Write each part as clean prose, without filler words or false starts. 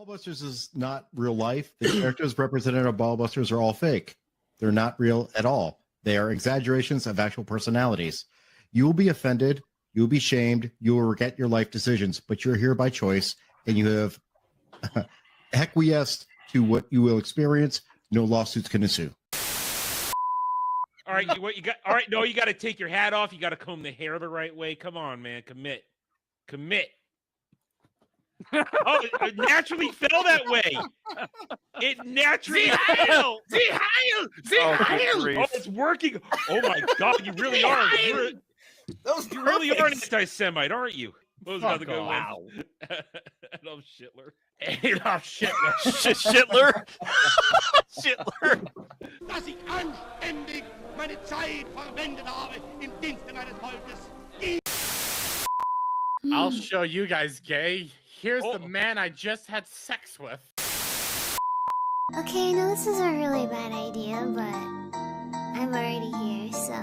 Ballbusters is not real life. The characters represented on Ballbusters are all fake. They're not real at all. They are exaggerations of actual personalities. You will be offended. You will be shamed. You will regret your life decisions, but you're here by choice, and you have acquiesced to what you will experience. No lawsuits can ensue. All right, what you got? All right, no, you got to take your hat off. You got to comb the hair the right way. Come on, man, commit. Oh, it naturally fell that way. It naturally fell. GHAL! Oh, it's working. Oh my God, you really are. You really are an anti-Semite, aren't you? What was about to go in? Adolf Hitler. Adolf Hitler. Schindler. Schindler. Dass ich anständig meine Zeit verwendet habe im Dienste meines Volkes. I'll show you guys, gay. Here's the man I just had sex with. Okay, I know this is a really bad idea, but I'm already here, so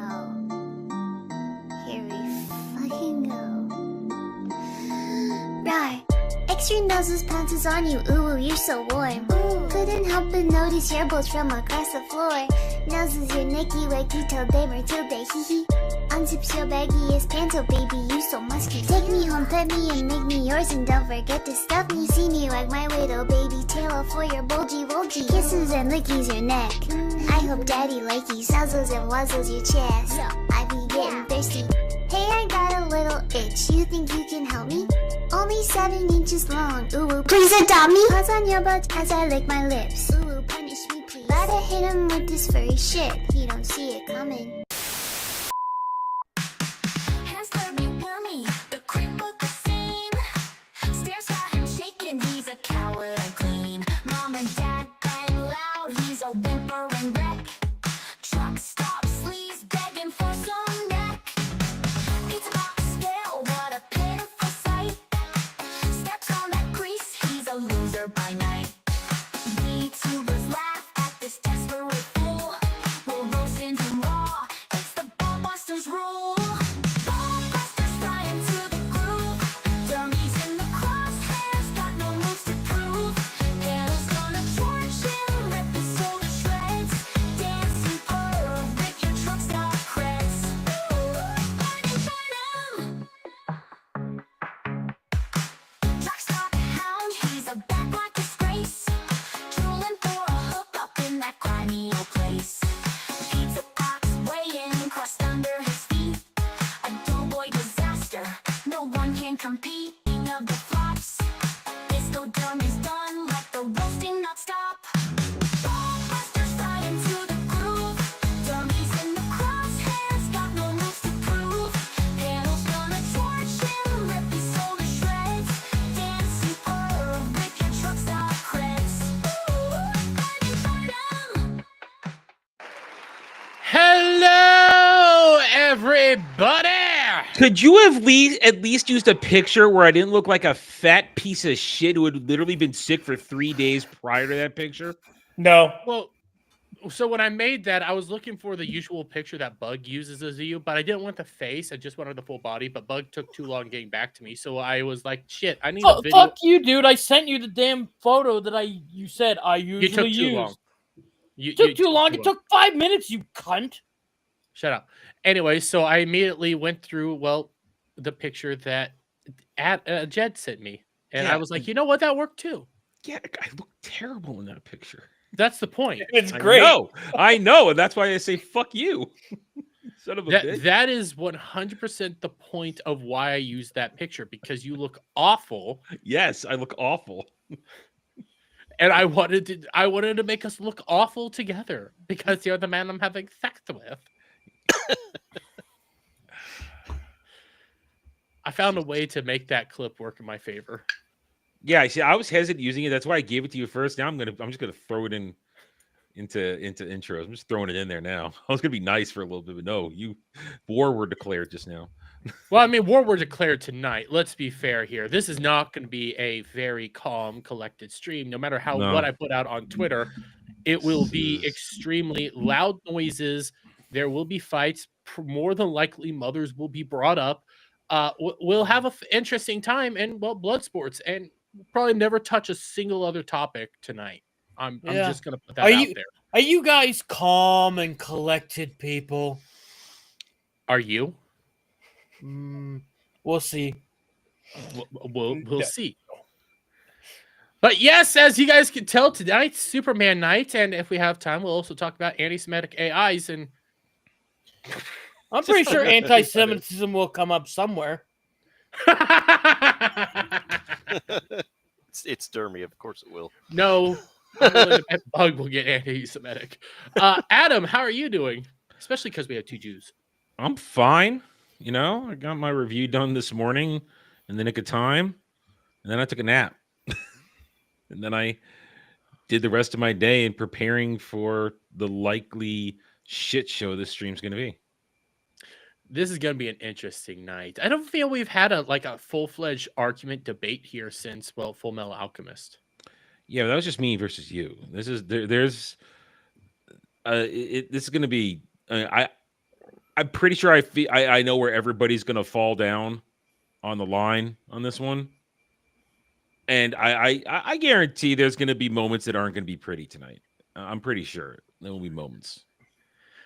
here we fucking go. Right. Extra noses pounces on you, ooh, you're so warm. Couldn't help but notice your bolts from across the floor. Noses your Nicky Wacky till day Matilde, hee hee. Unzips your baggiest pants, oh baby, you so musky. Take me home, pet me, and make me yours, and don't forget to stuff me. See me wag my little baby tail for your bulgy bulgy. Kisses and lickies your neck. I hope daddy likey nuzzles and wuzzles your chest. I be getting thirsty. Hey, I got a little itch. You think you can help me? Only 7 inches long. Ooh, please adopt me. Paws on your butt as I lick my lips. Ooh, punish me, please. Gotta hit him with this furry shit. He don't see it coming. Hello, everybody! Could you have at least used a picture where I didn't look like a fat piece of shit who had literally been sick for 3 days prior to that picture? No. Well, so when I made that, I was looking for the usual picture that Bug uses as you, but I didn't want the face. I just wanted the full body, but Bug took too long getting back to me. So I was like, shit, I need a video. Fuck you, dude. I sent you the damn photo that you said I usually use. You took too long. You took too long. It took 5 minutes, you cunt. Shut up. Anyway, so I immediately went through, the picture that Jed sent me. And I was like, you know what? That worked too. Yeah, I look terrible in that picture. That's the point. It's great. I know. And that's why I say, fuck you. Son of a bitch. That is 100% the point of why I use that picture, because you look awful. Yes, I look awful. And I wanted to make us look awful together because you're the man I'm having sex with. I found a way to make that clip work in my favor. Yeah, see, I was hesitant using it. That's why I gave it to you first. Now I'm just gonna throw it into intros. I'm just throwing it in there now. I was gonna be nice for a little bit, but no, war were declared just now. Well, I mean, war were declared tonight. Let's be fair here. This is not going to be a very calm, collected stream. No matter what I put out on Twitter, it will be extremely loud noises. There will be fights. More than likely, mothers will be brought up. We'll have an interesting time and blood sports. And probably never touch a single other topic tonight. I'm Yeah. just gonna put Are that out you- there. Are you guys calm and collected people? Are you? We'll see. We'll see. But yes, as you guys can tell, tonight's Superman night, and if we have time, we'll also talk about anti-Semitic AIs. And I'm pretty sure anti-Semitism will come up somewhere. It's Dermy, of course it will. No, I'm willing to bet Bug will get anti-Semitic. Adam, how are you doing? Especially because we have two Jews. I'm fine. You know, I got my review done this morning in the nick of time, and then I took a nap. And then I did the rest of my day in preparing for the likely shit show this stream's going to be. This is going to be an interesting night. I don't feel we've had a full-fledged argument debate here since, Full Metal Alchemist. Yeah, that was just me versus you. This is this is going to be. I'm pretty sure I know where everybody's going to fall down on the line on this one, and I guarantee there's going to be moments that aren't going to be pretty tonight. I'm pretty sure there will be moments.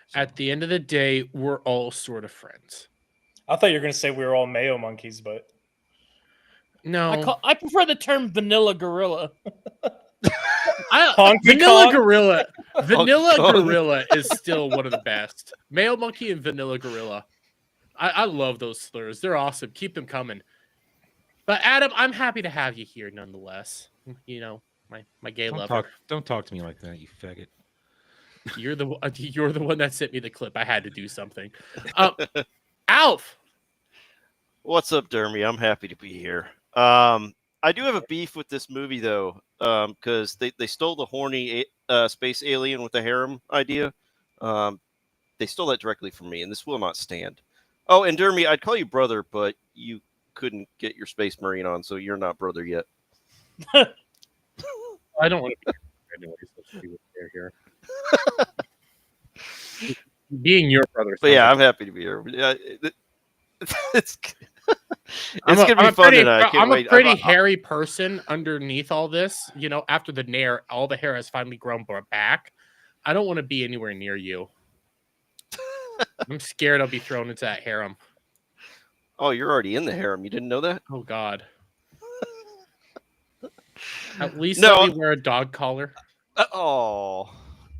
So. At the end of the day, we're all sort of friends. I thought you were going to say we were all mayo monkeys, but no, I prefer the term vanilla gorilla. Vanilla Gorilla. Vanilla Gorilla is still one of the best. Male Monkey and Vanilla Gorilla. I love those slurs. They're awesome. Keep them coming. But Adam, I'm happy to have you here nonetheless. You know, my gay lover. Don't talk to me like that, you faggot. You're the one that sent me the clip. I had to do something. Alf. What's up, Dermy? I'm happy to be here. I do have a beef with this movie, though, because they stole the horny space alien with the harem idea. They stole that directly from me, and this will not stand. Oh, and Dermy, I'd call you brother, but you couldn't get your Space Marine on, so you're not brother yet. I don't want to be anyways. Let's see what's here. Being your brother. But yeah, I'm happy to be here. It's gonna be fun tonight. I'm a pretty hairy person underneath all this. You know, after the nair, all the hair has finally grown back. I don't want to be anywhere near you. I'm scared I'll be thrown into that harem. Oh, you're already in the harem. You didn't know that? Oh God. At least No. let me wear a dog collar. Oh,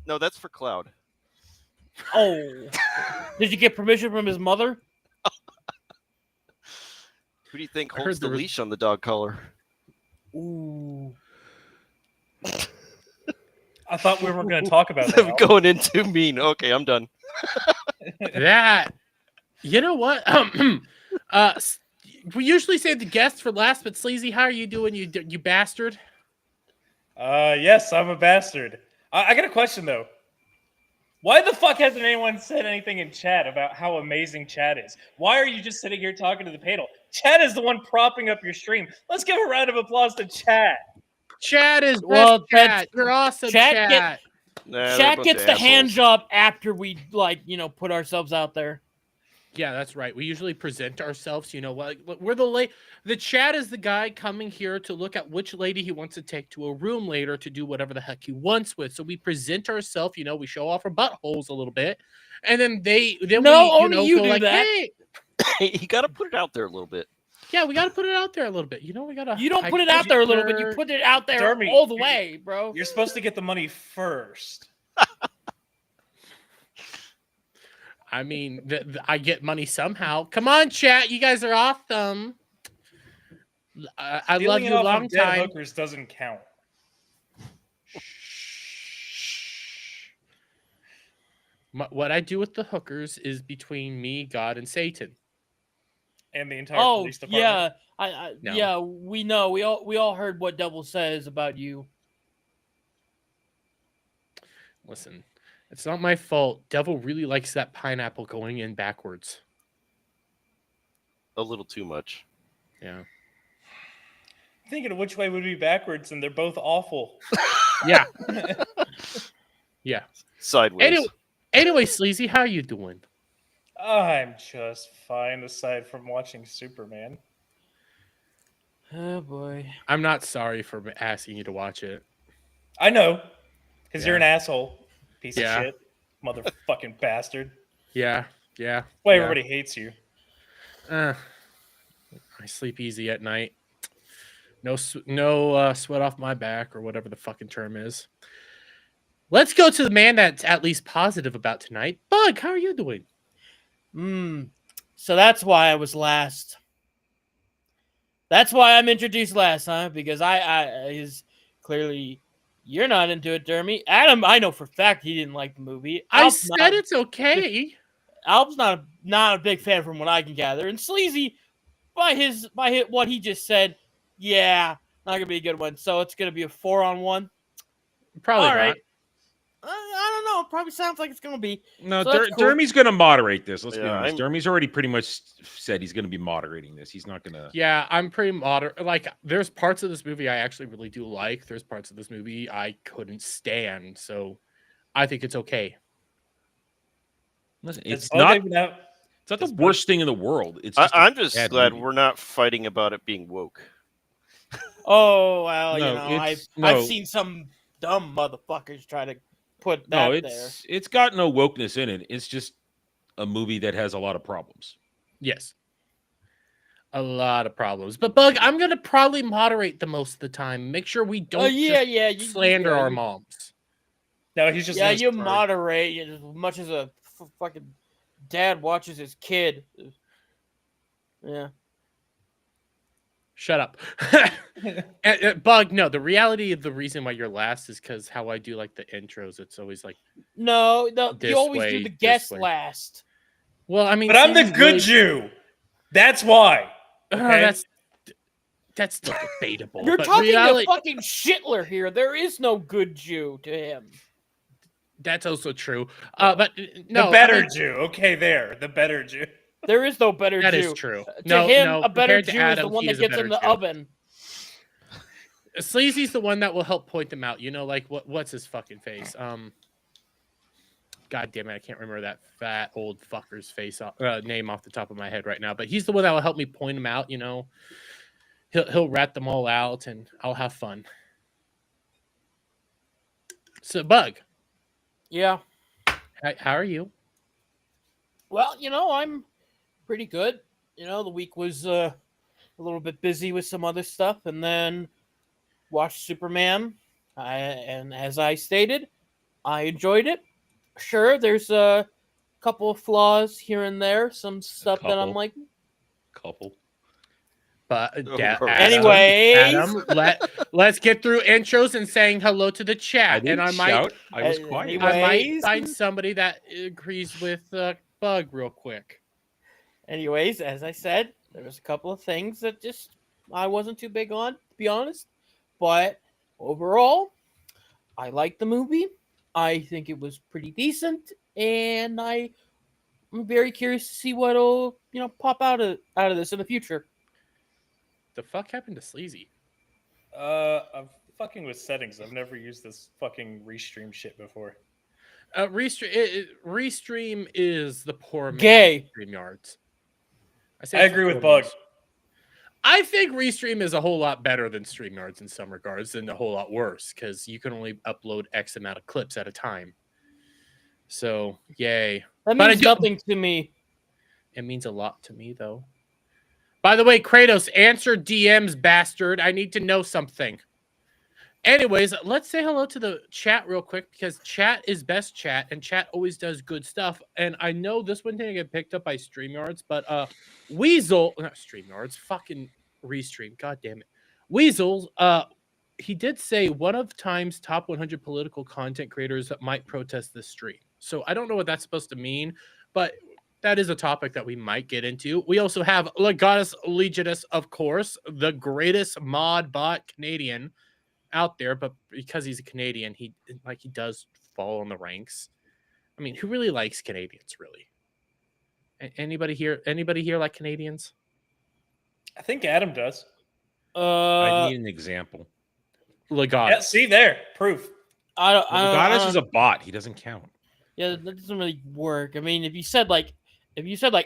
no, that's for Cloud. Oh, did you get permission from his mother? Who do you think I holds heard the there was- leash on the dog collar? Ooh. I thought we weren't going to talk about I'm that. going in too mean. Okay, I'm done. That, you know what? We usually save the guests for last, but Sleazy, how are you doing, you bastard? Yes, I'm a bastard. I got a question, though. Why the fuck hasn't anyone said anything in chat about how amazing chat is? Why are you just sitting here talking to the panel? Chat is the one propping up your stream. Let's give a round of applause to chat. Chat is Well, best chat. You're awesome, chat. Nah, they're a Chat bunch gets of the hand assholes. job after we put ourselves out there. Yeah, that's right. We usually present ourselves. You know, we're the chat is the guy coming here to look at which lady he wants to take to a room later to do whatever the heck he wants with. So we present ourselves. You know, we show off our buttholes a little bit, and then only you go do like, that. Hey, You got to put it out there a little bit. yeah, we got to put it out there a little bit. You know, we got to. You don't put it out there a little bit. You put it out there Dermy, all the way, bro. You're supposed to get the money first. I mean, I get money somehow. Come on, chat. You guys are awesome. I love Stealing you it off long of dead time. hookers doesn't count. What I do with the hookers is between me, God, and Satan. And the entire Oh police department. yeah, No. yeah. We know. We all heard what Devil says about you. Listen, it's not my fault. Devil really likes that pineapple going in backwards. A little too much. Yeah. Thinking of which way would be backwards, and they're both awful. Yeah. Yeah. Sideways. Anyway, Sleazy, how you doing? I'm just fine, aside from watching Superman. Oh boy. I'm not sorry for asking you to watch it. I know, because you're Yeah. an asshole, piece of Yeah. shit, motherfucking bastard. Yeah. Why Yeah. everybody hates you? I sleep easy at night. No sweat off my back or whatever the fucking term is. Let's go to the man that's at least positive about tonight. Bug, how are you doing? So that's why I was last. That's why I'm introduced last, huh? Because I is clearly you're not into it, Dermy. Adam, I know for a fact he didn't like the movie. I said it's okay. Alp's not a big fan from what I can gather, and Sleazy, by what he just said, yeah, not gonna be a good one. So it's gonna be a 4-on-1. Probably All not. right. I don't know. It probably sounds like it's gonna be. No, So that's cool. Dermy's going to moderate this. Let's be Yeah, honest. Dermy's already pretty much said he's going to be moderating this. He's not going to. Yeah, I'm pretty moderate. Like, there's parts of this movie I actually really do like. There's parts of this movie I couldn't stand. So I think it's okay. Listen, Does it's Bug not. even have- It's not the does Bug- worst thing in the world. It's just I'm just bad glad movie. we're not fighting about it being woke. Oh well, No, you know, it's- I've no. seen some dumb motherfuckers try to put No, that there. it's got no wokeness in it. It's just a movie that has a lot of problems. Yes. A lot of problems. But Bug, I'm gonna probably moderate the most of the time. Make sure we don't you slander our moms. No, he's just. Yeah, in his you pride. moderate as much as a fucking dad watches his kid. Yeah. Shut up. Bug, no, the reality of the reason why you're last is because how I do like the intros. It's always like, No, This you always way, do the this guest way. last. well, I mean, But I'm the Sleazy's good really- Jew. That's why. Okay? That's still debatable. You're but talking reality, to fucking Schindler here. There is no good Jew to him. that's also true. But no, the better I mean, Jew. Okay, there. The better Jew. There is no better that Jew. is true. To him, a better compared to Jew is the Adam, one he that is a gets in better the Jew. oven. Sleazy's the one that will help point them out. You know, like what's his fucking face? God damn it, I can't remember that fat old fucker's face name off the top of my head right now. But he's the one that will help me point him out. You know, he'll rat them all out, and I'll have fun. So, Bug, Yeah. how are you? Well, you know, I'm pretty good. You know, the week was a little bit busy with some other stuff, and then watched Superman. And as I stated, I enjoyed it. Sure, there's a couple of flaws here and there, some stuff that I'm couple. like, Couple. But Oh, Adam, Anyways. let's get through intros and saying hello to the I chat. didn't And I might shout. I was quiet. anyway. I might Anyways. find somebody that agrees with Bug real quick. anyways, as I said, there was a couple of things that just I wasn't too big on, to be honest. But overall, I liked the movie. I think it was pretty decent, and I'm very curious to see what'll pop out of this in the future. The fuck happened to Sleazy? I'm fucking with settings. I've never used this fucking restream shit before. Restream is the poor man Gay. StreamYards. I agree with Bug. I think Restream is a whole lot better than StreamYards in some regards, and a whole lot worse because you can only upload X amount of clips at a time. So, yay. That But I means do- nothing to me. It means a lot to me, though. By the way, Kratos, answer DMs, bastard. I need to know something. Anyways, let's say hello to the chat real quick because chat is best chat, and chat always does good stuff. And I know this one didn't get picked up by StreamYards, but Weasel, not StreamYards, fucking Restream, god damn it. Weasel, he did say one of Time's top 100 political content creators that might protest this stream. So I don't know what that's supposed to mean, but that is a topic that we might get into. We also have Legatus Legionus, of course, the greatest mod bot Canadian out there, but because he's a Canadian, he does fall in the ranks. I mean, who really likes Canadians, really? Anybody here like Canadians? I think Adam does. I need an example. Legatus. Yeah, see there. Proof. Legatus is a bot. He doesn't count. Yeah, that doesn't really work. I mean, if you said like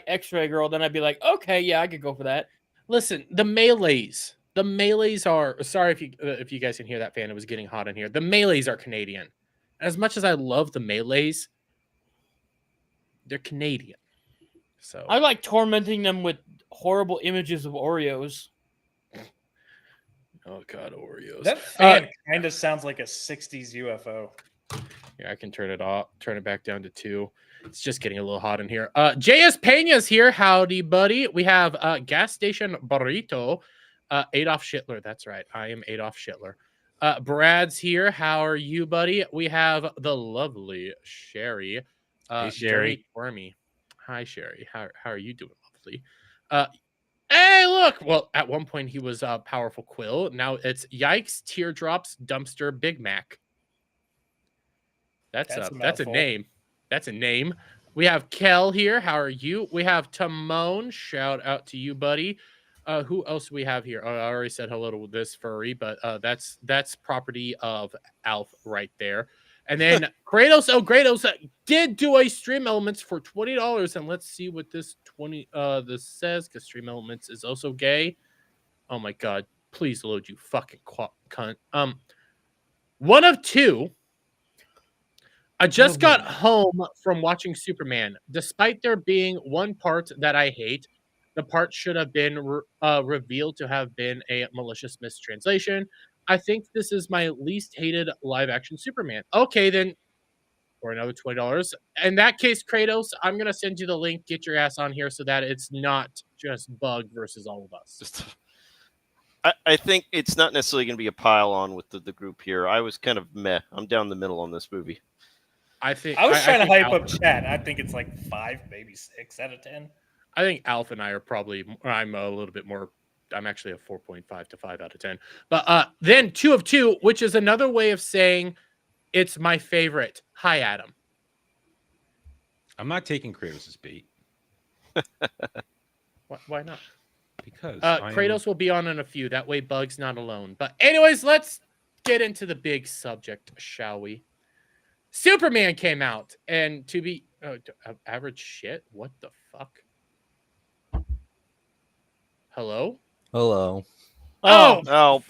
X-Ray Girl, then I'd be like, okay, yeah, I could go for that. Listen, the melees The melees are sorry if you guys can hear that fan. It was getting hot in here. The melees are Canadian. As much as I love the melees, they're Canadian. So I like tormenting them with horrible images of Oreos. oh god, Oreos. That fan kind of sounds like a 60s UFO. Yeah, I can turn it back down to 2. It's just getting a little hot in here. JS Pena's here. Howdy, buddy. We have Gas Station Burrito. Adolf Hitler. That's right. I am Adolf Hitler. Brad's here. How are you, buddy? We have the lovely Sherry. Hey, Sherry. Wormy. Hi, Sherry. How are you doing, lovely? Hey, look. Well, at one point he was Powerful Quill. Now it's Yikes, Teardrops, Dumpster, Big Mac. That's a name. That's a name. We have Kel here. How are you? We have Timon. Shout out to you, buddy. Who else do we have here? Oh, I already said hello to this furry, but that's property of Alf right there. And then Kratos. Oh, Kratos did do a Stream Elements for $20, and let's see what this this says, because Stream Elements is also gay. Oh my god! Please load, you fucking cunt. One of 2. I just got home from watching Superman. Despite there being one part that I hate, the part should have been revealed to have been a malicious mistranslation. I think this is my least hated live-action Superman. Okay, then, for another $20. In that case, Kratos, I'm going to send you the link. Get your ass on here so that it's not just Bug versus all of us. I think it's not necessarily going to be a pile on with the group here. I was kind of meh. I'm down the middle on this movie. I was trying to hype up chat. I think it's like 5, maybe 6 out of 10. I think Alf and I are probably. I'm a little bit more. I'm actually a 4.5 to 5 out of 10. But then 2 of 2, which is another way of saying it's my favorite. Hi, Adam. I'm not taking Kratos' bait. Why not? Because Kratos will be on in a few. That way, Bug's not alone. But anyways, let's get into the big subject, shall we? Superman came out, and to be average shit. What the fuck? Hello. Hello. Oh.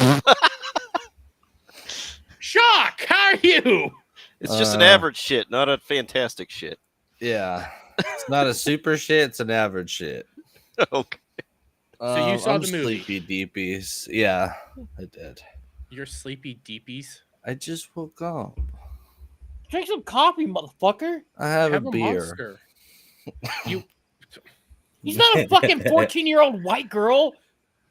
Shock. How are you? It's just an average shit, not a fantastic shit. Yeah. It's not a super shit, it's an average shit. Okay. So you saw the movie. Sleepy deepies. Yeah, I did. You're sleepy deepies? I just woke up. Drink some coffee, motherfucker. I have a a beer. Monster. He's not a fucking 14-year-old white girl.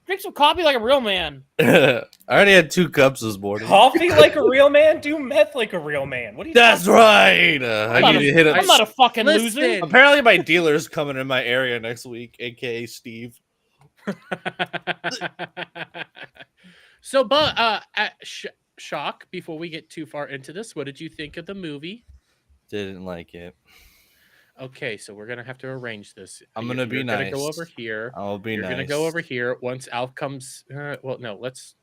Drink some coffee like a real man. I already had 2 cups this morning. Coffee like a real man? Do meth like a real man. What are you That's right. I'm not a fucking loser. Apparently my dealer's coming in my area next week, aka Steve. So, but Shock, before we get too far into this, what did you think of the movie? Didn't like it. Okay, so we're gonna have to arrange this. I'm gonna be nice. You're gonna go over here. I'll be nice. You're gonna go over here once Alf comes. Well, no, let's.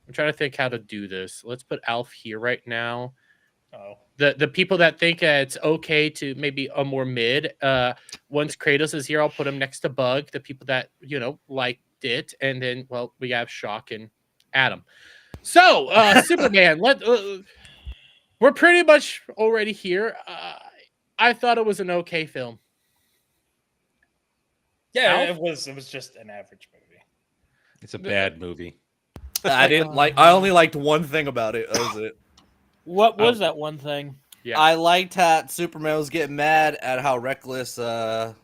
I'm trying to think how to do this. Let's put Alf here right now. Oh. The people that think it's okay to maybe a more mid. Once Kratos is here, I'll put him next to Bug. The people that liked it, and then we have Shock and Adam. So Superman. We're pretty much already here. I thought it was an okay film. Yeah, Alf? it was just an average movie. It's a bad movie. I only liked one thing about it. That was it. What was that one thing? Yeah. I liked that Superman was getting mad at how reckless the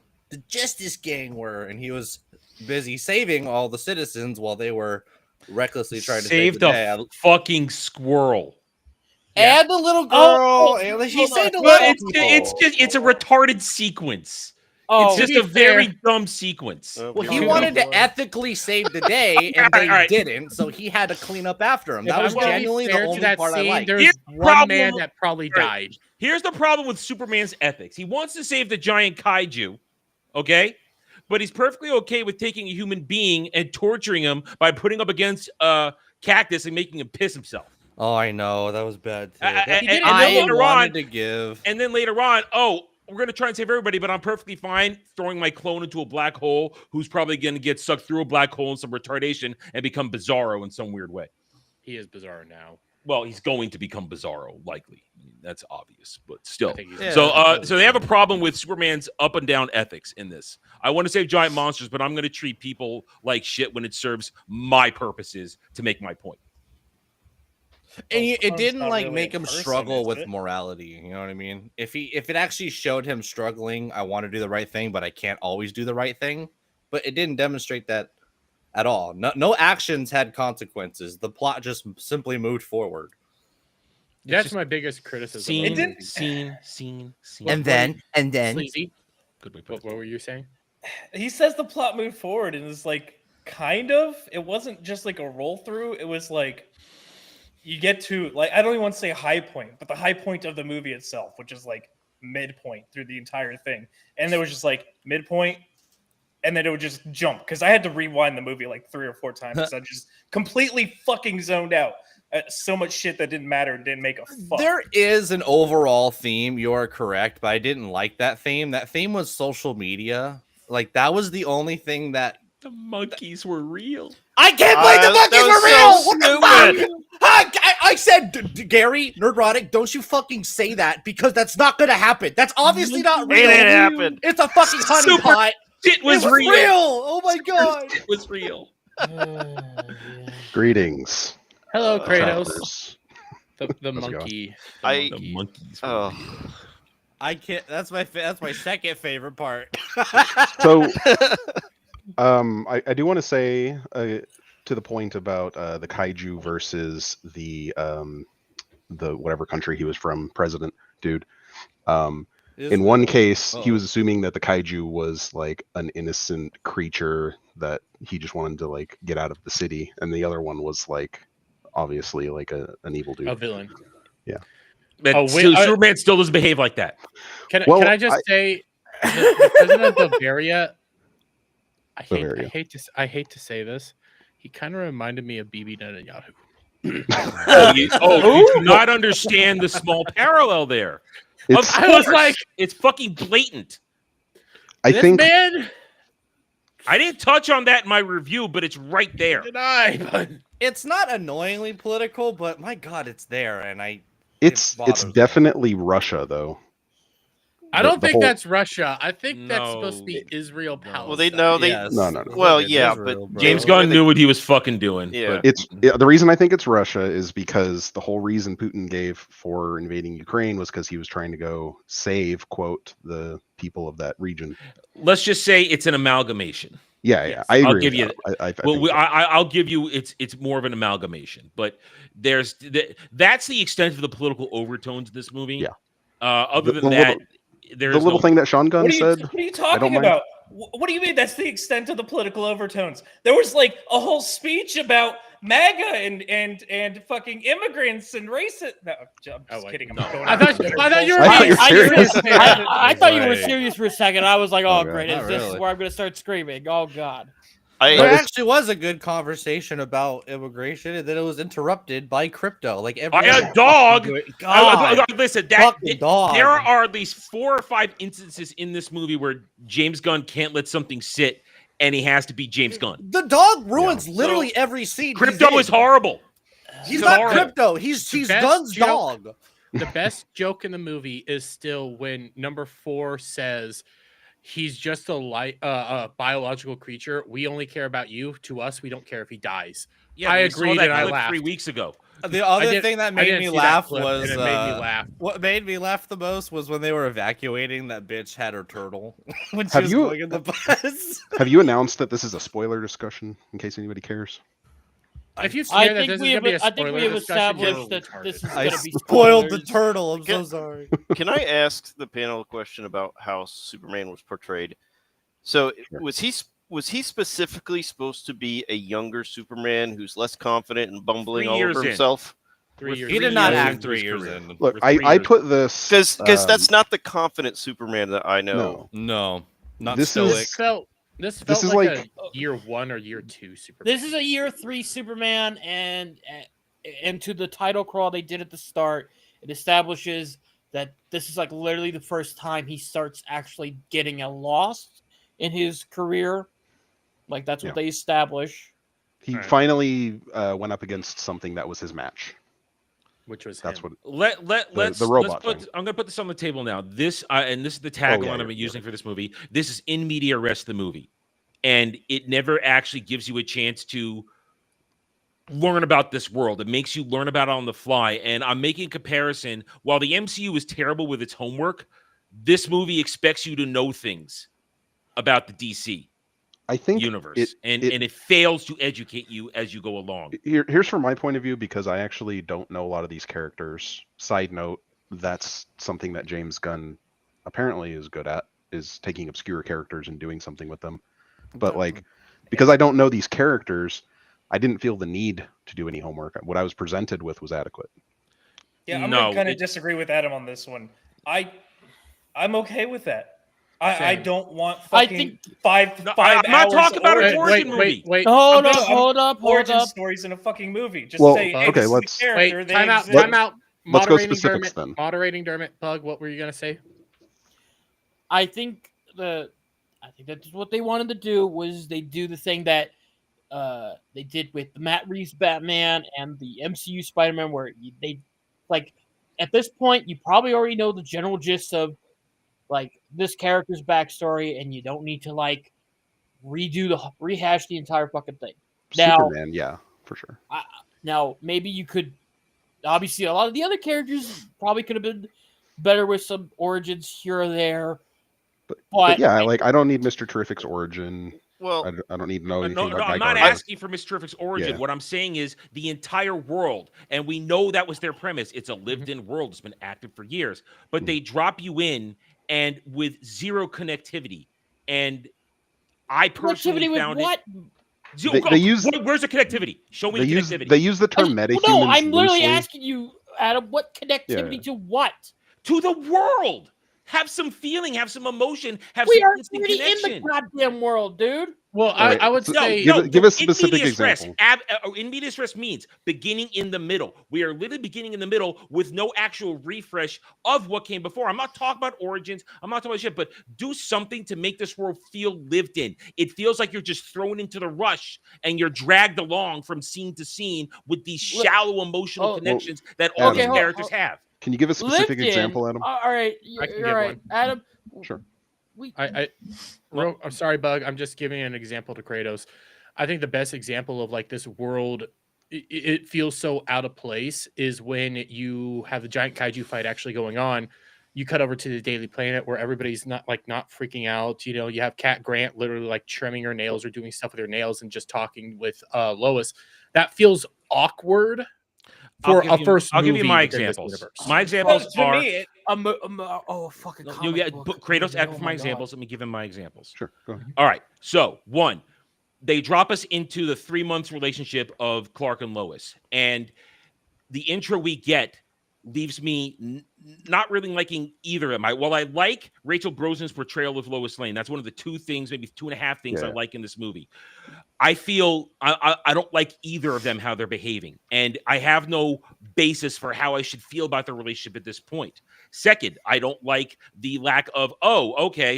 Justice Gang were, and he was busy saving all the citizens while they were recklessly trying to save the day. Fucking squirrel. Yeah. And the little girl. She saved a lot of people. It's a retarded sequence. Oh, it's just a very dumb sequence. Well, he wanted to ethically save the day, and they didn't, so he had to clean up after him. That was genuinely the only part I liked. There's one man that probably died. Here's the problem with Superman's ethics. He wants to save the giant kaiju, okay? But he's perfectly okay with taking a human being and torturing him by putting up against a cactus and making him piss himself. Oh, I know. That was bad, too. And then later on, we're gonna try and save everybody, but I'm perfectly fine throwing my clone into a black hole, who's probably gonna get sucked through a black hole in some retardation and become Bizarro in some weird way. He is Bizarro now. Well, he's going to become Bizarro, likely. I mean, that's obvious, but still. I think he's So they have a problem with Superman's up and down ethics in this. I want to save giant monsters, but I'm going to treat people like shit when it serves my purposes to make my point. And it Clone's didn't not like really make a him person, struggle is with it? morality. You know what I mean? If it actually showed him struggling, I want to do the right thing, but I can't always do the right thing. But it didn't demonstrate that at all. No actions had consequences. The plot just simply moved forward. That's just my biggest criticism. Scene, of the movie. scene. And then Sleazy. Good way to put What were you saying? He says the plot moved forward, and it's like kind of. It wasn't just like a roll through. It was like you get to like I don't even want to say high point, but the high point of the movie itself, which is like midpoint through the entire thing, and there was just like midpoint, and then it would just jump because I had to rewind the movie like 3 or 4 times because I just completely fucking zoned out. So much shit that didn't matter and didn't make a fuck. There is an overall theme, you are correct, but I didn't like that theme. That theme was social media. Like that was the only thing that The monkeys were real. I can't believe the monkeys were real. What the fuck? I said, Gary, Nerdrotic, don't you fucking say that because that's not gonna happen. That's obviously not real. It ain't happened. It's a fucking honey Super pot. It was real. Oh my god. It was real. Greetings. Hello, Kratos. travelers. The How's it monkey. The monkeys were Oh. real. I can't. That's my second favorite part. So, I do want to say to the point about the kaiju versus the whatever country he was from, president dude. In one case, he was assuming that the kaiju was like an innocent creature that he just wanted to like get out of the city, and the other one was like obviously like an evil dude. A villain. Yeah. But Superman still doesn't behave like that. Can I just say the president of Bavaria? I hate to say this. He kind of reminded me of Bibi Netanyahu. You do not understand the small parallel there. I was like, it's fucking blatant. I think man. I didn't touch on that in my review, but it's right there. It's not annoyingly political, but my god, it's there, and it's definitely Russia though. I don't think that's Russia. I think that's supposed to be Israel Palestine. Well, they know they. No. Well, yeah, but James Gunn knew what he was fucking doing. Yeah. But The reason I think it's Russia is because the whole reason Putin gave for invading Ukraine was because he was trying to go save, quote, the people of that region. let's just say it's an amalgamation. Yeah, I agree. I'll give you. I'll give you. It's more of an amalgamation, but that's the extent of the political overtones of this movie. Yeah. Other than that, there's the little thing that Sean Gunn said. What are you talking about? What do you mean that's the extent of the political overtones? There was like a whole speech about MAGA and fucking immigrants and racist. No, I'm just kidding. I thought you were serious. I thought you were serious for a second. I was like, oh, great. This is where I'm going to start screaming. Oh, God. There actually was a good conversation about immigration, and then it was interrupted by crypto. Like by a dog. Listen, dog. There are at least 4 or 5 instances in this movie where James Gunn can't let something sit, and he has to be James Gunn. The dog ruins literally every scene. Crypto is horrible. He's not crypto. He's Gunn's dog. The best joke in the movie is still when number 4 says, he's just a biological creature. We only care about you. To us, we don't care if he dies. Yeah, I agreed, and I laughed 3 weeks ago. The other thing that made me laugh was it made me laugh. What made me laugh the most was when they were evacuating. That bitch had her turtle when she was going in the bus. Have you announced that this is a spoiler discussion? In case anybody cares. If you I think we have established that this is going to be spoiled the turtle. I'm so sorry. Can I ask the panel a question about how Superman was portrayed? So was he specifically supposed to be a younger Superman who's less confident and bumbling all over himself? He did not act 3 years in. Look, I put this because that's not the confident Superman that I know. No, not this stoic. This felt like a year 1 or year 2 Superman. This is a year 3 Superman, and to the title crawl they did at the start, it establishes that this is like literally the first time he starts actually getting a loss in his career. Like that's what they establish. He finally went up against something that was his match. Which was that's him. what let's the robot put, thing. I'm going to put this on the table now. This and this is the tagline I'm using for this movie. This is in media res the movie, and it never actually gives you a chance to learn about this world. It makes you learn about it on the fly. And I'm making a comparison. While the MCU is terrible with its homework, this movie expects you to know things about the DC universe, and it fails to educate you as you go along. Here's from my point of view, because I actually don't know a lot of these characters. Side note, that's something that James Gunn apparently is good at, is taking obscure characters and doing something with them. But like, because I don't know these characters, I didn't feel the need to do any homework. What I was presented with was adequate. Yeah, I'm gonna kind of disagree with Adam on this one. I'm okay with that. I don't want fucking five I'm not talking about an origin movie. Wait. Hold up. Origin stories in a fucking movie. Just Well, say, hey, okay, this let's is the character. Wait, they time out. exist. Time out. Let's go specifics then. Moderating Dermot. Bug, what were you gonna say? I think that's what they wanted to do, was they do the thing that they did with the Matt Reeves Batman and the MCU Spider-Man, where they like at this point you probably already know the general gist of like this character's backstory, and you don't need to like rehash the entire fucking thing. Now, Superman, yeah, for sure. Now maybe you could, obviously a lot of the other characters probably could have been better with some origins here or there. But yeah, like I don't need Mr. Terrific's origin. Well, I don't need to know anything about I'm Guy not Gardner. asking for Mr. Terrific's origin. Yeah. What I'm saying is the entire world, and we know that was their premise. It's a lived-in world. It's been active for years, but they drop you in and with zero connectivity. And I personally found what? They use. Where's the connectivity? Show me the connectivity. They use the term metahumans. No, I'm literally loosely. asking you, Adam, what connectivity to what? To the world. Have some feeling, have some emotion, have We some are instant already connection. in the goddamn world, dude. Well, All right, I would so say give a specific in medias res, example. in medias res means beginning in the middle. We are literally beginning in the middle with no actual refresh of what came before. I'm not talking about origins. I'm not talking about shit, but do something to make this world feel lived in. It feels like you're just thrown into the rush and you're dragged along from scene to scene with these shallow emotional connections that all these characters have. Can you give a specific example, Adam? All right, I can you're give right, one. Adam. Sure. I'm sorry, Bug. I'm just giving an example to Kratos. I think the best example of like this world, it feels so out of place, is when you have the giant kaiju fight actually going on. You cut over to the Daily Planet where everybody's not freaking out. You know, you have Cat Grant literally like trimming her nails or doing stuff with her nails and just talking with Lois. That feels awkward. I'll give you my examples. My examples are fucking. Kratos act for my examples. Let me give him my examples. Sure. Go ahead. All right. So one, they drop us into the 3 months relationship of Clark and Lois, and the intro we get leaves me not really liking either of them. While I like Rachel Brosnan's portrayal of Lois Lane, that's one of the 2 things, maybe 2.5 things I like in this movie. I feel I don't like either of them, how they're behaving. And I have no basis for how I should feel about their relationship at this point. Second, I don't like the lack of,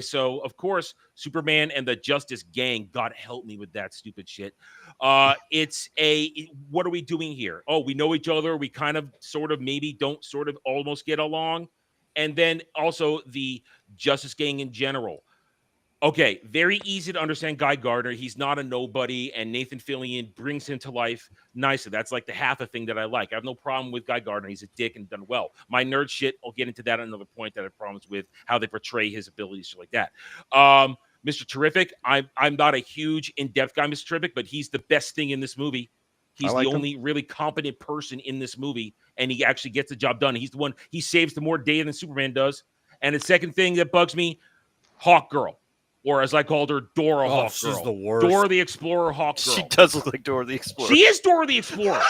so of course, Superman and the Justice Gang, God help me with that stupid shit. What are we doing here? Oh, we know each other. We kind of sort of maybe don't sort of almost get along. And then also the Justice Gang in general. Okay, very easy to understand Guy Gardner. He's not a nobody, and Nathan Fillion brings him to life nicely. That's like the half a thing that I like. I have no problem with Guy Gardner. He's a dick and done well. My nerd shit, I'll get into that at another point that I have problems with, how they portray his abilities, shit like that. Mr. Terrific, I'm not a huge in-depth guy, Mr. Terrific, but he's the best thing in this movie. He's the only really competent person in this movie, and he actually gets the job done. He's the one, he saves the more day than Superman does. And the second thing that bugs me, Hawk Girl. Or as I called her, Dora Hawk Girl. She's the worst. Dora the Explorer Hawk Girl. She does look like Dora the Explorer. She is Dora the Explorer.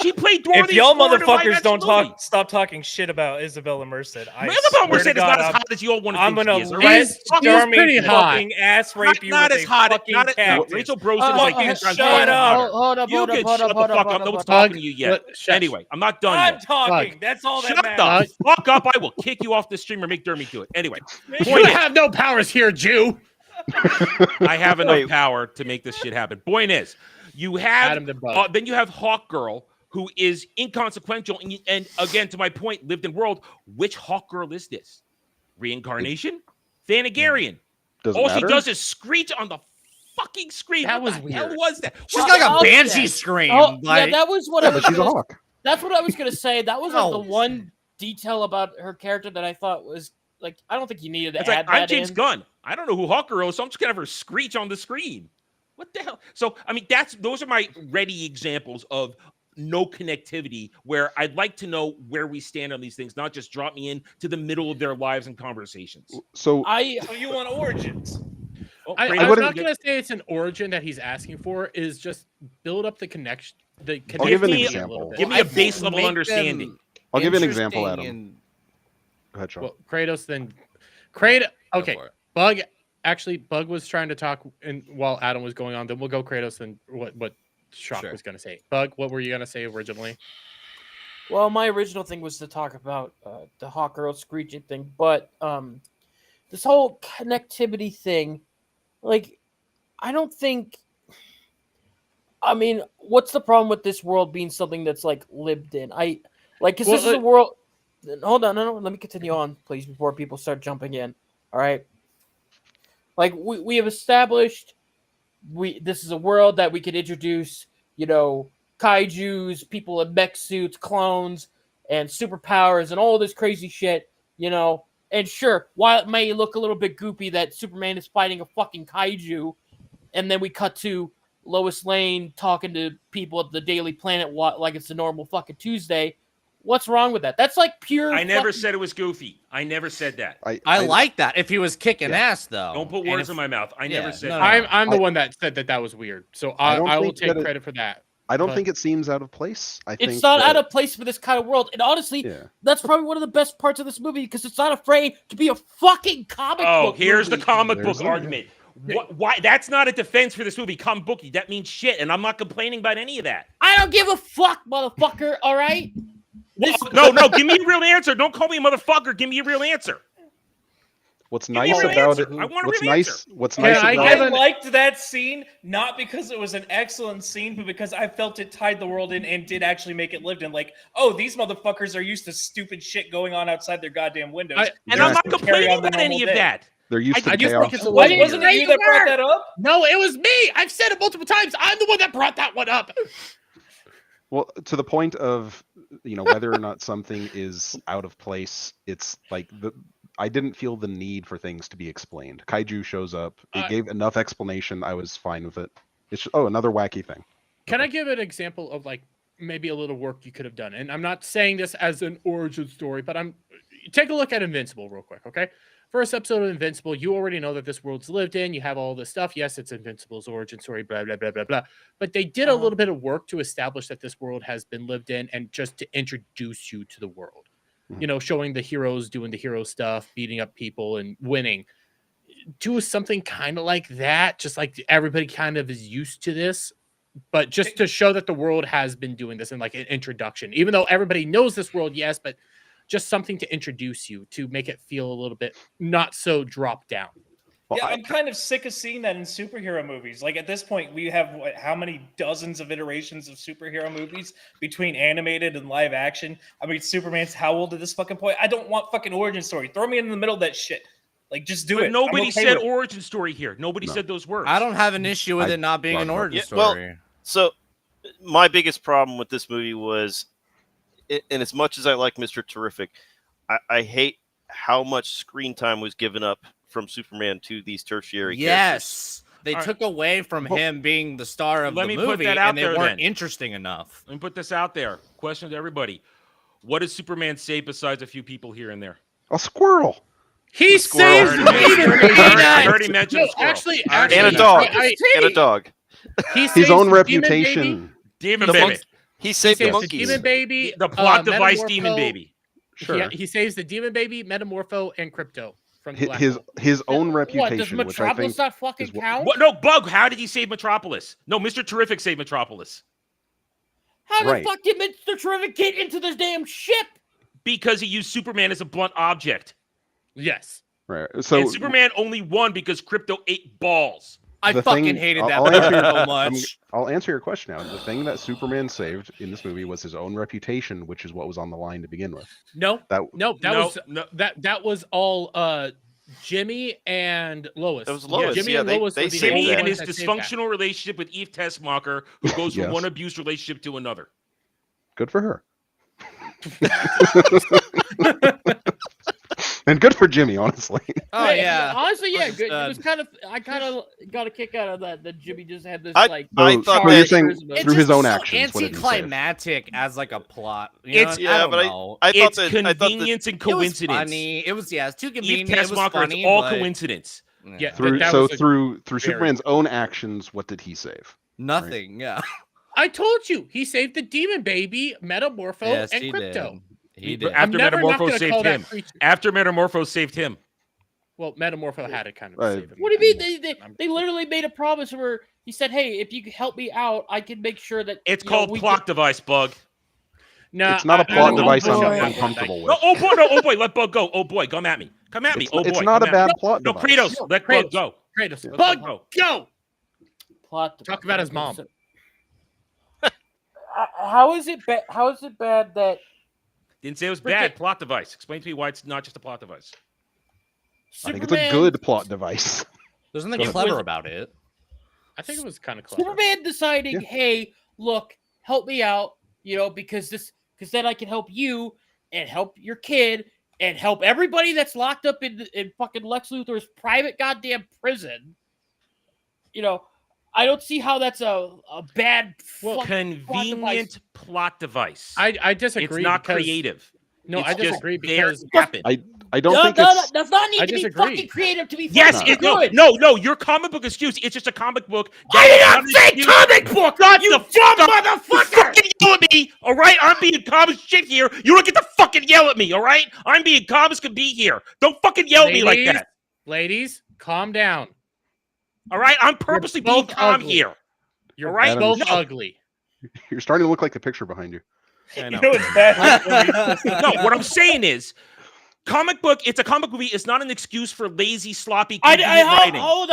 She played Dorothy. If y'all Florida motherfuckers don't movie. stop talking shit about Isabella Merced, Isabella Merced is not as hot as you all want to I'm think gonna she is. let Jeremy hot. fucking ass rape you Not with as a hot. fucking Not cactus. Rachel Brosnan is like 10 times shut hotter than up. her. Hold up, You hold up, can hold shut up, the hold up, fuck hold up. up, No one's hold up. talking to you yet. Shush. Anyway, I'm not done I'm yet. talking. That's all that Shut matters. the fuck up. I will kick you off the stream or make Dermy do it. Anyway, You point is, have no powers here, Jew. I have enough Wait. power to make this shit happen. Point is, you have Adam the Bug. then you have Hawk Girl, who is inconsequential, and again, to my point, lived in world. Which Hawk Girl is this? Reincarnation? Thanagarian. Doesn't All matter. she does is screech on the fucking screen. That What was the hell weird. was that? She's Well, got like a I'll banshee say. scream. Oh, like, yeah, that was what I Yeah, was but she's a gonna, hawk. That's what I was gonna say. That was like No. the one detail about her character that I thought was like I don't think you needed to it's add like, I'm that James in. Gunn. I don't know who Hawk Girl is, so I'm just gonna have her screech on the screen. What the hell? So, I mean, those are my ready examples of no connectivity where I'd like to know where we stand on these things, not just drop me in to the middle of their lives and conversations. So So you want origins? Oh, I Kratos, was not going to say it's an origin that he's asking for. Is just build up the connection. I'll give an me- example. Give me I a base think level make understanding. them I'll give you an example, interesting Adam. and- Go ahead, Sean. Well, Kratos then Kratos. Go Okay, for it. Bug. Actually, Bug was trying to talk, and while Adam was going on, then we'll go Kratos and what Shock Sure. was going to say. Bug, what were you going to say originally? Well, my original thing was to talk about the Hawk Girl screeching thing, but this whole connectivity thing, like, I don't think. I mean, what's the problem with this world being something that's like lived in? Because this is a world. Hold on, no, let me continue on, please, before people start jumping in. All right. Like we have established, this is a world that we could introduce, kaijus, people in mech suits, clones, and superpowers, and all this crazy shit, And sure, while it may look a little bit goopy that Superman is fighting a fucking kaiju, and then we cut to Lois Lane talking to people at the Daily Planet like it's a normal fucking Tuesday. What's wrong with that? That's like pure. I never said it was goofy. I never said that. I like that. If he was kicking ass, though. Don't put words in my mouth. I never said no, that. I'm the one that said that was weird. So I will think take that credit for that. I don't but- think it seems out of place. I think It's not that- out of place for this kind of world. And honestly, Yeah. that's probably one of the best parts of this movie because it's not afraid to be a fucking comic book Here's movie. the comic There's book that. argument. Why? That's not a defense for this movie. Comic booky. That means shit, and I'm not complaining about any of that. I don't give a fuck, motherfucker, all right? No, give me a real answer. Don't call me a motherfucker. Give me a real answer. What's Give me a nice real about answer. it? I want a What's real nice? answer. What's Can nice I about give I an- liked that scene not because it was an excellent scene, but because I felt it tied the world in and did actually make it lived in. Like, oh, these motherfuckers are used to stupid shit going on outside their goddamn windows. And I'm not Exactly. complaining Carry on the about any normal of day. that. They're used to I the just chaos. think it's a Wasn't little it you that brought that up? No, it was me. I've said it multiple times. I'm the one that brought that one up. Well, to the point of whether or not something is out of place, it's like I didn't feel the need for things to be explained. Kaiju shows up. It gave enough explanation. I was fine with it. It's just, another wacky thing. Can I give an example of like maybe a little work you could have done? And I'm not saying this as an origin story, but take a look at Invincible real quick, okay? First episode of Invincible, you already know that this world's lived in. You have all this stuff. Yes, it's Invincible's origin story, blah, blah, blah, blah, blah. But they did a little bit of work to establish that this world has been lived in and just to introduce you to the world. Showing the heroes doing the hero stuff, beating up people and winning. Do something kind of like that, just like everybody kind of is used to this, but just to show that the world has been doing this in like an introduction, even though everybody knows this world, yes, but just something to introduce you to make it feel a little bit not so dropped down. Well, Yeah, I'm kind of sick of seeing that in superhero movies. Like at this point, we have how many dozens of iterations of superhero movies between animated and live action? I mean, Superman's how old at this fucking point? I don't want fucking origin story. Throw me in the middle of that shit. Like, just do But it. nobody I'm okay said with it. origin story here. Nobody No. said those words. I don't have an issue with it not being an origin well, story. So, my biggest problem with this movie was, and as much as I like Mr. Terrific, I hate how much screen time was given up from Superman to these tertiary characters. Yes. They All right. took away from him being the star of Let the me put movie, that out and they there, weren't then. interesting enough. Let me put this out there. Question to everybody. What does Superman say besides a few people here and there? A squirrel. He Squirrel. saves I already Peter. mentioned- I already mentioned No, squirrel. actually, I already And a mentioned dog. squirrel. And a dog. He His saves own the Demon Baby. reputation. Demon The baby. month- He saved the saves the monkeys. demon baby, The plot device, Metamorpho. demon baby. Sure. He saves the demon baby, Metamorpho, and Crypto from the black hole. His own What, does reputation, which I Metropolis think not fucking is what- count? What? No, Bug. How did he save Metropolis? No, Mr. Terrific saved Metropolis How the Right. fuck did Mr. Terrific get into this damn ship? because he used Superman as a blunt object. Yes. right. So And Superman only won because Crypto ate balls. I the fucking thing- hated I'll- that I'll movie answer your- so I'm- much. I'll answer your question now. The thing that Superman saved in this movie was his own reputation, which is what was on the line to begin with. No. That That was all Jimmy and Lois. That was Lois, Jimmy yeah, and they- Lois they were the saved only Jimmy that. and ones his that saved that. dysfunctional relationship with Eve Tessmacher, who goes from Yes. one abuse relationship to another. good for her. And good for Jimmy, honestly. Oh Hey, yeah. honestly, yeah, good. It Understood. was kind of. I kind of got a kick out of that. That Jimmy just had this I like. thought So that- you're saying charisma. through his own so actions, what did he save? anticlimactic as like a plot. You know, It's- I Yeah, don't but know. I thought It's that I thought that convenience and It was coincidence. funny. It was it's too Eve convenient. It was Tessmacher, funny. it's all but- coincidence. Yeah. Through that so was a through very- Superman's own actions, what did he save? Nothing. Yeah. I told you he saved the demon baby, Metamorpho, Yes, and he Crypto. did. He But did. I'm after never not Metamorpho gonna saved call that him. creature. After Metamorpho saved him. Well, Metamorpho had to kind of Right. save him. What do you mean? They literally made a promise where he said, "Hey, if you could help me out, I can make sure that It's you know, called we plot device, Bug. No, It's not a I plot don't device know. I'm uncomfortable with. No, oh boy, no, oh boy, let Bug go. Oh boy, come at me. Come at me. It's, Oh boy. it's not a come at bad me. plot No, device. Kratos, let Bug Kratos. go. Kratos. Let Bug, go. go! plot Talk about his mom. How is it bad? How is it bad that Didn't say it was bad. Plot device. Explain to me why it's not just a plot device. I think it's a good plot device. There's nothing It clever was- about it. I think it was kind of clever. Superman deciding, "Hey, look, help me out," because then I can help you and help your kid and help everybody that's locked up in fucking Lex Luthor's private goddamn prison. I don't see how that's a bad Convenient plot device. I disagree. It's not because- creative. No, It's I just disagree there because to happen. I don't think it's does not need I to be disagree. fucking creative to be Yes, fucking it, no, good. no, your comic book excuse. It's just a comic book. I did not That's say an excuse. comic book. Shut You the dumb fuck up. motherfucker. You fucking yell at me, all right? I'm being calm as shit here. You don't get to fucking yell at me, all right? I'm being calm as can be here. Don't fucking yell at me like that, Ladies, calm down. all right? I'm purposely being both calm ugly. here. You're All right? Adam, both No. ugly. you're starting to look like the picture behind you. I You know. know it's bad. No, what I'm saying is, comic book. It's a comic movie. It's not an excuse for lazy, sloppy, I convenient writing. hold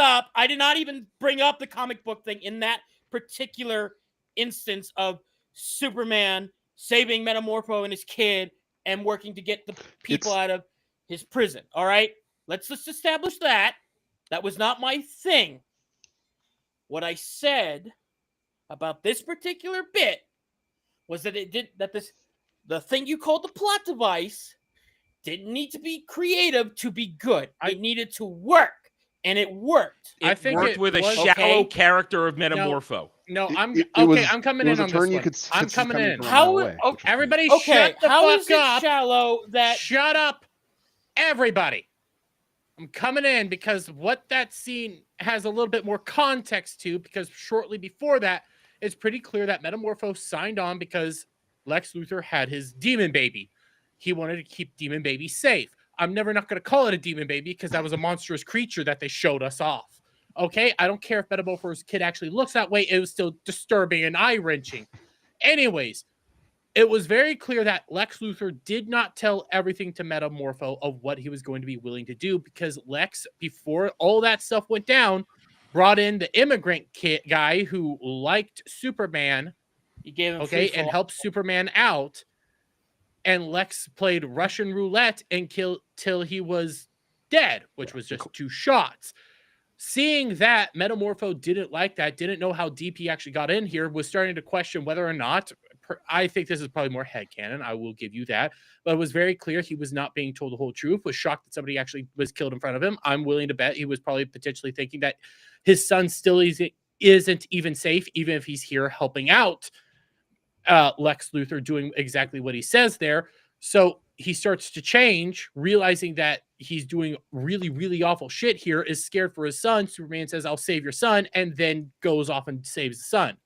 up. I did not even bring up the comic book thing in that particular instance of Superman saving Metamorpho and his kid and working to get the people out of his prison. All right, let's just establish that. That was not my thing. What I said about this particular bit was that the thing you called the plot device didn't need to be creative to be good. It needed to work, and it worked. It I think worked it with a was- shallow Okay. character of Metamorpho. No, I'm It okay. was- I'm coming it was in a on turn this you one. could I'm see coming coming in. from a How- mile away, oh, which was Everybody, Okay, shut the how fuck is it up. shallow that Shut up, everybody. I'm coming in because what that scene has a little bit more context to, because shortly before that, it's pretty clear that Metamorpho signed on because Lex Luthor had his demon baby. He wanted to keep demon baby safe. I'm never not going to call it a demon baby because that was a monstrous creature that they showed us off. Okay, I don't care if Metamorpho's kid actually looks that way. It was still disturbing and eye-wrenching. Anyways, it was very clear that Lex Luthor did not tell everything to Metamorpho of what he was going to be willing to do, because Lex, before all that stuff went down, brought in the immigrant kid guy who liked Superman, you gave him okay, free and fall. helped Superman out. And Lex played Russian roulette and killed till he was dead, which was just 2 shots. Seeing that Metamorpho didn't like that, didn't know how deep he actually got in here, was starting to question whether or not, I think this is probably more headcanon, I will give you that, but it was very clear he was not being told the whole truth, was shocked that somebody actually was killed in front of him. I'm willing to bet he was probably potentially thinking that his son still isn't even safe, even if he's here helping out Lex Luthor doing exactly what he says there. So he starts to change, realizing that he's doing really, really awful shit here, is scared for his son. Superman says, I'll save your son, and then goes off and saves the son.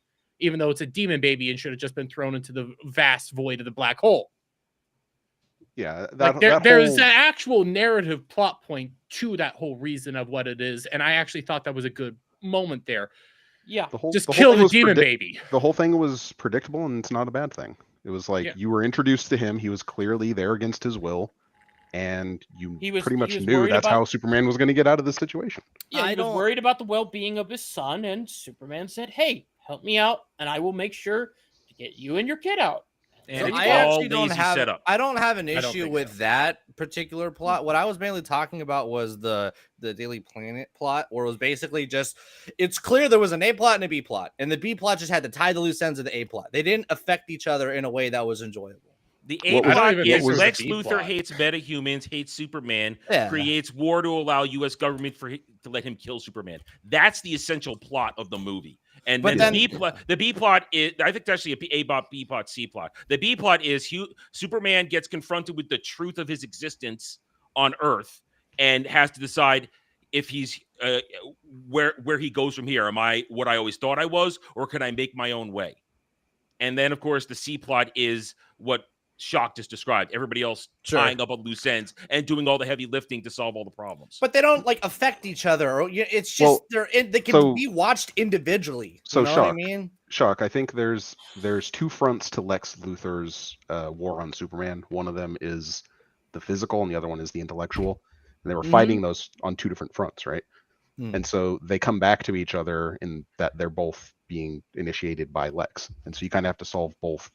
even though it's a demon baby and should have just been thrown into the vast void of the black hole. Yeah, Like there's an actual narrative plot point to that whole reason of what it is, and I actually thought that was a good moment there. Yeah, just kill the demon baby. The whole thing was predictable, and it's not a bad thing. It was like you were introduced to him. He was clearly there against his will, and you pretty much knew that's how Superman was going to get out of this situation. Yeah, he was worried about the well-being of his son, and Superman said, "Hey, help me out, and I will make sure to get you and your kid out." And I actually don't have an issue with that particular plot. What I was mainly talking about was the Daily Planet plot, where it was basically just, it's clear there was an A plot and a B plot, and the B plot just had to tie the loose ends of the A plot. They didn't affect each other in a way that was enjoyable. The A plot is Lex Luthor hates metahumans, hates Superman, creates war to allow U.S. government to let him kill Superman. That's the essential plot of the movie. And then the B plot is, I think, it's actually a plot, B plot, C plot. The B plot is Superman gets confronted with the truth of his existence on Earth and has to decide if he's where he goes from here. Am I what I always thought I was, or can I make my own way? And then, of course, the C plot is what Shock just described. Everybody else tying up on loose ends and doing all the heavy lifting to solve all the problems. But they don't like affect each other. It's just they can be watched individually. So you know Shock, what I mean? Shock, I think there's two fronts to Lex Luthor's war on Superman. One of them is the physical, and the other one is the intellectual. And they were fighting those on two different fronts, right? And so they come back to each other in that they're both being initiated by Lex, and so you kind of have to solve both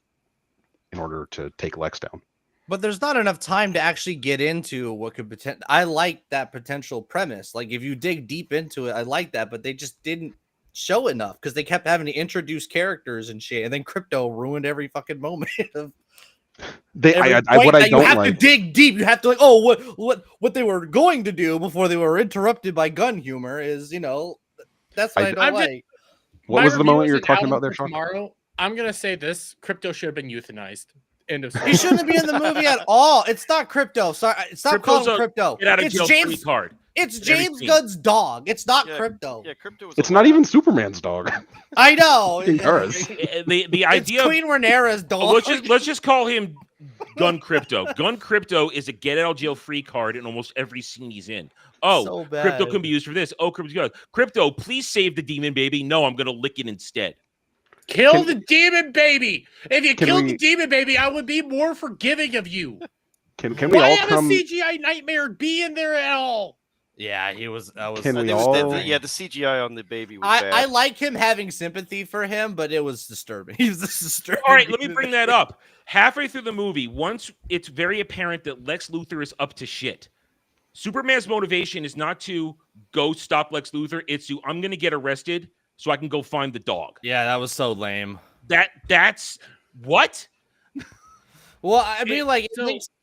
in order to take Lex down. But there's not enough time to actually get into what could potential. I like that potential premise. Like if you dig deep into it, I like that, but they just didn't show enough because they kept having to introduce characters and shit, and then Crypto ruined every fucking moment of. You have to dig deep. You have to like, oh, what they were going to do before they were interrupted by gun humor is, that's what I don't like. What was the moment you were talking about there, Sean? Tomorrow, I'm gonna say this: Crypto should have been euthanized. End of story. He shouldn't be in the movie at all. It's not Crypto. Sorry, stop calling him Crypto. Get out of jail free card. It's James Gunn's dog. It's not Crypto. Yeah, Crypto. It's not even Superman's dog. I know. The idea it's Queen Rhaenyra's dog. Let's just call him Gun Crypto. Gun Crypto is a get out of jail free card in almost every scene he's in. Oh, so Crypto can be used for this. Oh, Crypto, please save the demon baby. No, I'm gonna lick it instead. Kill the demon baby. If you killed the demon baby, I would be more forgiving of you. Can we all come? Why have a CGI nightmare be in there at all? Yeah, he was. The CGI on the baby was bad. I like him having sympathy for him, but it was disturbing. He was disturbing. All right, let me bring that up. Halfway through the movie, once it's very apparent that Lex Luthor is up to shit, Superman's motivation is not to go stop Lex Luthor. It's to, I'm going to get arrested so I can go find the dog. Yeah, that was so lame. That's what? Well, I mean,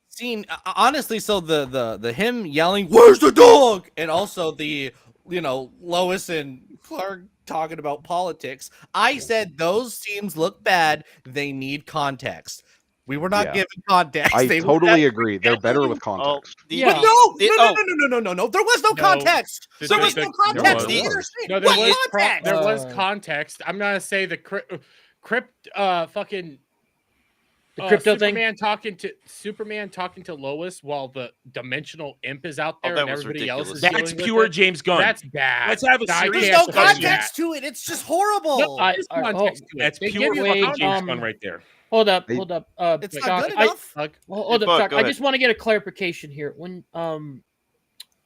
scene honestly, so the him yelling, "Where's the dog?" and also the Lois and Clark talking about politics. I said those scenes look bad. They need context. We were not given context. I totally agree. They're better with context. No. There was no context. There was no context. No, there was context. I'm gonna say the the crypto Superman thing. Superman talking to Lois while the dimensional imp is out there and everybody else is. That's pure James Gunn. That's bad. Let's have a serious. There's no context to it. It's just horrible. No, context to it. That's pure fucking James Gunn right there. Hold up. It's not good enough. Hold up, Chuck. I just want to get a clarification here. When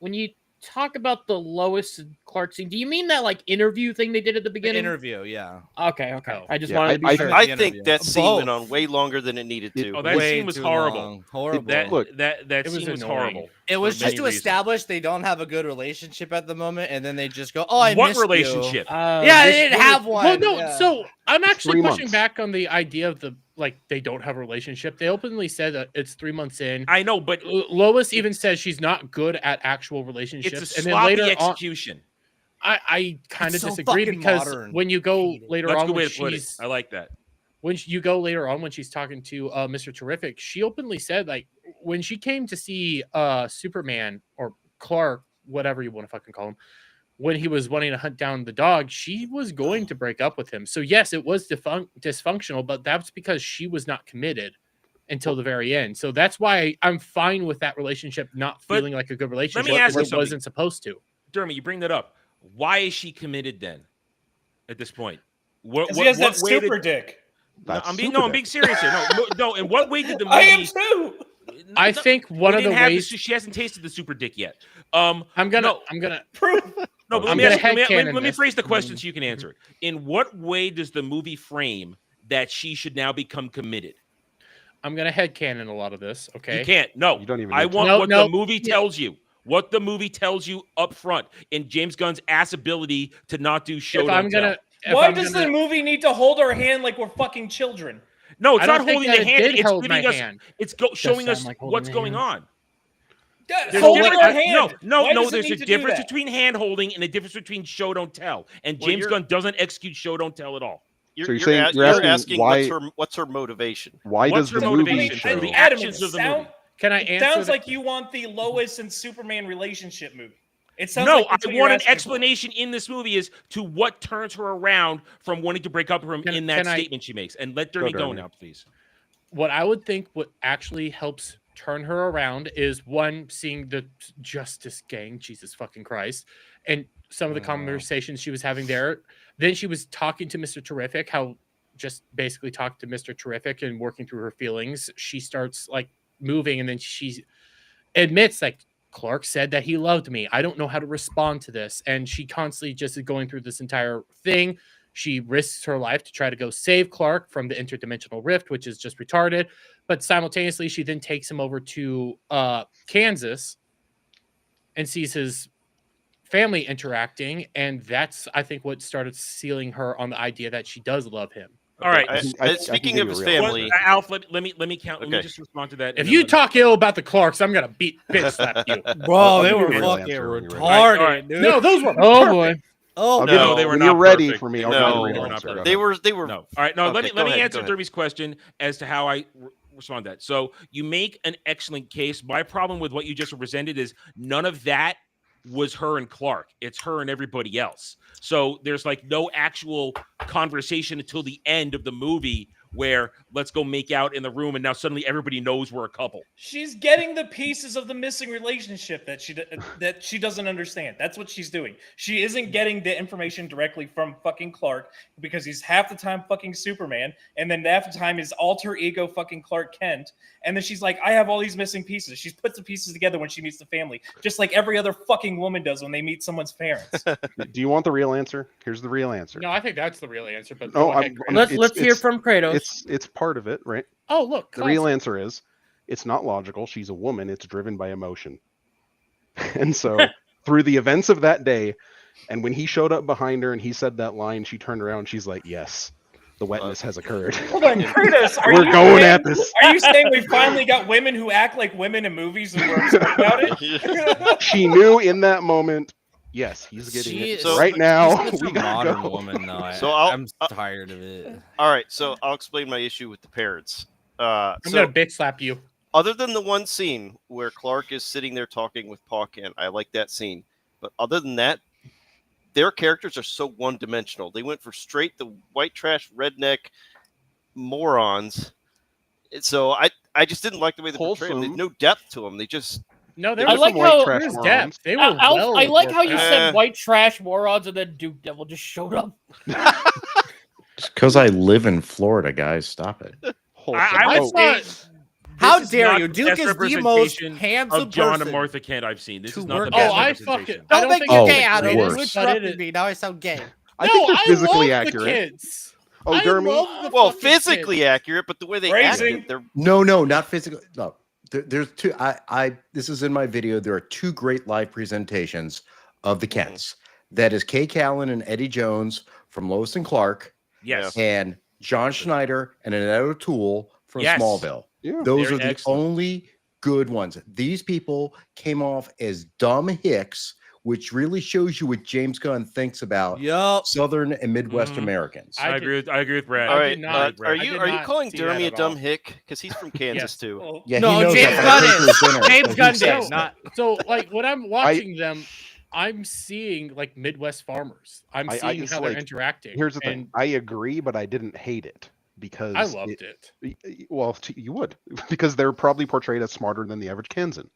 you talk about the Lois and Clark scene, do you mean that interview thing they did at the beginning? Interview, yeah. Okay. I just wanted to be sure. I think that scene went on way longer than it needed to. That scene was horrible. Horrible. That scene was horrible. It was just to establish they don't have a good relationship at the moment, and then they just go, "Oh, I missed what relationship?" Yeah, they didn't have one. Well, no. Yeah. So I'm actually pushing back on the idea of they don't have a relationship. They openly said that it's 3 months in. I know, but Lois even says she's not good at actual relationships. It's a sloppy execution. I kind of disagree because when you go later on, I like that. When you go later on, when she's talking to Mr. Terrific, she openly said when she came to see Superman or Clark, whatever you want to fucking call him, when he was wanting to hunt down the dog, she was going to break up with him. So yes, it was dysfunctional, but that's because she was not committed until the very end. So that's why I'm fine with that relationship not feeling like a good relationship. ask you it wasn't supposed to. Dermot, you bring that up. Why is she committed then? At this point, Because he has that super dick. I'm being serious here. No. In what way did the movie? I am too. I think one of the ways she hasn't tasted the super dick yet. I'm gonna prove. No, but let me phrase the question so you can answer it. In what way does the movie frame that she should now become committed? I'm gonna headcanon a lot of this. Okay, you can't. No, you don't even. I want what the movie tells you. What the movie tells you up front in James Gunn's ass ability to not do show don't tell. Why does the movie need to hold our hand like we're fucking children? No, it's not holding the hand. It's giving us. It's showing us what's going on. Holding our hand. No. There's a difference between hand holding and a difference between show don't tell. And James Gunn doesn't execute show don't tell at all. You're asking why, what's her motivation? Why does the movie show? The actions of the movie. Can I answer? Sounds like you want the Lois and Superman relationship movie. It sounds no, like I want an explanation in this movie as to what turns her around from wanting to break up with him in that statement she makes. And let Dermy go now, please. What I would think what actually helps turn her around is one, seeing the Justice Gang, Jesus fucking Christ, and some of the conversations she was having there. Then she was talking to Mr. Terrific, how just basically talked to Mr. Terrific and working through her feelings. She starts like moving, and then she admits like, Clark said that he loved me. I don't know how to respond to this. And she constantly just is going through this entire thing. She risks her life to try to go save Clark from the interdimensional rift, which is just retarded. But simultaneously, she then takes him over to Kansas and sees his family interacting. And that's, I think, what started sealing her on the idea that she does love him. All right. Speaking of his family, Alf, let me count. Let me just respond to that. If you talk ill about the Clarks, I'm gonna bitch slap you, bro. They were fucking retarded, dude. No, those were. Oh boy. Oh no, they were not. You're ready perfect. for me. No, they were not. Perfect. They were. No. All right. No. Okay, let me answer Derby's question as to how I respond to that. So you make an excellent case. My problem with what you just presented is none of that was her and Clark. It's her and everybody else. So there's like no actual conversation until the end of the movie where let's go make out in the room, and now suddenly everybody knows we're a couple. She's getting the pieces of the missing relationship that she doesn't understand. That's what she's doing. She isn't getting the information directly from fucking Clark because he's half the time fucking Superman, and then half the time his alter ego fucking Clark Kent. And then she's like, I have all these missing pieces. She puts the pieces together when she meets the family, just like every other fucking woman does when they meet someone's parents. Do you want the real answer? Here's the real answer. No, I think that's the real answer. But let's hear from Kratos. It's part of it, right? Oh, look. The real answer is it's not logical. She's a woman. It's driven by emotion. And so through the events of that day, and when he showed up behind her and he said that line, she turned around. She's like, yes, the wetness has occurred. Hold on, Kratos. We're going at this. Are you saying we finally got women who act like women in movies and we're upset about it? She knew in that moment. Yes, he's getting it. So right now, we got modern woman. No, I'm tired of it. All right, so I'll explain my issue with the parents. I'm gonna bitch slap you. Other than the one scene where Clark is sitting there talking with Pa Kent, I like that scene. But other than that, their characters are so one-dimensional. They went for straight the white trash redneck morons. So I just didn't like the way they portrayed them. There's no depth to them. They just. No, there I was like how there's depth. They were I like how you said white trash morons and then Duke Devil just showed up. It's because I live in Florida, guys. Stop it. How dare you? Duke is the most handsome of John person and Martha Kent I've seen. This is not the Oh, best I fucking don't make you gay out of it. You worse. interrupted me. Now I sound gay. I think they're physically love accurate. The kids. Oh, Dermy. Well, physically accurate, but the way they act, they're No, not physically. No, there's two. This is in my video. There are two great live presentations of the Kents. That is Kay Callan and Eddie Jones from Lois and Clark. Yes. And John Schneider and Annette O'Toole from Smallville. Yeah. Those are the only good ones. These people came off as dumb hicks, which really shows you what James Gunn thinks about Southern and Midwest Americans. I agree with Brad. All right, are you calling Dermy a dumb hick? Because he's from Kansas too. Yeah, no, he knows James that. Gunn is. James Gunn So, like when I'm watching them, I'm seeing like Midwest farmers. I'm seeing it's how they're like, interacting. Here's the thing. and I agree, but I didn't hate it because I loved it. Well, you would because they're probably portrayed as smarter than the average Kansan.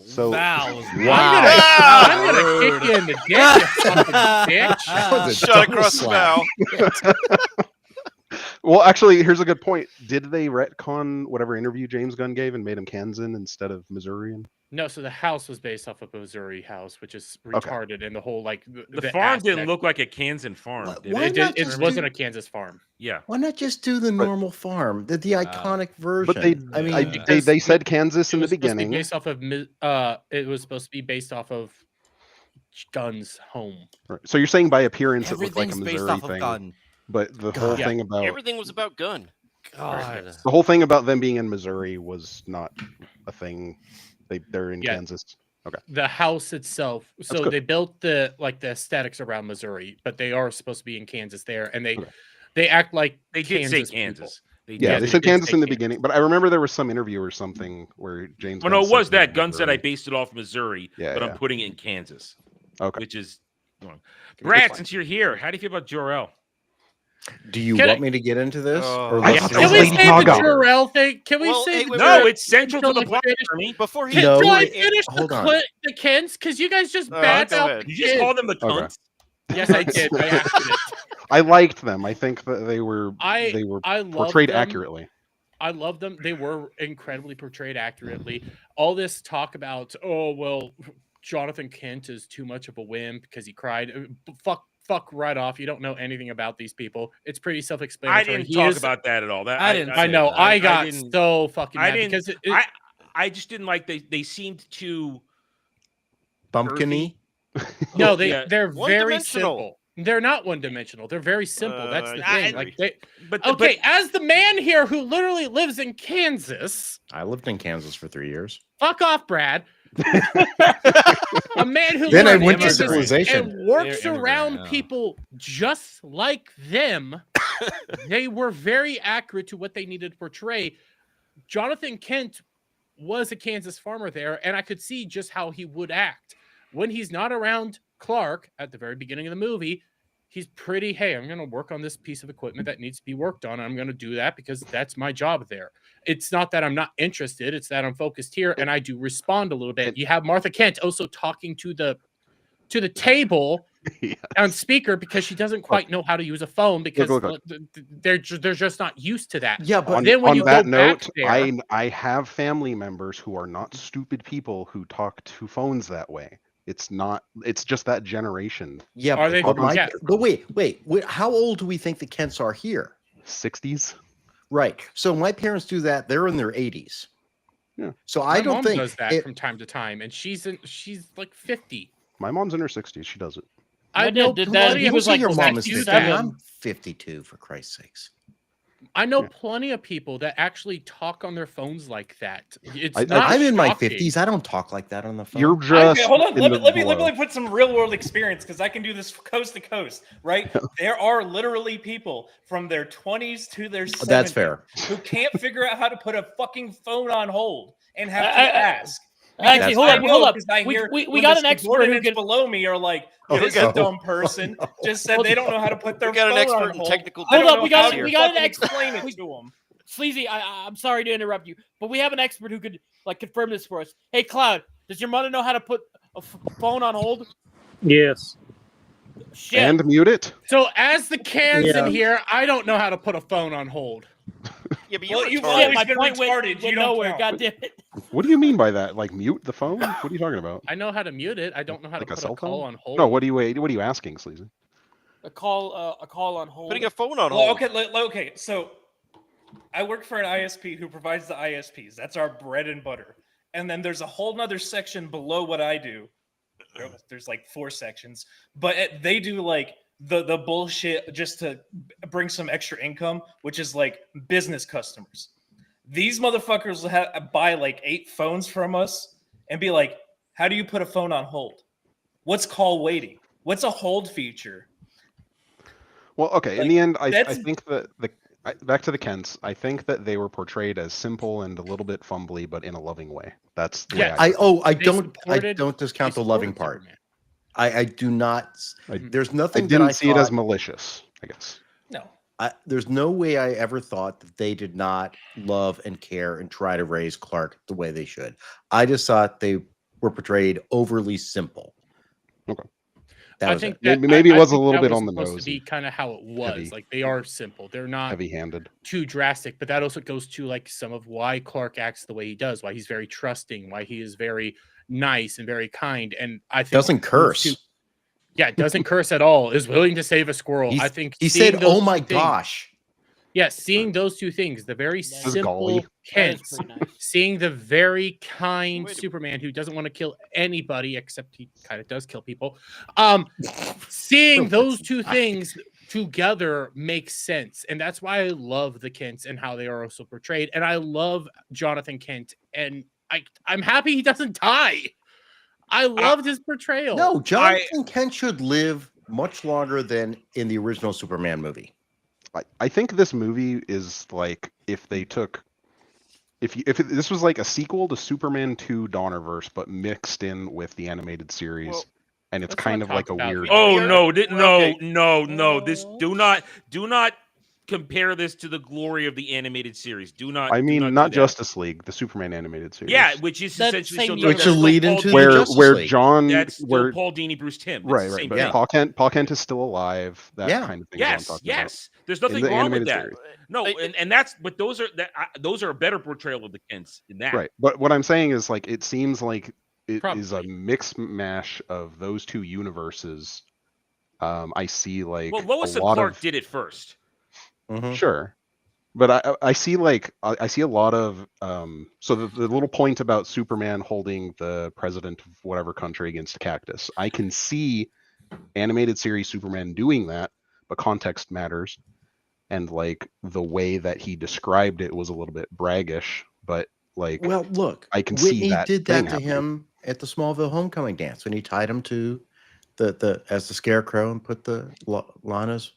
So Val was I'm gonna kick you in the dick, you fucking bitch. That was a Shot double across the slap. bow. Well, actually, here's a good point. Did they retcon whatever interview James Gunn gave and made him Kansan instead of Missourian? No, so the house was based off of a Missouri house, which is retarded, and the whole like The farm aspect. didn't look like a Kansas farm. Did Why it? not It just wasn't do- a Kansas farm. Yeah. Why not just do the normal farm, the iconic version? But they, I mean, because they said Kansas in the It was supposed to be beginning. based off of it was supposed to be based off of Gunn's home. Right. So you're saying by appearance it looked like a Everything's based Missouri off of thing, Gun. but the whole Yeah. thing about Everything was about gun. God. the whole thing about them being in Missouri was not a thing. They're in Yeah. Kansas. Okay. The house itself, so good. they built the aesthetics around Missouri, but they are supposed to be in Kansas there, and Okay. they act like They did say Kansas people. Kansas. Yeah, they they said did Kansas say in the Kansas. beginning, but I remember there was some interview or something where James. Well, no, Gunn it was said that. Gunn said I Missouri. based it off Missouri, Yeah, but yeah. I'm putting it in Kansas. Okay. Which is wrong. Good Brad, point. since you're here, how do you feel about Jor-El? do you Can want I- me to get into this? Oh. Or I let's thought see that Can was we what- Lady say the Gaga. Jor-El thing? Can we Well, say hey, the wait, No, Jor-El it's central to until the I plot finish- for me. Before he Can, No, till I wait, finish hold on. the Kens? Because you guys just go bad ahead. mouth You just call them the Okay. cunts. Yes, I did by accident. I liked them. I think that they were I love portrayed them. accurately. I love them. They were incredibly portrayed accurately. All this talk about, oh well, Jonathan Kent is too much of a wimp because he cried. Fuck right off. You don't know anything about these people. It's pretty I self-explanatory. didn't He talk is- about that at all. That I didn't I know. that. I got didn't- so fucking I mad didn't. because I just didn't like they seemed too Bumpkin-y? no, Yeah. they're very One-dimensional. simple. They're not one-dimensional. They're very simple. That's the I thing. Like disagree. they, okay, as the man here who literally lives in Kansas, I lived in Kansas for 3 years. fuck off, Brad. A man who Then I lives in went to Kansas civilization. and works They're immigrant, around yeah. people just like them. They were very accurate to what they needed to portray. Jonathan Kent was a Kansas farmer there, and I could see just how he would act when he's not around Clark at the very beginning of the movie. He's pretty, hey, I'm going to work on this piece of equipment that needs to be worked on. I'm going to do that because that's my job there. It's not that I'm not interested. It's that I'm focused here and I do respond a little bit. You have Martha Kent also talking to the table Yes. on speaker because she doesn't quite know how to use a phone because look. they're just not used to that. Yeah, but then when on you that go note, back there, I have family members who are not stupid people who talk to phones that way. It's just that generation. yeah, Are they- but yeah. but wait, how old do we think the Kents are here? 60s. Right. So my parents do that. They're in their 80s. Yeah. So my I don't mom think does that it- from time to time, and she's like 50. My mom's in her 60s. She does it. I My know dad did that. plenty He of was like your people mom that is do 50. that. I'm 52 for Christ's sakes. I know Yeah. plenty of people that actually talk on their phones like that. It's I- not I'm in my shocking. 50s. I don't talk like that on the phone. You're just Okay, hold on. in Let the me glow. put some real world experience because I can do this coast to coast, right? There are literally people from their 20s to their 70s That's fair. who can't figure out how to put a fucking phone on hold and have to I- ask. Actually, That's hold fair. up, hold up. Because I hear We when got the an expert who subordinates can. below me are like, Oh, this no. dumb person just said they don't know how to put their We got an phone expert on in hold. technical I don't Hold up, know we got how it- to we got an fucking expert. explain it to them. Sleazy, I'm sorry to interrupt you, but we have an expert who could like confirm this for us. Hey, Cloud, does your mother know how to put a phone on hold? Yes. Shit. And mute it. So as the cans Yeah. in here, I don't know how to put a phone on hold. Yeah, but Well, you're you've retarded. always my been point went retarded. You don't nowhere. count. God damn it. What do you mean by that? Like mute the phone? What are you talking about? I know how to mute it. I don't know how Like to a put cell a call phone? on hold. No, what are you asking, Sleazy? A call on hold. Putting a phone on Well, hold. okay. So I work for an ISP who provides the ISPs. That's our bread and butter. And then there's a whole nother section below what I do. There's like 4 sections, but they do like the bullshit just to bring some extra income, which is like business customers. These motherfuckers will buy like 8 phones from us and be like, how do you put a phone on hold? What's call waiting? What's a hold feature? Well, okay. In Like, the end, I that's- think that back to the Kents. I think that they were portrayed as simple and a little bit fumbly, but in a loving way. That's the way Yeah, I I They don't supported- discount they the loving supported part. Superman. I do not. There's I nothing that didn't I see it as thought- malicious, I guess. No. there's no way I ever thought that they did not love and care and try to raise Clark the way they should. I just thought they were portrayed overly simple. Okay. That I was think it. that Maybe it was a think little that bit was on the supposed nose to be and kind of how it was. heavy. Like they are simple. They're not Heavy-handed. too drastic, but that also goes to like some of why Clark acts the way he does, why he's very trusting, why he is very nice and very kind. And I think Doesn't those curse. doesn't curse at all. Is willing to save a squirrel. I think he seeing said, those "Oh two my things- gosh." Yeah, seeing those two things, the very That's simple golly. That is Kents, pretty nice. seeing the very kind Wait a- Superman who doesn't want to kill anybody, except he kind of does kill people. Seeing those two things together makes sense. And that's why I love the Kents and how they are also portrayed. And I love Jonathan Kent. And I'm happy he doesn't die. I loved his portrayal. No, Jonathan Kent should live much longer than in the original Superman movie. I think this movie is like if they took if this was like a sequel to Superman 2 Donnerverse, but mixed in with the animated series, Well, and it's let's kind not of like talk a about weird. the- Oh Yeah. no, Okay. no! This do not compare this to the glory of the animated series. Do not. I do mean, not not do that. Justice League, the Superman animated series. Yeah, which is That's essentially same still universe. Which will lead into the where Justice where League. John that's still where Paul Dini, Bruce Timm. It's right the right same but thing. Paul Kent is still alive. That Yeah. kind of thing. Is what I'm Yes, talking yes. There's about. nothing In the wrong with animated that. series. No, and that's but those are a better portrayal of the Kents in that. Right, but what I'm saying is like it seems like it is a Probably. mix mash of those two universes. I see like Well, Lois a and lot Clark of did it first. Mhm. sure, but I see like I see a lot of so the little point about Superman holding the president of whatever country against a cactus. I can see animated series Superman doing that, but context matters, and like the way that he described it was a little bit braggish, but like Well, look, I can see Whitney that did thing that to happening. him at the Smallville homecoming dance when he tied him to the as the scarecrow and put the Lana's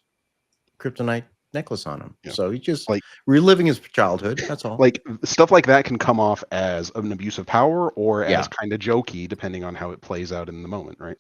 kryptonite necklace on him. Yeah. So he just Like- reliving his childhood. That's all. Like stuff like that can come off as an abuse of power or Yeah. as kind of jokey depending on how it plays out in the moment, right?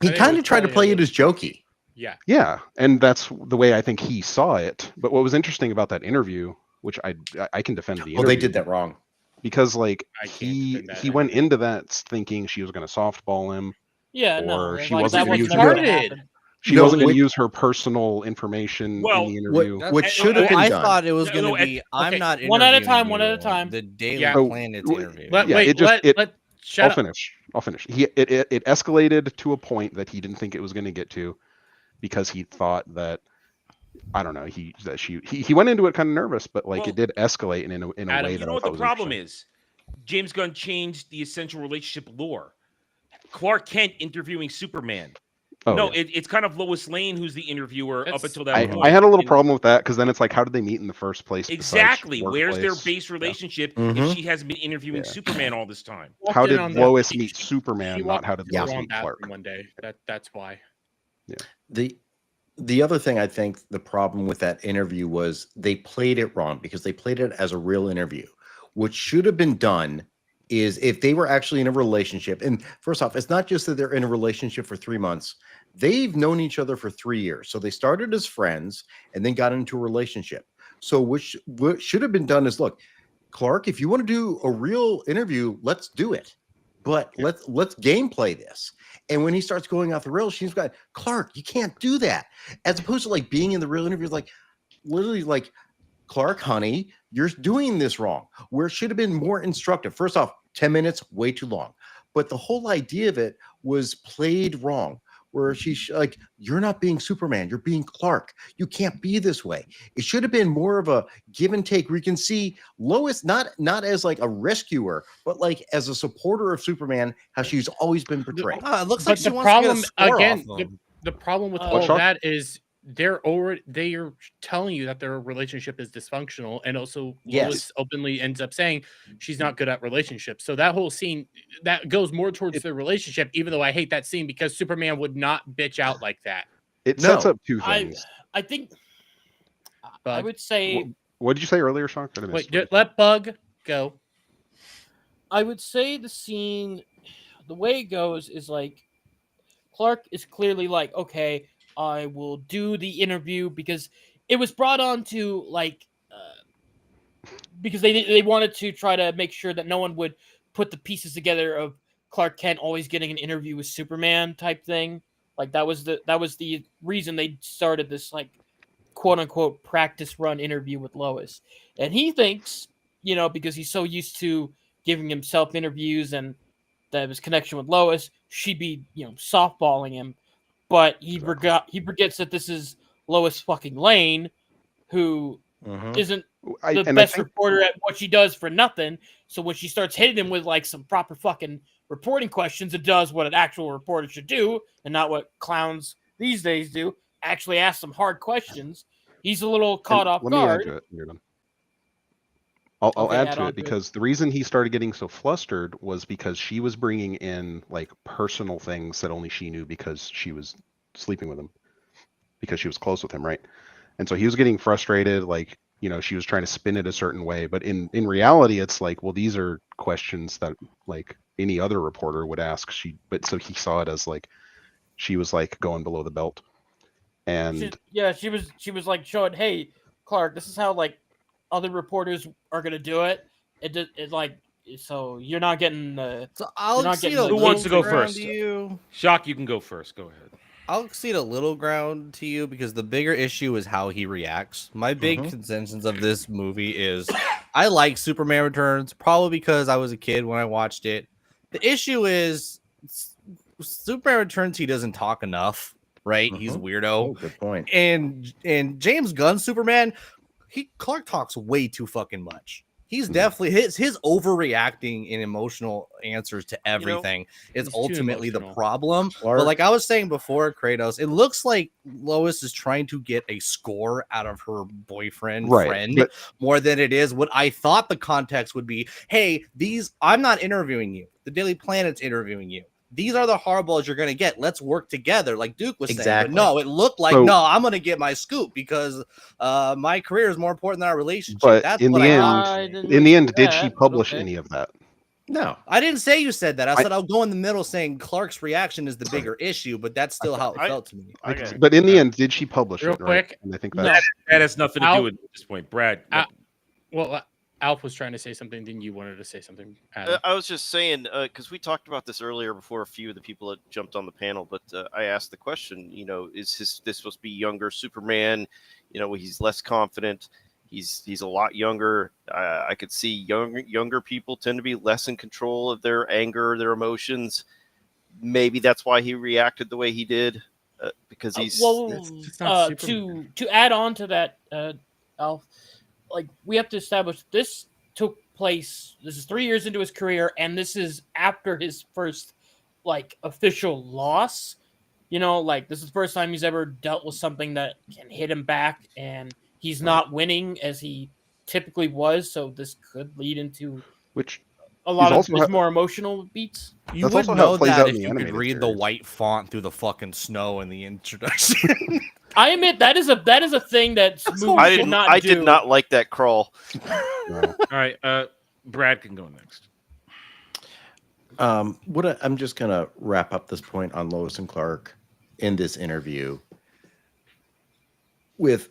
He I think it kind was of tried to probably play a it as jokey. Yeah. Yeah, and that's the way I think he saw it. But what was interesting about that interview, which I can defend the Well, interview, they did that wrong. because like I can't he defend that. went into that thinking she was going to softball him. Yeah, no, Or she like, wasn't that gonna was use never her- gonna Started. happen. She No, wasn't going what- to use her personal information Well, in the interview. What should have been I done. thought it was No, going to no, be. okay. I'm not One at a interviewing time, one at a you, time. The Daily Yeah. Planet's w- interview. Let, Yeah, wait, it just- let shut I'll up. finish. I'll finish. It escalated to a point that he didn't think it was going to get to, because he thought that I don't know. He went into it kind of nervous, but like Well, it did escalate in a Adam, way You that know I what thought the was problem interesting. is? James Gunn changed the essential relationship lore. Clark Kent interviewing Superman. Oh, No, yeah. it's kind of Lois Lane who's the interviewer up That's- until that I, point. I had a little And- problem with that because then it's like, how did they meet in the first place? besides Exactly. Where's their workplace? base relationship Mhm. if she hasn't been interviewing Yeah. Superman all this time? How Walked in did on the- Lois she- meet she Superman? Not walked how did into the Lois wrong meet bathroom Clark? one day. That's why. The other thing I think the problem with that interview was they played it wrong because they played it as a real interview. What should have been done is if they were actually in a relationship, and first off, it's not just that they're in a relationship for 3 months. They've known each other for 3 years. So they started as friends and then got into a relationship. So what should have been done is, look, Clark, if you want to do a real interview, let's do it. But let's gameplay this. And when he starts going off the rails, she's got, Clark, you can't do that. As opposed to like being in the real interview, like literally like, Clark, honey, you're doing this wrong. Where it should have been more instructive. First off, 10 minutes, way too long. But the whole idea of it was played wrong. Where she's like, you're not being Superman, you're being Clark. You can't be this way. It should have been more of a give and take where you can see Lois not as like a rescuer, but like as a supporter of Superman, how she's always been portrayed. It looks But like she the wants to get a problem score again, off them. the problem with Oh, all Sean? that is they are telling you that their relationship is dysfunctional, and also Yes. Lois openly ends up saying she's not good at relationships. So that whole scene that goes more towards their relationship, even though I hate that scene because Superman would not bitch out like that. It sets No. up two things. I think I Bug. would say What did you say earlier, Sean? I missed Wait, what you said. let Bug go. I would say the scene, the way it goes is like Clark is clearly like, okay, I will do the interview because it was brought on to like because they wanted to try to make sure that no one would put the pieces together of Clark Kent always getting an interview with Superman type thing. Like that was the reason they started this like quote unquote practice run interview with Lois. And he thinks, because he's so used to giving himself interviews and that his connection with Lois, she'd be, softballing him. But he forgets that this is Lois fucking Lane, who isn't the best reporter at what she does for nothing. So when she starts hitting him with like some proper fucking reporting questions, it does what an actual reporter should do and not what clowns these days do. Actually ask some hard questions. He's a little caught off guard. Let me add to it. You're done. I'll add to it because the reason he started getting so flustered was because she was bringing in like personal things that only she knew because she was sleeping with him, because she was close with him, right? And so he was getting frustrated, like, she was trying to spin it a certain way, but in reality, it's like, well, these are questions that like any other reporter would ask. So he saw it as like she was like going below the belt, and she was like showing, hey, Clark, this is how like other reporters are gonna do it. It like so you're not getting the. So I'll who wants to go first? Shock, you can go first. Go ahead. I'll concede a little ground to you because the bigger issue is how he reacts. My big consensus of this movie is I like Superman Returns, probably because I was a kid when I watched it. The issue is Superman Returns, he doesn't talk enough, right? He's a weirdo. Oh, good point. And James Gunn's Superman, Clark talks way too fucking much. He's definitely his overreacting in emotional answers to everything is ultimately the problem. But like I was saying before, Kratos, it looks like Lois is trying to get a score out of her boyfriend friend more than it is what I thought the context would be. Hey, I'm not interviewing you. The Daily Planet's interviewing you. These are the hardballs you're going to get. Let's work together, like Duke was saying. But no, it looked like, I'm going to get my scoop because my career is more important than our relationship. But That's in the end, did she publish any of that? No. I didn't say you said that. I said I'll go in the middle saying Clark's reaction is the bigger issue, but that's still how it felt to me. But in the end, did she publish Real it? quick, right? And I think that has nothing to do with this point, Brad. Alf was trying to say something, then you wanted to say something, Adam. I was just saying, because we talked about this earlier before a few of the people that jumped on the panel, but I asked the question, is this supposed to be younger Superman? He's less confident. He's a lot younger. I could see younger people tend to be less in control of their anger, their emotions. Maybe that's why he reacted the way he did, because he's... to add on to that, Alf, like we have to establish this took place. This is 3 years into his career, and this is after his first like official loss. Like this is the first time he's ever dealt with something that can hit him back, and he's not winning as he typically was. So this could lead into a lot of his more emotional beats. You would know that if you could read the white font through the fucking snow in the introduction. I admit that is a thing that movies should not do. I did not like that crawl. All right, Brad can go next. I'm just gonna wrap up this point on Lois and Clark in this interview with.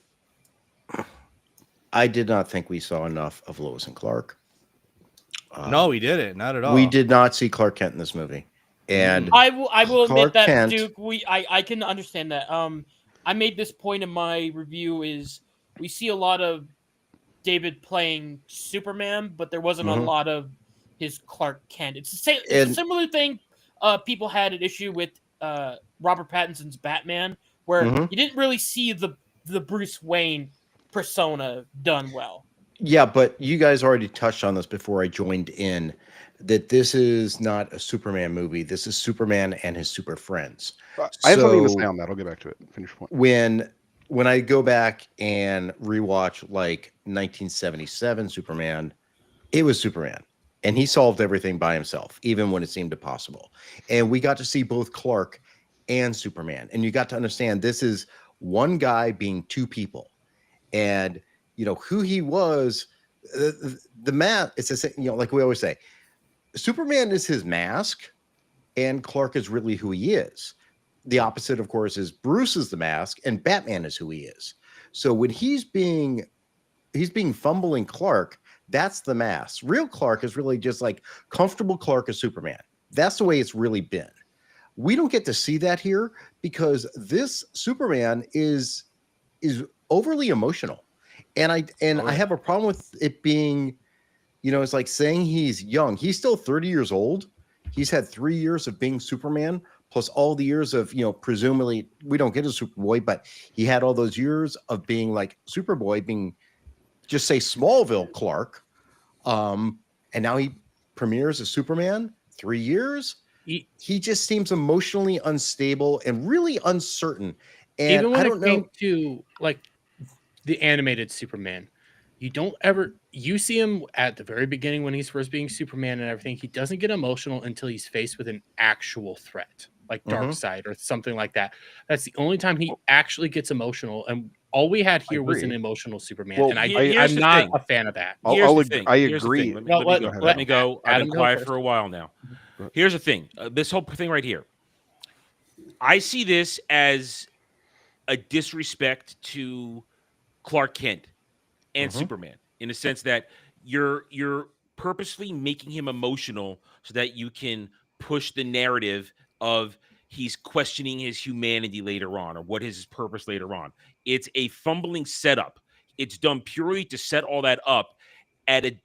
I did not think we saw enough of Lois and Clark. No, we didn't. Not at all. We did not see Clark Kent in this movie, and I will admit that Kent, Duke. I can understand that. I made this point in my review: is we see a lot of David playing Superman, but there wasn't a lot of his Clark Kent. It's a similar thing. People had an issue with Robert Pattinson's Batman, where you didn't really see the Bruce Wayne persona done well. Yeah, but you guys already touched on this before I joined in, that this is not a Superman movie. This is Superman and his super friends. I have something to say on that. I'll get back to it. Finish your point. When I go back and rewatch like 1977 Superman, it was Superman. And he solved everything by himself, even when it seemed impossible. And we got to see both Clark and Superman. And you got to understand this is one guy being two people. And who he was, the mask, it's like we always say, Superman is his mask and Clark is really who he is. the opposite, of course, is Bruce is the mask and Batman is who he is. So when he's being fumbling Clark, that's the mask. Real Clark is really just like comfortable Clark as Superman. That's the way it's really been. We don't get to see that here because this Superman is overly emotional. And I have a problem with it being, it's like saying he's young. He's still 30 years old. He's had 3 years of being Superman, plus all the years of, presumably we don't get a Superboy, but he had all those years of being like Superboy, being just say Smallville Clark. And now he premieres as Superman, 3 years. He just seems emotionally unstable and really uncertain. And even when I don't it came know. to like the animated Superman, you see him at the very beginning when he's first being Superman and everything. He doesn't get emotional until he's faced with an actual threat, like Darkseid or something like that. That's the only time he actually gets emotional. And all we had here was an emotional Superman. Well, and here's I'm the not thing. a fan of that. I agree. Let me go. I've been quiet first. for a while now. Here's the thing. This whole thing right here. I see this as a disrespect to Clark Kent and Superman in the sense that you're purposely making him emotional so that you can push the narrative of he's questioning his humanity later on or what is his purpose later on. It's a fumbling setup. It's done purely to set all that up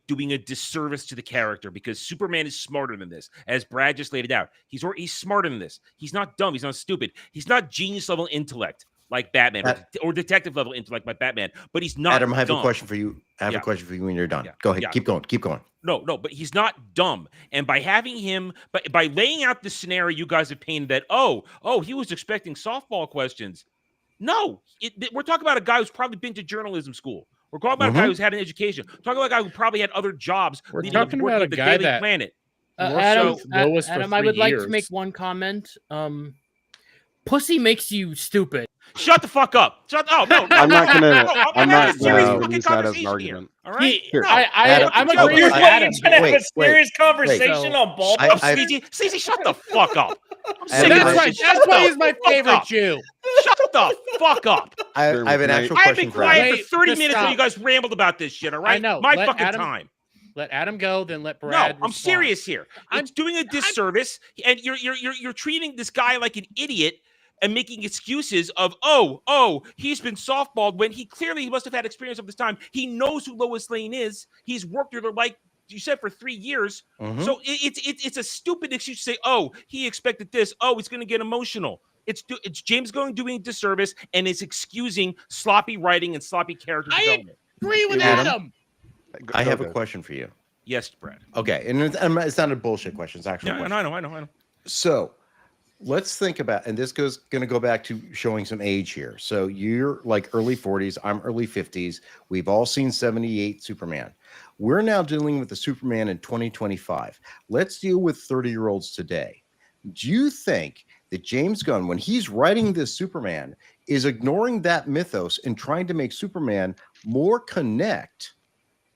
doing a disservice to the character because Superman is smarter than this. As Brad just laid it out, he's smarter than this. He's not dumb. He's not stupid. He's not genius level intellect like Batman or detective level intellect like Batman, but he's not Adam, I have dumb. a question for you. I have a question for you when you're done. Yeah. Go ahead. Yeah. Keep going. No, but he's not dumb. And by having him, by laying out the scenario you guys have painted that, he was expecting softball questions. No, we're talking about a guy who's probably been to journalism school. We're talking about a guy who's had an education. We're talking about a guy who probably had other jobs. We're talking about a guy that Planet. Adam, I would like to make years. one comment. Pussy makes you stupid. Shut the fuck up. No. I'm not gonna. I'm not serious gonna use that as an argument. All right. I'm agreeing You're with Adam. trying to have a serious conversation on ball. Stacey, shut the fuck up. That's why he's my favorite Jew. Shut the fuck up. I have an actual I've question been for Adam. quiet for 30 minutes when you guys rambled about this shit, all right? I know. My fucking time. Let Adam go, then let Brad. No, I'm respond. serious here. It's doing a disservice, and you're treating this guy like an idiot and making excuses of he's been softballed when he must have had experience of this time. He knows who Lois Lane is. He's worked with her like you said for 3 years. So it's a stupid excuse to say he expected this. He's going to get emotional. It's James Gunn doing a disservice and it's excusing sloppy writing and sloppy character development. I agree with Adam. I have a question for you. Yes, Brad. Okay, and it's not a bullshit question. It's actually. Yeah, I know. So let's think about, and this going to go back to showing some age here. So you're like early 40s. I'm early 50s. We've all seen 78 Superman. We're now dealing with the Superman in 2025. Let's deal with 30-year-olds today. Do you think that James Gunn, when he's writing this Superman, is ignoring that mythos and trying to make Superman more connect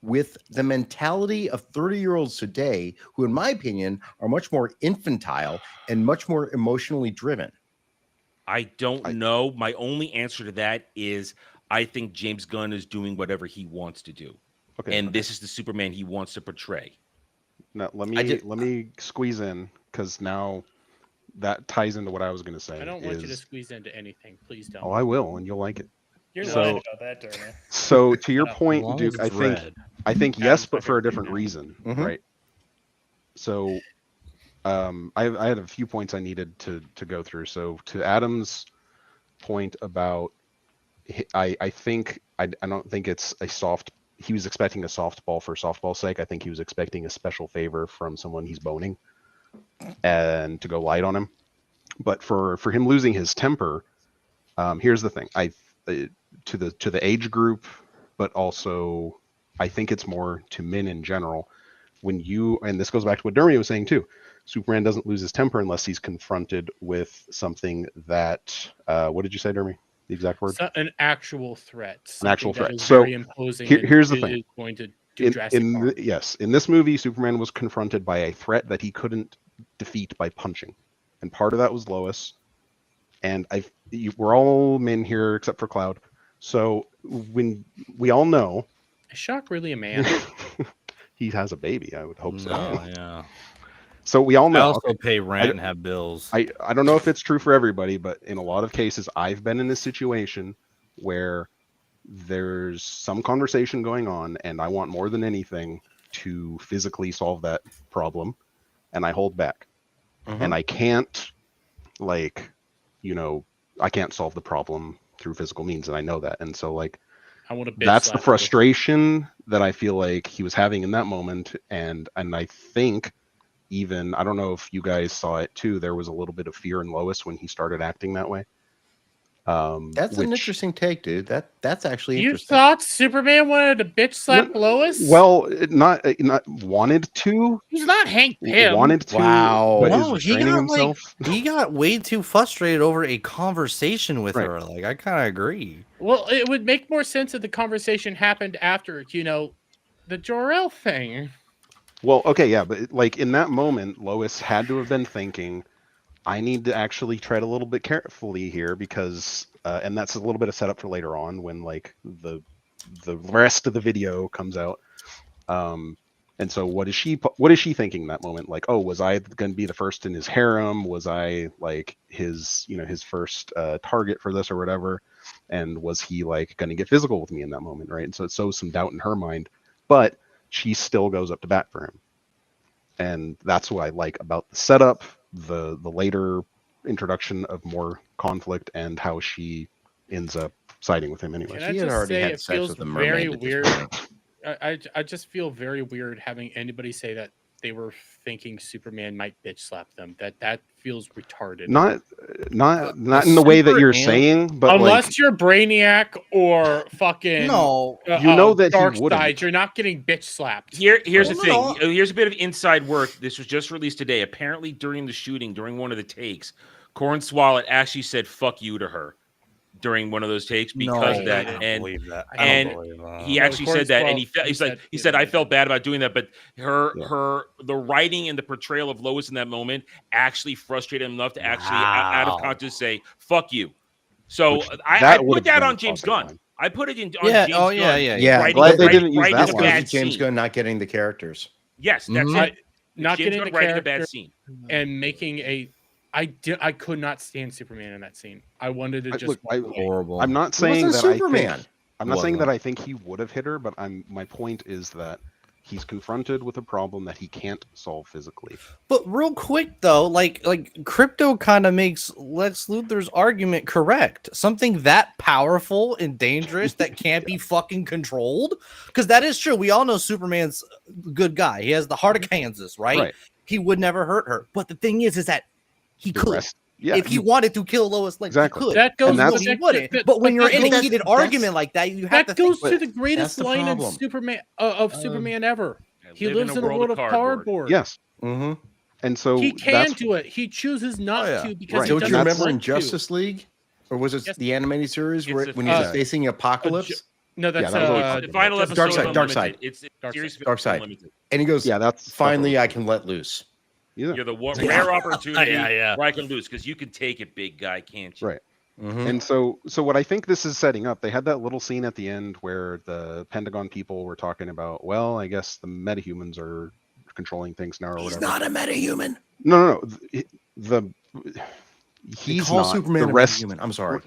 with the mentality of 30-year-olds today, who, in my opinion, are much more infantile and much more emotionally driven? I don't know. My only answer to that is I think James Gunn is doing whatever he wants to do. Okay. This is the Superman he wants to portray. Now, let me squeeze in, because now that ties into what I was going to say. I don't want you to squeeze into anything. Please don't. Oh, I will, and you'll like it. You're lying about that, Turner. So to your point, Duke, I think yes, but for a different reason, right? So I had a few points I needed to go through. So to Adam's point about, I don't think it's a soft. He was expecting a softball for softball's sake. I think he was expecting a special favor from someone he's boning, and to go light on him. But for him losing his temper, here's the thing. To the age group, but also I think it's more to men in general. And this goes back to what Dermy was saying too. Superman doesn't lose his temper unless he's confronted with something that what did you say, Dermy? The exact word? An actual threat. An actual threat. So here's the thing. Going to do in this movie, Superman was confronted by a threat that he couldn't defeat by punching, and part of that was Lois, and we're all men here except for Cloud. So when we all know, is Shock really a man? he has a baby. I would hope so. Yeah. So we all know. I also pay rent and have bills. I don't know if it's true for everybody, but in a lot of cases, I've been in this situation where there's some conversation going on, and I want more than anything to physically solve that problem, and I hold back. And I can't, like, I can't solve the problem through physical means, and I know that. And so, like, I want to that's the frustration that I feel like he was having in that moment. And I think even, I don't know if you guys saw it too, there was a little bit of fear in Lois when he started acting that way. That's an interesting take, dude. That's actually You interesting. thought Superman wanted to bitch slap Lois? Well, not wanted to. He's not Hank Pym. Wanted to. Wow. But No, is restraining himself. he got way too frustrated over a conversation with her. Like, I kind of agree. Well, it would make more sense if the conversation happened after, the Jor-El thing. Well, okay, yeah, but like in that moment, Lois had to have been thinking, I need to actually tread a little bit carefully here because, and that's a little bit of setup for later on when like the rest of the video comes out. And so what is she thinking in that moment? Like, oh, was I going to be the first in his harem? Was I like his first target for this or whatever? And was he like going to get physical with me in that moment, right? And so it sows some doubt in her mind, but she still goes up to bat for him. And that's what I like about the setup, the later introduction of more conflict, and how she ends up siding with him anyway. She had already had sex with the mermaid. Very weird. I just feel very weird having anybody say that they were thinking Superman might bitch slap them. That feels retarded. Not in the way that you're saying, but unless like, you're Brainiac or fucking that he wouldn't. you're not getting bitch slapped. Here's the thing. Here's a bit of inside work. This was just released today. Apparently, during the shooting, during one of the takes, Corn Swallet actually said "fuck you" to her during one of those takes because of that. And he actually said that, and he said I felt bad about doing that, but the writing and the portrayal of Lois in that moment actually frustrated him enough to actually out of conscience say "fuck you." So I put that on James Gunn. I put it on James Gunn. Yeah. Glad they didn't use that one. James Gunn not getting the characters. Yes, that's it. Not James getting Gunn the writing a character bad scene and making a. I could not stand Superman in that scene. I wanted to just horrible. I'm not saying that Superman. I'm not saying that I think he would have hit her, but my point is that he's confronted with a problem that he can't solve physically. But real quick though, like Crypto kind of makes Lex Luthor's argument correct. Something that powerful and dangerous that can't be fucking controlled, because that is true. We all know Superman's a good guy. He has the heart of Kansas, right? He would never hurt her. But the thing is that he could. If he wanted to kill Lois Lane, he could. That goes. He wouldn't. But when you're in a heated argument like that, you have to. That goes to the greatest line in Superman Superman ever. He lives in a world of cardboard. Yes. Mm-hmm. And so he can do it. He chooses not to because don't you remember in Justice League, or was it the animated series where when he's facing Apocalypse? No, that's the final episode. Dark Side. It's Dark Side. And he goes, that's finally I can let loose. You're the rare opportunity where I can lose because you can take it, big guy, can't you? Right. Mm-hmm. And so what I think this is setting up, they had that little scene at the end where the Pentagon people were talking about, well, I guess the metahumans are controlling things now or whatever. He's not a metahuman. No. He's call not. Superman the rest, a metahuman. I'm sorry.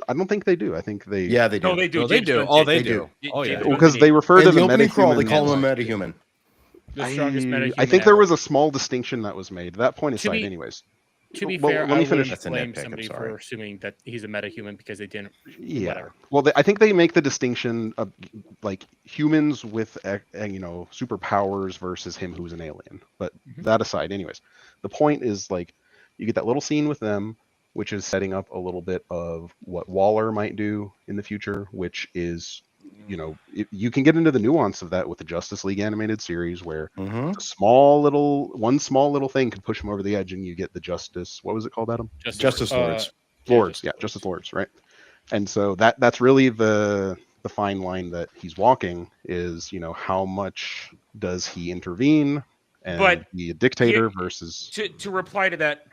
I don't think they do. I think they. Yeah, they do. No, they do. No, they do. Oh, they do. Oh, yeah. Because they refer to the opening crawl. They metahuman. call him a metahuman. The strongest metahuman. I think there was a small distinction that was made. That point aside, anyways. To be fair, let me finish. I blame somebody for assuming that he's a metahuman because they didn't. Yeah. Whatever. Well, I think they make the distinction of like humans with superpowers versus him who's an alien. But that aside, anyways, the point is like you get that little scene with them, which is setting up a little bit of what Waller might do in the future, which is, you can get into the nuance of that with the Justice League animated series where one small little thing could push him over the edge and you get the Justice. What was it called, Adam? Justice Lords. Justice Lords, right? And so that's really the fine line that he's walking is, how much does he intervene and be a dictator versus to reply to that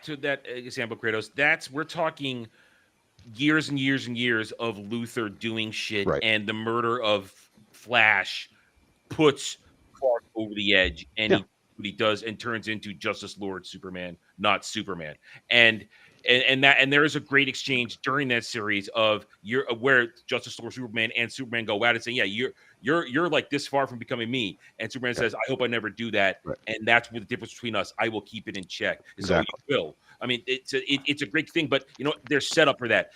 example, Kratos, we're talking years and years and years of Luthor doing shit, Right. and the murder of Flash puts Clark over the edge, and Yeah. what he does and turns into Justice Lord Superman, not Superman. And there is a great exchange during that series of where Justice Lord Superman and Superman go at it saying, yeah, you're like this far from becoming me. And Superman says, I hope I never do that. Right. And that's what the difference between us. I will keep it in check. So Exactly. you will. I mean, it's a great thing, but there's set up for that.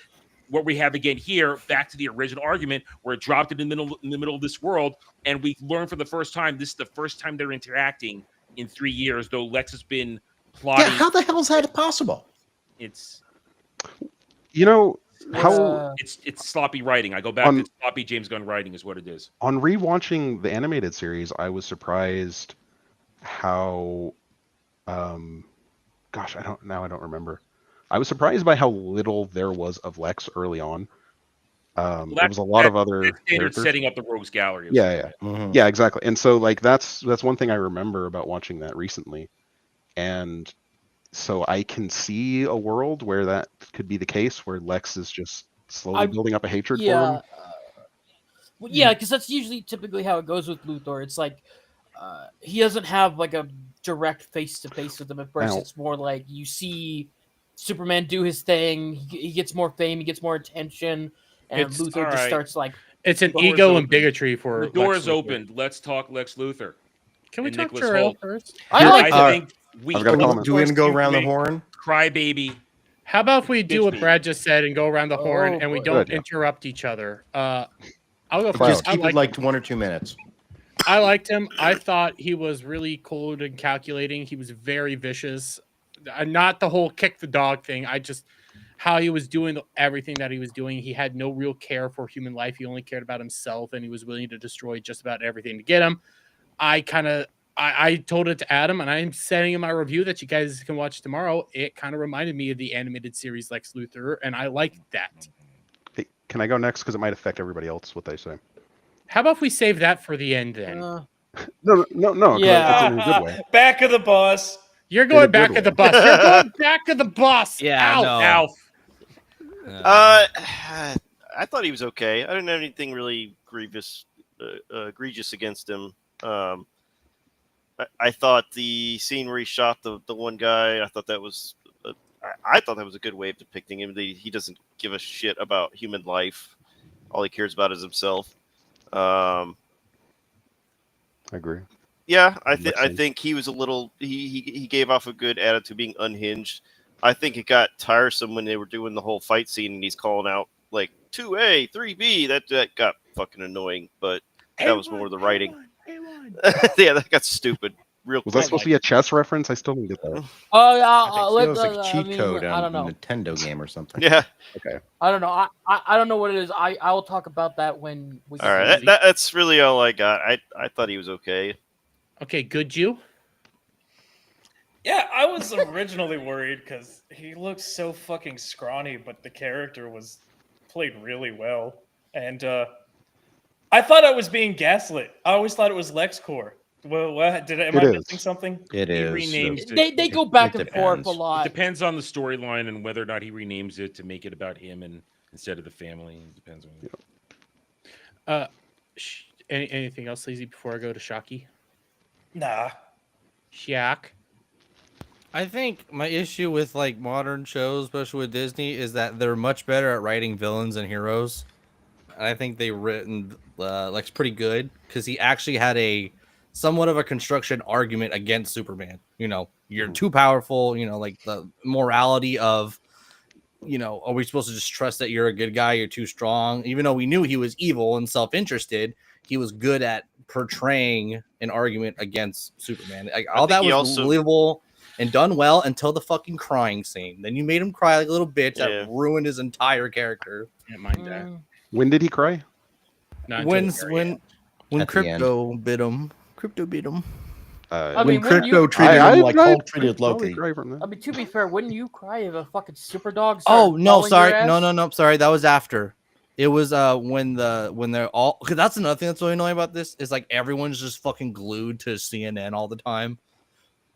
What we have again here, back to the original argument, where it dropped it in the middle of this world, and we learn for the first time, this is the first time they're interacting in 3 years, though Lex has been plotting. Yeah, how the hell is that possible? It's how it's sloppy writing. I go back to sloppy James Gunn writing is what it is. On rewatching the animated series, I was surprised how gosh, I don't remember. I was surprised by how little there was of Lex early on. There was a lot of other characters. Setting up the Rogues Gallery. Yeah. Mhm. Yeah, exactly. And so like that's one thing I remember about watching that recently. And so I can see a world where that could be the case, where Lex is just slowly building up a hatred for him. Well, yeah, because that's typically how it goes with Luthor. It's like he doesn't have like a direct face-to-face with him at first. Now- It's more like you see Superman do his thing. He gets more fame. He gets more attention, and It's- Luthor all just right. starts like It's an Doors ego and open. bigotry for The door Lex is Luthor. opened. Let's talk Lex Luthor. Can we and talk Nicholas Jor-El Hoult. first? I think we I've got a comment. Do we even go around the horn? Crybaby. How about if we do what Bitch Brad just said and go around the horn and we boy. don't Good, yeah. interrupt each other? I'll go Just first. keep it like 1 or 2 minutes. I liked him. I thought he was really cold and calculating. He was very vicious. Not the whole kick the dog thing. How he was doing everything that he was doing. He had no real care for human life. He only cared about himself, and he was willing to destroy just about everything to get him. I told it to Adam, and I'm sending in my review that you guys can watch tomorrow. It kind of reminded me of the animated series Lex Luthor, and I liked that. Hey, can I go next? Because it might affect everybody else what they say. How about if we save that for the end then? No. 'Cause Yeah. it's in a good way. Back of the bus. You're In a going good back way. of the bus. You're going back of the bus. Yeah, Ow, no. Alf. I thought he was okay. I didn't have anything really egregious against him. I thought the scene where he shot the one guy, I thought that was a good way of depicting him. He doesn't give a shit about human life. All he cares about is himself. I agree. Yeah, Makes I sense. think he was a little. He gave off a good attitude, being unhinged. I think it got tiresome when they were doing the whole fight scene, and he's calling out like 2A, 3B. That got fucking annoying. But that was more the writing. Yeah, that got stupid. Real Was quick. that supposed to be a chess reference? I still didn't get that. oh yeah, I think it feels like a cheat code I don't on a know. Nintendo game or something. Yeah. Okay. I don't know. I don't know what it is. I will talk about that when we. All right. That's really all I got. I thought he was okay. Okay, good you. Yeah, I was originally worried because he looks so fucking scrawny, but the character was played really well. And I thought I was being gaslit. I always thought it was LexCorp. Well, what am I missing something? It He is. renames They go back It and forth a depends. It lot. depends on the storyline and whether or not he renames it to make it about him and instead of the family. It depends on. Anything else, Lazy, before I go to Shocky? Nah. Shaq. I think my issue with like modern shows, especially with Disney, is that they're much better at writing villains and heroes. And I think they written Lex pretty good because he actually had a somewhat of a construction argument against Superman. You know, you're too powerful. You know, like the morality of, you know, are we supposed to just trust that you're a good guy? You're too strong. Even though we knew he was evil and self-interested, he was good at portraying an argument against Superman. Like, all that was believable and done well until the fucking crying scene. Then you made him cry like a little bitch. That ruined his entire character. Can't mind that. When did he cry? When Crypto bit him. Crypto beat him. I When mean, Crypto treated him like Hulk treated Loki. I mean, to be fair, wouldn't you cry if a fucking super dog? Oh no, started sorry, following your ass? no, sorry. That was after. It was when they're all. Cause that's another thing that's really annoying about this is like everyone's just fucking glued to CNN all the time.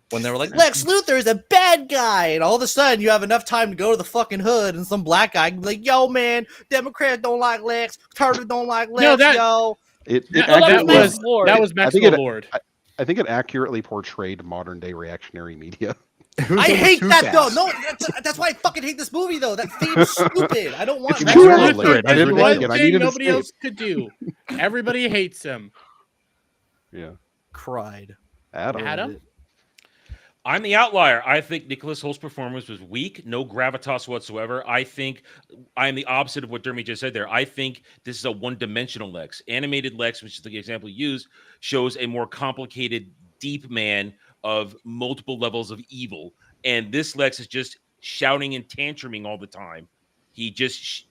when they were like, Lex Luthor is a bad guy, and all of a sudden you have enough time to go to the fucking hood, and some black guy can be like, yo, man, Democrats don't like Lex, Turtles don't like Lex, yo. That was Maxwell Lord. I think it accurately portrayed modern day reactionary media. I hate that though. No, that's why I fucking hate this movie though. That theme's stupid. I don't want. It's too illiterate. There's one thing nobody else could do. Everybody hates him. Yeah. Cried. Adam. I'm the outlier. I think Nicholas Holt's performance was weak, no gravitas whatsoever. I think I'm the opposite of what Dermy just said there. I think this is a one-dimensional Lex. Animated Lex, which is the example you used, shows a more complicated, deep man of multiple levels of evil. And this Lex is just shouting and tantruming all the time. He just...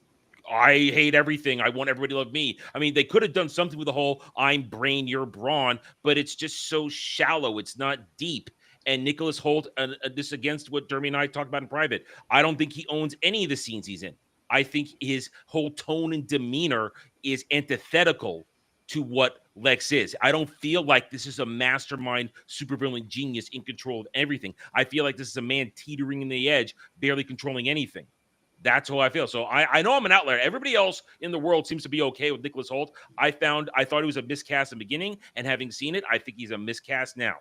I hate everything. I want everybody to love me. I mean, they could have done something with the whole I'm brain, you're brawn, but it's just so shallow. It's not deep. And Nicholas Hoult, this against what Dermy and I talked about in private, I don't think he owns any of the scenes he's in. I think his whole tone and demeanor is antithetical to what Lex is. I don't feel like this is a mastermind, supervillain genius in control of everything. I feel like this is a man teetering in the edge, barely controlling anything. That's how I feel. So I know I'm an outlier. Everybody else in the world seems to be okay with Nicholas Hoult. I thought he was a miscast in the beginning, and having seen it, I think he's a miscast now.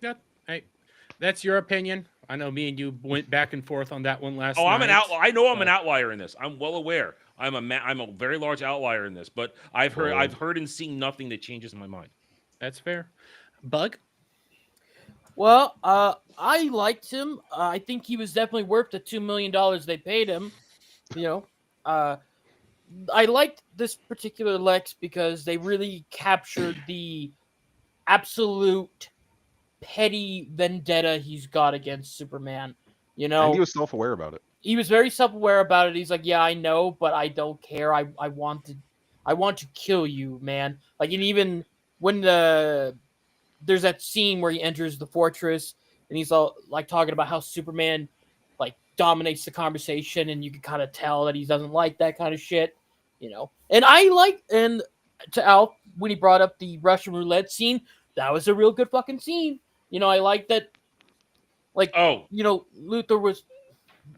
Yeah, hey, that's your opinion. I know me and you went back and forth on that one last night. I'm an outlier. I know I'm an outlier in this. I'm well aware. I'm a very large outlier in this, but I've heard and seen nothing that changes my mind. That's fair. Bug? Well, I liked him. I think he was definitely worth the $2 million they paid him. You know, I liked this particular Lex because they really captured the absolute petty vendetta he's got against Superman. You know, and he was self-aware about it. He was very self-aware about it. He's like, yeah, I know, but I don't care. I want to kill you, man. Like, and even when there's that scene where he enters the fortress and he's all like talking about how Superman like dominates the conversation, and you can kind of tell that he doesn't like that kind of shit, you know. And and to Alf, when he brought up the Russian roulette scene, that was a real good fucking scene. You know, I like that. Like, you know, Luthor was.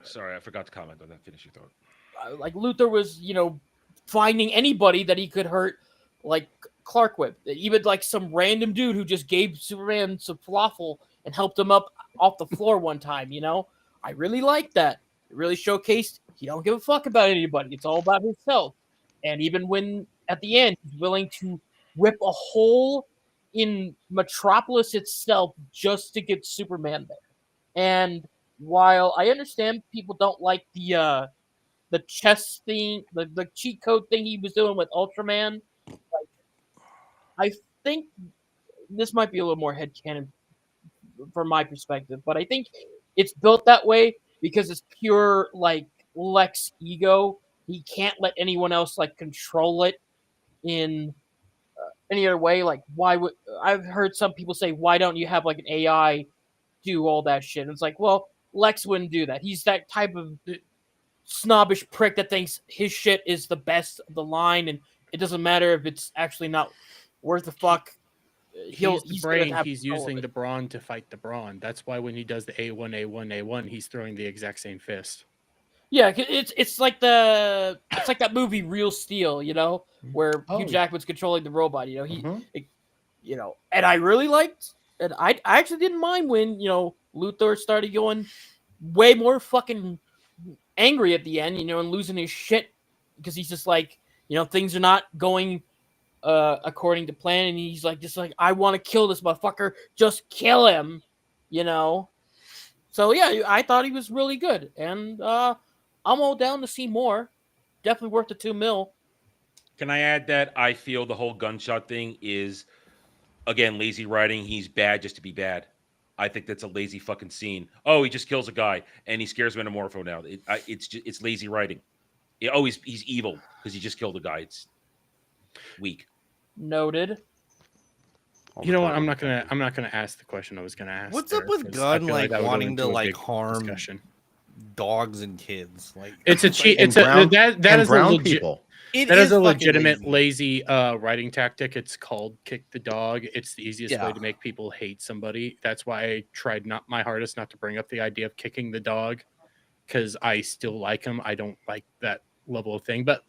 Sorry, I forgot to comment on that. Finish your thought. Like Luthor was, you know, finding anybody that he could hurt, like Clark with. Even like some random dude who just gave Superman some falafel and helped him up off the floor one time. You know, I really like that. It really showcased he don't give a fuck about anybody. It's all about himself. And even when at the end he's willing to rip a hole in Metropolis itself just to get Superman there. And while I understand people don't like the chess thing, the cheat code thing he was doing with Ultraman, like, I think this might be a little more headcanon from my perspective, but I think it's built that way because it's pure like Lex ego. He can't let anyone else like control it in any other way. Like, why would I've heard some people say, why don't you have like an AI do all that shit? And it's like, well, Lex wouldn't do that. He's that type of snobbish prick that thinks his shit is the best of the line, and it doesn't matter if it's actually not worth the fuck. He's the brain. He's using the brawn to fight the brawn. That's why when he does the A1, he's throwing the exact same fist. Yeah, it's like that movie Real Steel, you know, where Hugh Jackman's controlling the robot. You know, you know, and I really liked, and I actually didn't mind when, you know, Luthor started going way more fucking angry at the end, you know, and losing his shit because he's just like, you know, things are not going according to plan, and he's like, just like, I want to kill this motherfucker, just kill him, you know. So yeah, I thought he was really good, and I'm all down to see more. Definitely worth the $2 million. Can I add that I feel the whole gunshot thing is, again, lazy writing. He's bad just to be bad. I think that's a lazy fucking scene. Oh, he just kills a guy and he scares Metamorpho now. It's lazy writing. He's evil because he just killed a guy. It's weak. Noted. You know what? I'm not gonna ask the question I was gonna ask. What's up with Gunn like wanting to like harm dogs and kids? Like, it's a cheat. And It's that is brown a legit. people. That is a legitimate lazy writing tactic. It's called kick the dog. It's the easiest way to make people hate somebody. That's why I tried my hardest not to bring up the idea of kicking the dog, because I still like him. I don't like that level of thing. But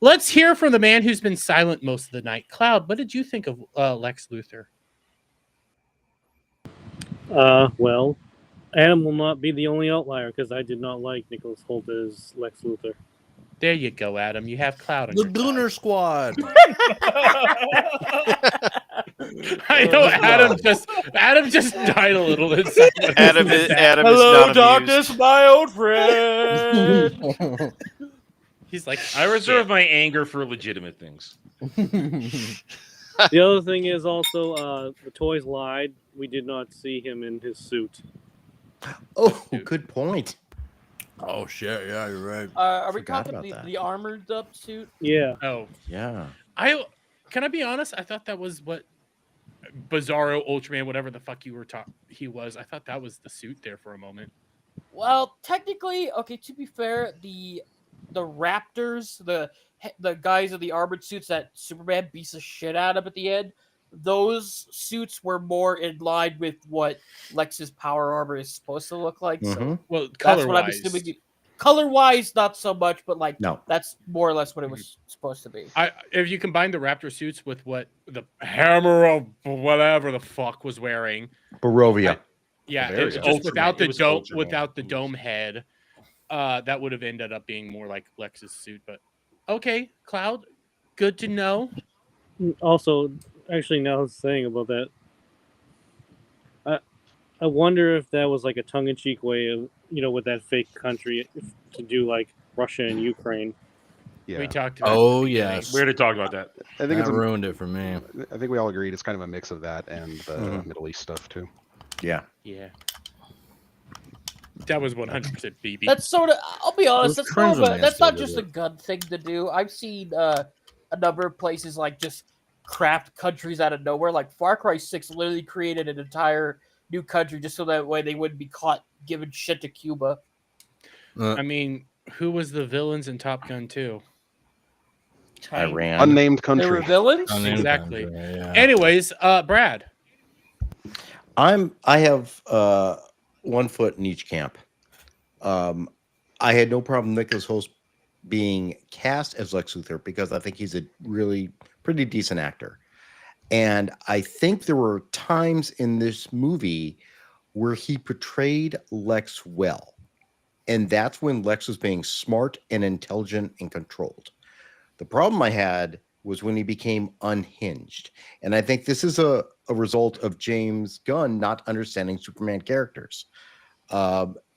let's hear from the man who's been silent most of the night. Cloud, what did you think of Lex Luthor? Well, Adam will not be the only outlier because I did not like Nicholas Hoult as Lex Luthor. There you go, Adam. You have Cloud on The your Gooner Squad. I know Adam just died a little inside. Adam is Hello, not darkness, amused. my old friend. He's like, I reserve my anger for legitimate things. The other thing is also the toys lied. We did not see him in his suit. Oh, good point. Oh shit! Yeah, you're right. Are we Forgot talking about that. the armored up suit? Yeah. Oh, Yeah. Can I be honest? I thought that was what Bizarro, Ultraman, whatever the fuck he was. I thought that was the suit there for a moment. Well, technically, okay. To be fair, the Raptors, the guys in the armored suits that Superman beats the shit out of at the end, those suits were more in line with what Lex's power armor is supposed to look like. So, well, that's what I'm assuming. Color-wise, not so much, but that's more or less what it was supposed to be. If you combine the Raptor suits with what the Hammer of whatever the fuck was wearing, Barovia. Just without the dome head, that would have ended up being more like Lex's suit. But okay, Cloud, good to know. Also, actually, now I was saying about that, I wonder if that was like a tongue-in-cheek way of, with that fake country to do like Russia and Ukraine. Yeah. We talked about yes. We're to talk about that. I think That ruined it for me. I think we all agreed it's kind of a mix of that and the Middle East stuff too. Yeah. Yeah. That was 100% BB. That's sort of. I'll be honest. Those That's more of Crimson a, Man That's still not did just it. a gun thing to do. I've seen a number of places like just craft countries out of nowhere. Like Far Cry 6 literally created an entire new country just so that way they wouldn't be caught giving shit to Cuba. I mean, who was the villains in Top Gun 2? Iran. Unnamed They were country. villains. Exactly. Yeah. Anyways, Brad. I have 1 foot in each camp. I had no problem with Nicholas Hoult being cast as Lex Luthor because I think he's a really pretty decent actor. And I think there were times in this movie where he portrayed Lex well. And that's when Lex was being smart and intelligent and controlled. The problem I had was when he became unhinged. And I think this is a result of James Gunn not understanding Superman characters.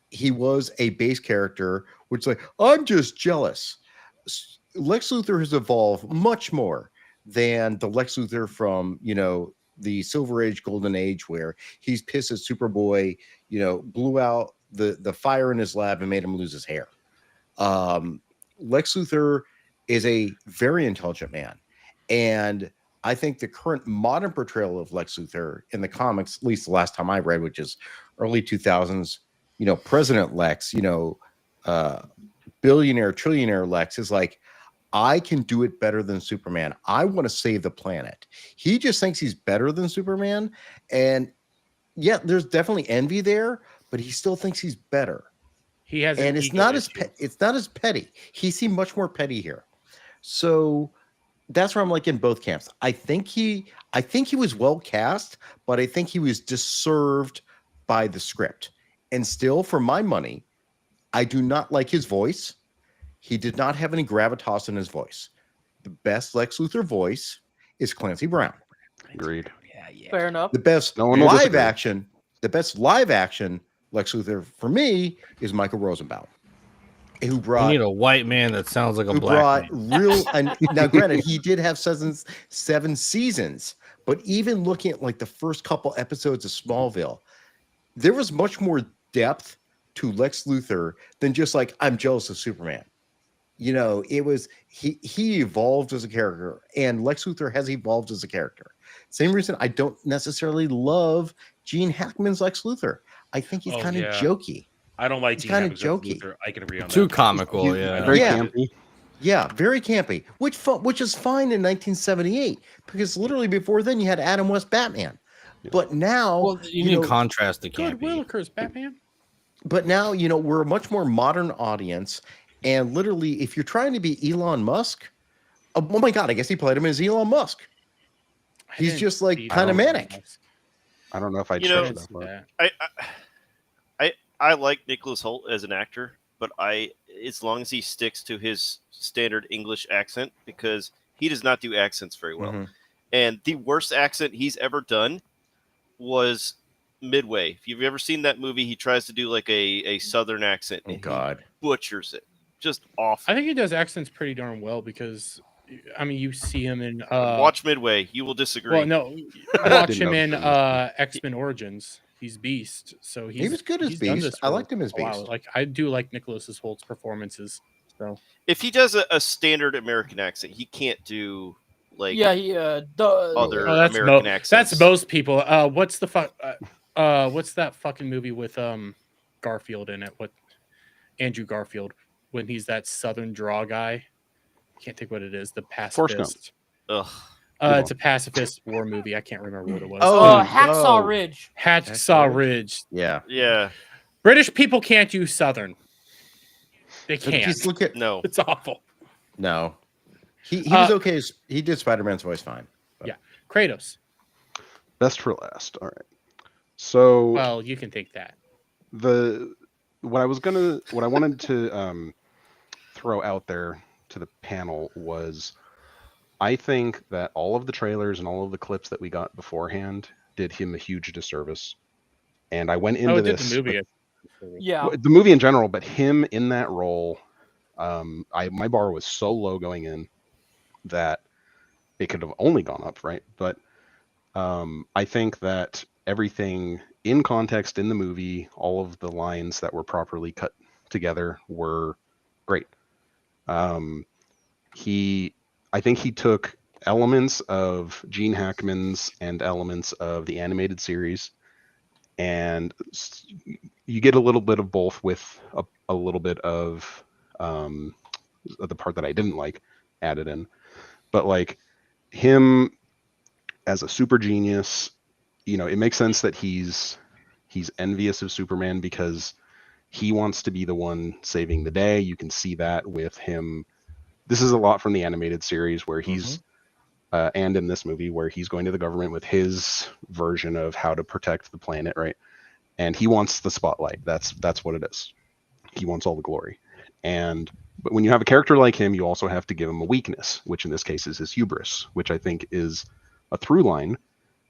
He was a base character, which like, I'm just jealous. Lex Luthor has evolved much more than the Lex Luthor from, the Silver Age, Golden Age, where he's pissed at Superboy, blew out the fire in his lab and made him lose his hair. Lex Luthor is a very intelligent man. And I think the current modern portrayal of Lex Luthor in the comics, at least the last time I read, which is early 2000s, President Lex, billionaire, trillionaire Lex is like, I can do it better than Superman. I want to save the planet. He just thinks he's better than Superman. And yeah, there's definitely envy there, but he still thinks he's better. He has, and it's not as petty. He seemed much more petty here. So that's where I'm like in both camps. I think he was well cast, but I think he was deserved by the script. And still, for my money, I do not like his voice. He did not have any gravitas in his voice. The best Lex Luthor voice is Clancy Brown. Agreed. Yeah. Fair enough. The best No one will live disagree. action Lex Luthor for me is Michael Rosenbaum, who We brought need a white man that sounds like a who black brought man. real. And now, granted, he did have seven seasons, but even looking at like the first couple episodes of Smallville, there was much more depth to Lex Luthor than just like I'm jealous of Superman. It was he evolved as a character, and Lex Luthor has evolved as a character. Same reason I don't necessarily love Gene Hackman's Lex Luthor. I think he's kind of jokey. I don't like He's kind of Gene Hackman's jokey. Luthor. I can agree on Too that. comical, yeah. Very Yeah. campy. Yeah, very campy. Which is fine in 1978 because literally before then you had Adam West Batman. But now Well, you need contrast to campy. Good Willikers Batman. But now, we're a much more modern audience. And literally, if you're trying to be Elon Musk, oh my God, I guess he played him as Elon Musk. He's just like kind of manic. I don't know if I'd You know, stretch that far. I like Nicholas Hoult as an actor, but as long as he sticks to his standard English accent, because he does not do accents very well. Mm-hmm. And the worst accent he's ever done was Midway. If you've ever seen that movie, he tries to do like a southern accent. Oh and God, he butchers it. Just awful. I think he does accents pretty darn well because, I mean, you see him in watch Midway. You will disagree. Well, no, watch him in X-Men Origins. He's Beast. So he was good as Beast. I liked him as Beast. Like I do like Nicholas Holt's performances. So if he does a standard American accent, he can't do like other American accents. That's most people. What's that fucking movie with Garfield in it? What Andrew Garfield when he's that Southern draw guy? Can't think what it is. The Pacifist. Ugh. It's a pacifist war movie. I can't remember what it was. Hacksaw Ridge. Hacksaw Ridge. Yeah. Yeah. British people can't do Southern. They can't. Just look at no. It's awful. No. He was okay. He did Spider-Man's voice fine. But. Yeah. Kratos. Best for last. All right. So. Well, you can take that. What I wanted to throw out there to the panel was, I think that all of the trailers and all of the clips that we got beforehand did him a huge disservice. And I went into this. The movie. The movie in general, but him in that role, my bar was so low going in that it could have only gone up, right? But I think that everything in context in the movie, all of the lines that were properly cut together were great. I think he took elements of Gene Hackman's and elements of the animated series, and you get a little bit of both with a little bit of the part that I didn't like added in. But like him as a super genius, it makes sense that he's envious of Superman because he wants to be the one saving the day. You can see that with him. This is a lot from the animated series where he's, and in this movie where he's going to the government with his version of how to protect the planet, right? And he wants the spotlight. That's what it is. He wants all the glory. But when you have a character like him, you also have to give him a weakness, which in this case is his hubris, which I think is a through line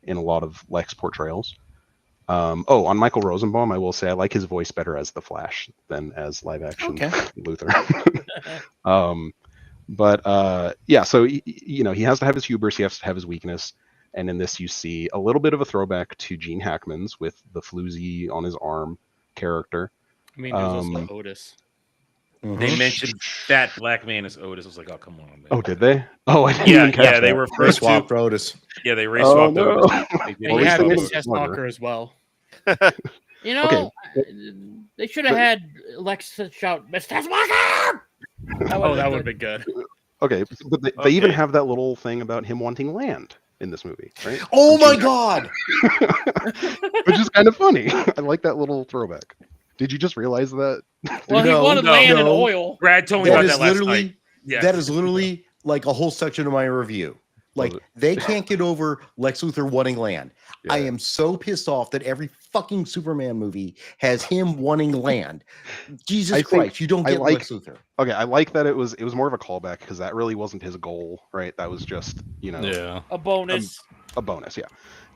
in a lot of Lex portrayals. On Michael Rosenbaum, I will say I like his voice better as the Flash than as live action Luthor. So he has to have his hubris, he has to have his weakness, and in this you see a little bit of a throwback to Gene Hackman's with the floozy on his arm character. I mean, there's also Otis. They mentioned that black man is Otis. I was like, oh, come on, man. Oh, did they? Oh, I didn't even catch that. They were race swapped Otis. Yeah, they race swapped Otis. They had Chess Knocker as well. They should have had Lex shout, Mr. Walker! That would have been good. Okay, but they even have that little thing about him wanting land in this movie, right? Oh my God! Which is kind of funny. I like that little throwback. Did you just realize that? Well, he wanted land and oil. Brad told me about that last night. Yeah. That is literally like a whole section of my review. Like, they can't get over Lex Luthor wanting land. Yeah. I am so pissed off that every fucking Superman movie has him wanting land. Jesus Christ, you don't get Lex Luthor. Okay, I like that it was more of a callback because that really wasn't his goal, right? That was just, a bonus. A bonus, yeah.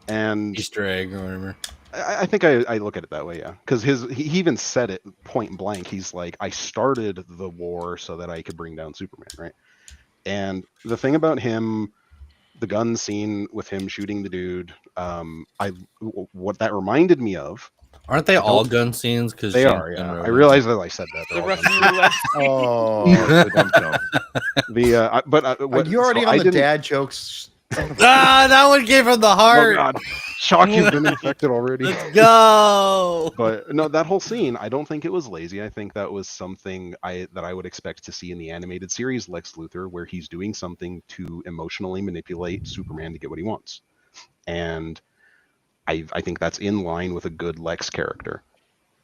And Easter egg or whatever. I think I look at it that way, yeah. Because he even said it point blank. He's like, I started the war so that I could bring down Superman, right? And the thing about him, the gun scene with him shooting the dude, what that reminded me of. Aren't they all gun scenes? Because they are. Yeah, I realize that I said that. The Russian roulette. Oh, but are you already on the dad jokes That one gave him the Oh heart. God, shock! You've been infected already. Let's go. But no, that whole scene, I don't think it was lazy. I think that was something that I would expect to see in the animated series Lex Luthor, where he's doing something to emotionally manipulate Superman to get what he wants. And I think that's in line with a good Lex character,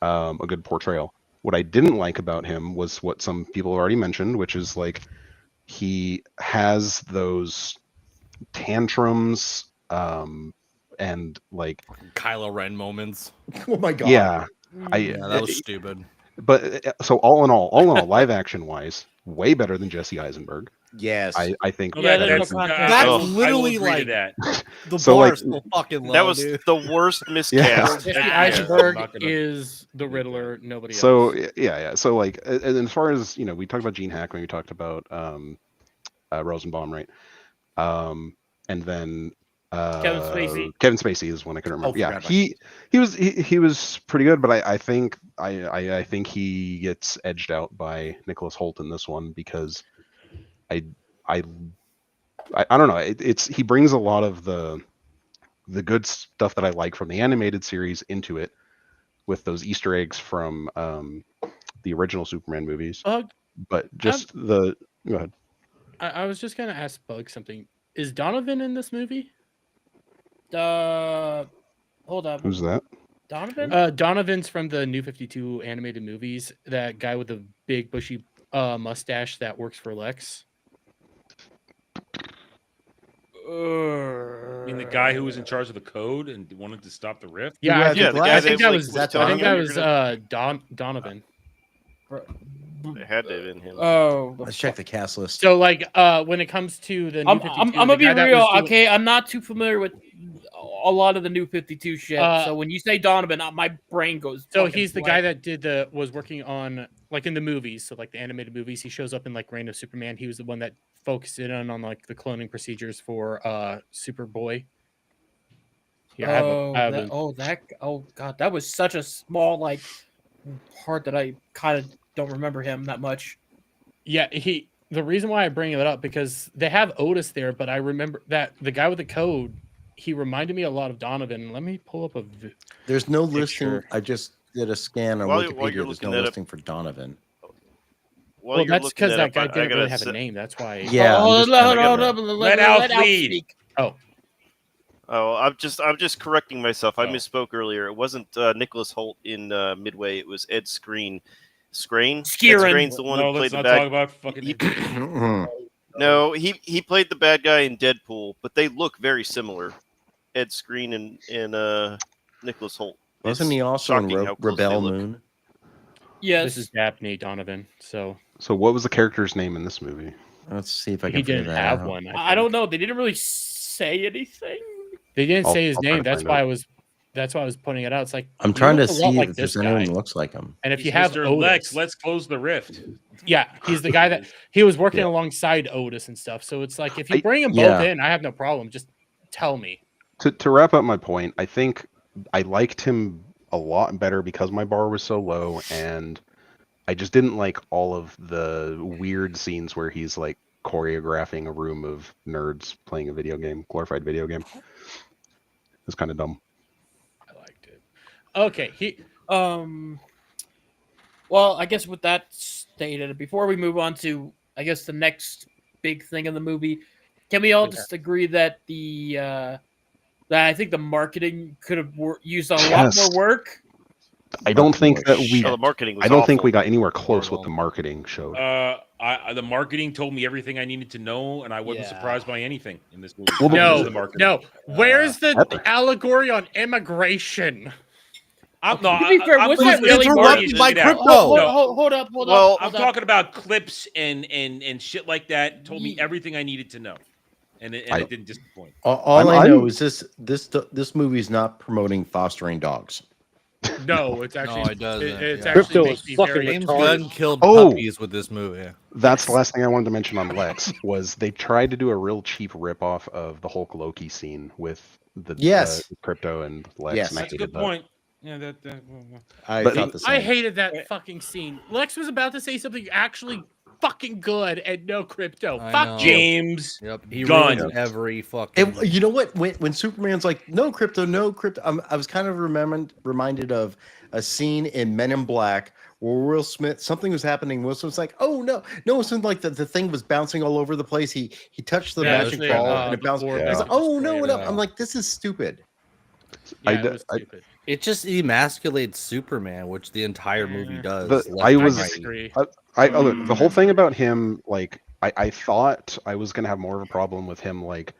a good portrayal. What I didn't like about him was what some people have already mentioned, which is like he has those tantrums and like Kylo Ren moments. Oh my god. yeah, Yeah, that was stupid. But so all in all, live action wise, way better than Jesse Eisenberg. Yes. I think Yeah, there's that's no contest. That's Oh, I will literally agree to like that. the So, bar like, is so fucking low. That was dude. the worst miscast. Jesse Yeah, Eisenberg I'm not gonna- is the Riddler. Nobody so else. yeah. So like, and as far as we talked about Gene Hackman, we talked about Rosenbaum, right? And then Kevin Spacey. Kevin Spacey is one I can remember. forgot Yeah, about he was pretty good, but I think I think he gets edged out by Nicholas Hoult in this one because I don't know. It's he brings a lot of the good stuff that I like from the animated series into it with those Easter eggs from the original Superman movies. But just go ahead. I was just gonna ask Bug something. Is Donovan in this movie? Hold up. Who's that? Donovan? Donovan's from the New 52 animated movies. That guy with the big bushy mustache that works for Lex. I mean, the guy who was in charge of the code and wanted to stop the rift. Yeah, I think, the guy I think that like, was telling him you're gonna- Donovan. It had to have been him. Oh. Let's check the cast list. So like when it comes to the New I'm 52, gonna the be guy that real. was doing- Okay, I'm not too familiar with a lot of the New 52 shit. So when you say Donovan, my brain goes. So fucking he's the blank. guy that was working on like in the movies, so like the animated movies. He shows up in like Reign of Superman. He was the one that focused in on like the cloning procedures for Superboy. Here, oh god, that was such a small like part that I kind of don't remember him that much. Yeah, the reason why I bring it up because they have Otis there, but I remember that the guy with the code, he reminded me a lot of Donovan. Let me pull up There's no picture. listing. I just did a scan on While you're Wikipedia. There's looking no that up- listing for Donovan. While you're that's looking because that up, guy I didn't gotta really have a say- name. That's why. Yeah, I'm just trying to hold get up, that. Let Alf lead. speak. Oh, Oh, I'm just correcting myself. I Oh. misspoke earlier. It wasn't Nicholas Hoult in Midway. It was Ed Skrein. Ed Skrein. Skrein the one No, who played let's the not bad. talk about fucking. No, he played the bad guy in Deadpool, but they look very similar. Ed Skrein and Nicholas Hoult. Wasn't It's he also in shocking how close they Rebel look. Moon? Yes. this is Daphne Donovan. So So what was the character's name in this movie? Let's see if I can he figure didn't that have out. one. I don't know. They didn't really say anything. They didn't say his I'll try name. to That's find why out. I was. That's why I was pointing it out. It's like I'm he trying to looks a lot see like if this there's anyone guy. who looks like him. And if He's you have Mr. Otis, Lex, let's close the rift. yeah, he's the guy that he was working Yeah. alongside Otis and stuff. So it's like if you I- bring them yeah. both in, I have no problem. Just tell me. To wrap up my point, I think I liked him a lot better because my bar was so low, and I just didn't like all of the weird scenes where he's like choreographing a room of nerds playing a video game, glorified video game. It's kind of dumb. I liked it. Okay, Well, I guess with that stated, before we move on to, I guess, the next big thing in the movie, can we all just agree that that I think the marketing could have used a lot Yes. more work? I don't think that we. Oh, the marketing was I don't think awful. we got anywhere close with the marketing showed. The marketing told me everything I needed to know, and I wasn't surprised by anything in this movie. Well, no, The marketing. no. Where's the allegory on immigration? I'm not. To be fair, was that really interrupted by crypto? Hold up. Well, I'm talking about clips and shit like that. Told me everything I needed to know, and it didn't disappoint. All I know is this movie is not promoting fostering dogs. No, it's actually. No, it doesn't. It's Yeah. actually Crypto makes is me fucking very James retarded. Gunn killed Oh. puppies with this movie. That's the last thing I wanted to mention on Lex was they tried to do a real cheap ripoff of the Hulk Loki scene with the Yes. Crypto and Lex. Yes. and I That's a hated good that. point. Yeah, I But- thought the same. I hated that fucking scene. Lex was about to say something actually fucking good and no crypto. I Fuck know. you. James Yep, he Gunn. ruins every fucking. And you know what? When Superman's like, no crypto, I was kind of reminded of a scene in Men in Black where Will Smith, something was happening. Will Smith's like, oh no, it wasn't like the thing was bouncing all over the place. He touched the Yeah, magic the, ball uh, and it the bounced. orb I was that like, oh destroyed no, it. I'm like, this is stupid. Yeah, I it d- was I- stupid. It just emasculates Superman, which the entire movie does. The- left I and was- right. disagree. The whole thing about him, like, I thought I was gonna have more of a problem with him, like,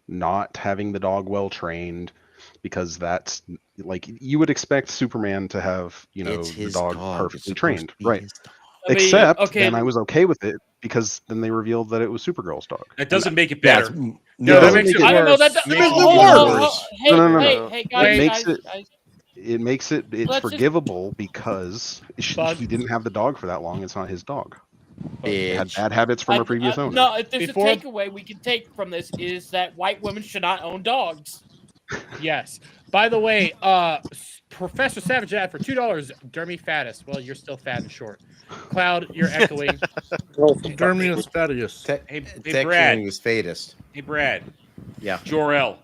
not having the dog well trained, because that's like you would expect Superman to have, It's the his dog dog. It's perfectly supposed trained, to be right? his dog. I mean, Except okay. then I was okay with it because then they revealed that it was Supergirl's dog. That doesn't make it Yeah, better. no, that doesn't makes make it it I don't know. That worse. makes Makes it hold on. worse. Hey, No. hey, It guys, makes guys, it- guys. It makes it's Let's just- forgivable because Bug. he didn't have the dog for that long. It's not his dog. Had Bitch. bad habits from a previous owner. No, if there's Before- a takeaway we can take from this is that white women should not own dogs. Yes. By the way, Professor Savage ad for $2. Dermy fattest. Well, you're still fat and short. Cloud, you're echoing. Dermius Thaddeus. Hey, Technically, Brad. he was fatist. Hey, Brad. Yeah. Jor-El.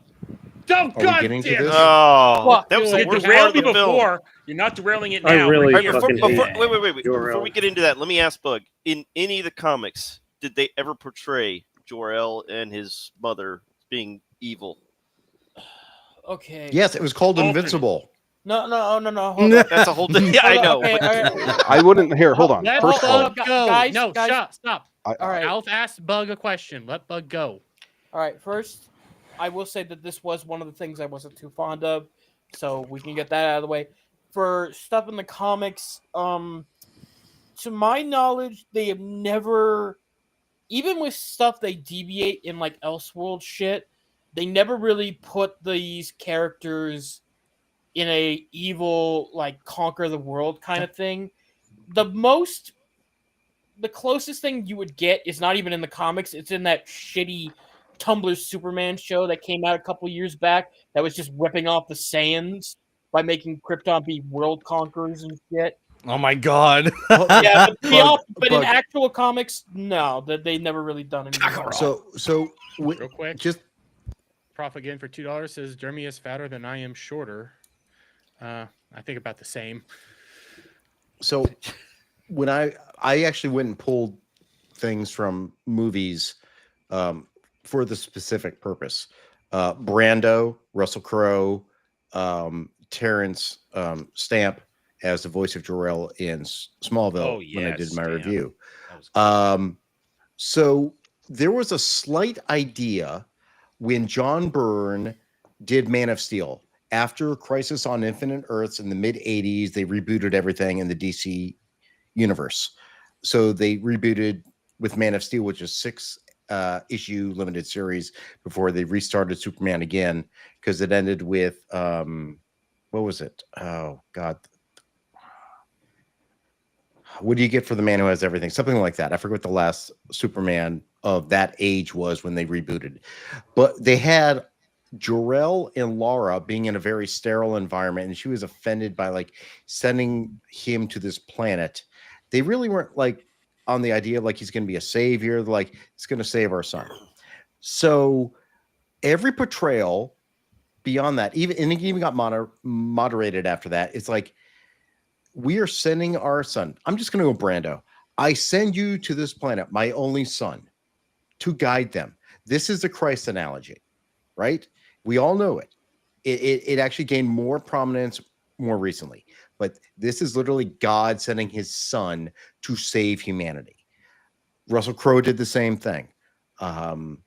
Don't we God getting to damn this? it. Oh, Fuck that was you. the You worst part derailed of me the film. before. You're not derailing it I now. really All right, fucking hate wait. Before Jor-El. we get into that, let me ask Bug. In any of the comics, did they ever portray Jor-El and his mother being evil? Okay. Yes, it was called Alternate. Invincible. No. Hold on. That's a whole. Yeah, I know. Okay, but- I wouldn't. Here, hold on. Let First of all, Bug go. guys, no, guys. stop. I, All right. Alf asked Bug a question. Let Bug go. All right. First, I will say that this was one of the things I wasn't too fond of, so we can get that out of the way. For stuff in the comics, to my knowledge, they have never, even with stuff they deviate in like Elseworld shit, they never really put these characters in a evil, like, conquer the world kind of thing. The closest thing you would get is not even in the comics. It's in that shitty Tumblr Superman show that came out a couple years back that was just ripping off the Saiyans by making Krypton be world conquerors and shit. Oh my god. Yeah, but in Bug. actual comics, no, that they never really done anything. So Real quick. just Prof again for $2 says Dermy is fatter than I am shorter. I think about the same. so when I actually went and pulled things from movies for the specific purpose. Brando, Russell Crowe, Terrence Stamp as the voice of Jor-El in Smallville Oh, when I yes, did my Stamp. review. That was good. So there was a slight idea when John Byrne did Man of Steel. After Crisis on Infinite Earths in the mid 80s, they rebooted everything in the DC universe. So they rebooted with Man of Steel, which is 6-issue limited series before they restarted Superman again, because it ended with what was it? Oh God. What do you get for the man who has everything? Something like that. I forget what the last Superman of that age was when they rebooted. But they had Jor-El and Lara being in a very sterile environment, and she was offended by like sending him to this planet. They really weren't like on the idea of like he's going to be a savior, like he's going to save our son. So every portrayal beyond that, even got moderated after that. It's like, we are sending our son. I'm just going to go Brando. I send you to this planet, my only son, to guide them. This is the Christ analogy, right? We all know it. It actually gained more prominence more recently, but this is literally God sending his son to save humanity. Russell Crowe did the same thing. And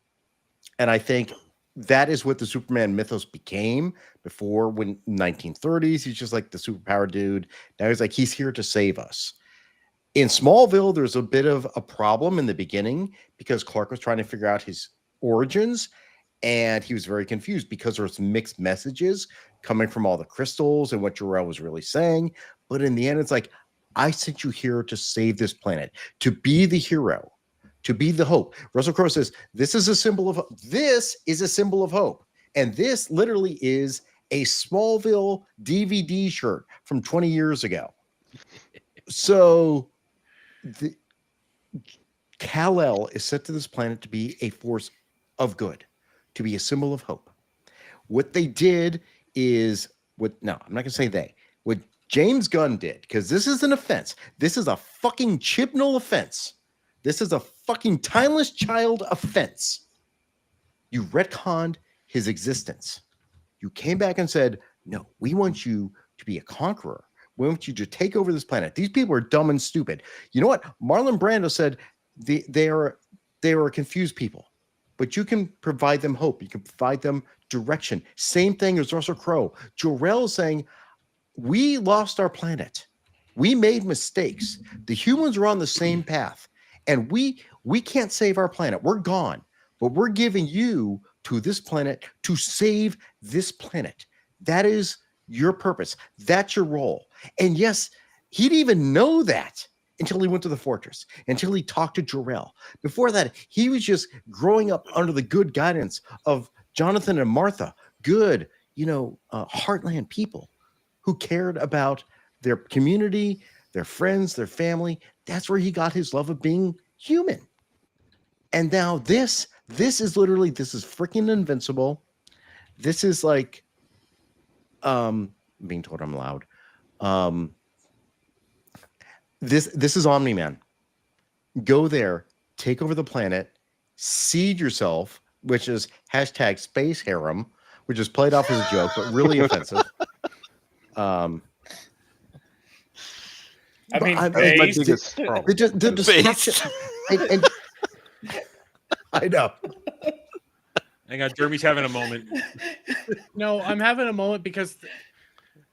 I think that is what the Superman mythos became before, when 1930s, he's just like the superpower dude. Now he's like, he's here to save us. In Smallville, there's a bit of a problem in the beginning because Clark was trying to figure out his origins, and he was very confused because there's mixed messages coming from all the crystals and what Jor-El was really saying. But in the end, it's like, I sent you here to save this planet, to be the hero, to be the hope. Russell Crowe says, this is a symbol of hope. This is a symbol of hope. And this literally is a Smallville DVD shirt from 20 years ago. So Kal-El is sent to this planet to be a force of good, to be a symbol of hope. What they did is I'm not going to say they. What James Gunn did, because this is an offense. This is a fucking Chibnall offense. This is a fucking timeless child offense. You retconned his existence. You came back and said, no, we want you to be a conqueror. We want you to take over this planet. These people are dumb and stupid. You know what? Marlon Brando said they are confused people, but you can provide them hope. You can provide them direction. Same thing as Russell Crowe. Jor-El is saying, we lost our planet. We made mistakes. The humans are on the same path, and we can't save our planet. We're gone, but we're giving you to this planet to save this planet. That is your purpose. That's your role. And yes, he didn't even know that until he went to the fortress, until he talked to Jor-El. Before that, he was just growing up under the good guidance of Jonathan and Martha, good, heartland people who cared about their community, their friends, their family. That's where he got his love of being human. And now this is freaking invincible. This is like, being told I'm loud. This is Omni-Man. Go there, take over the planet, seed yourself, which is hashtag space harem, which is played off as a joke, but really offensive. I mean, the destruction. and I know. Hang on, Jeremy's having a moment. No, I'm having a moment because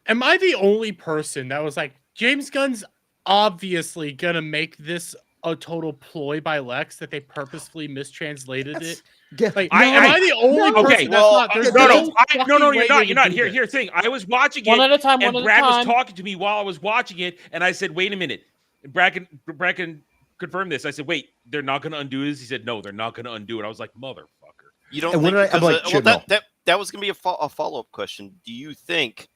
am I the only person that was like, James Gunn's obviously gonna make this a total ploy by Lex that they purposefully mistranslated it? Yeah, like, am I the only person that's not? There's no, you're not. Here's the thing. I was watching it one at a time. and Brad was talking to me while I was watching it, and I said, "Wait a minute." And Brad can confirm this. I said, "Wait, they're not going to undo this." He said, "No, they're not going to undo it." I was like, "Motherfucker." You don't and think I'm like, that was going to be a follow-up question. Do you think,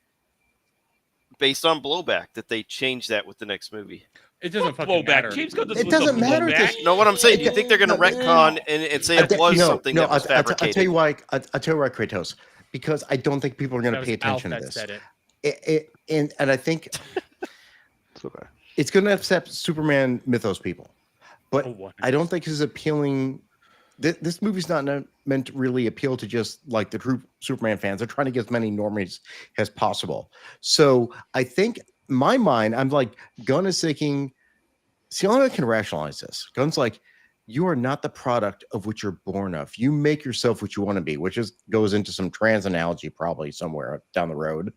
based on blowback, that they changed that with the next movie? It doesn't fucking matter. James Gunn it doesn't matter. No, what I'm saying, do you think they're going to retcon and say it was something that was fabricated? I'll tell you why. I'll tell you why, Kratos. Because I don't think people are going to pay attention to this. And I think it's going to upset Superman mythos people. But I don't think this is appealing. This movie's not meant to really appeal to just like the true Superman fans. They're trying to get as many normies as possible. So I think in my mind, I'm like, Gunn is thinking, see, only I can rationalize this. Gunn's like, you are not the product of what you're born of. You make yourself what you want to be, which goes into some trans analogy probably somewhere down the road.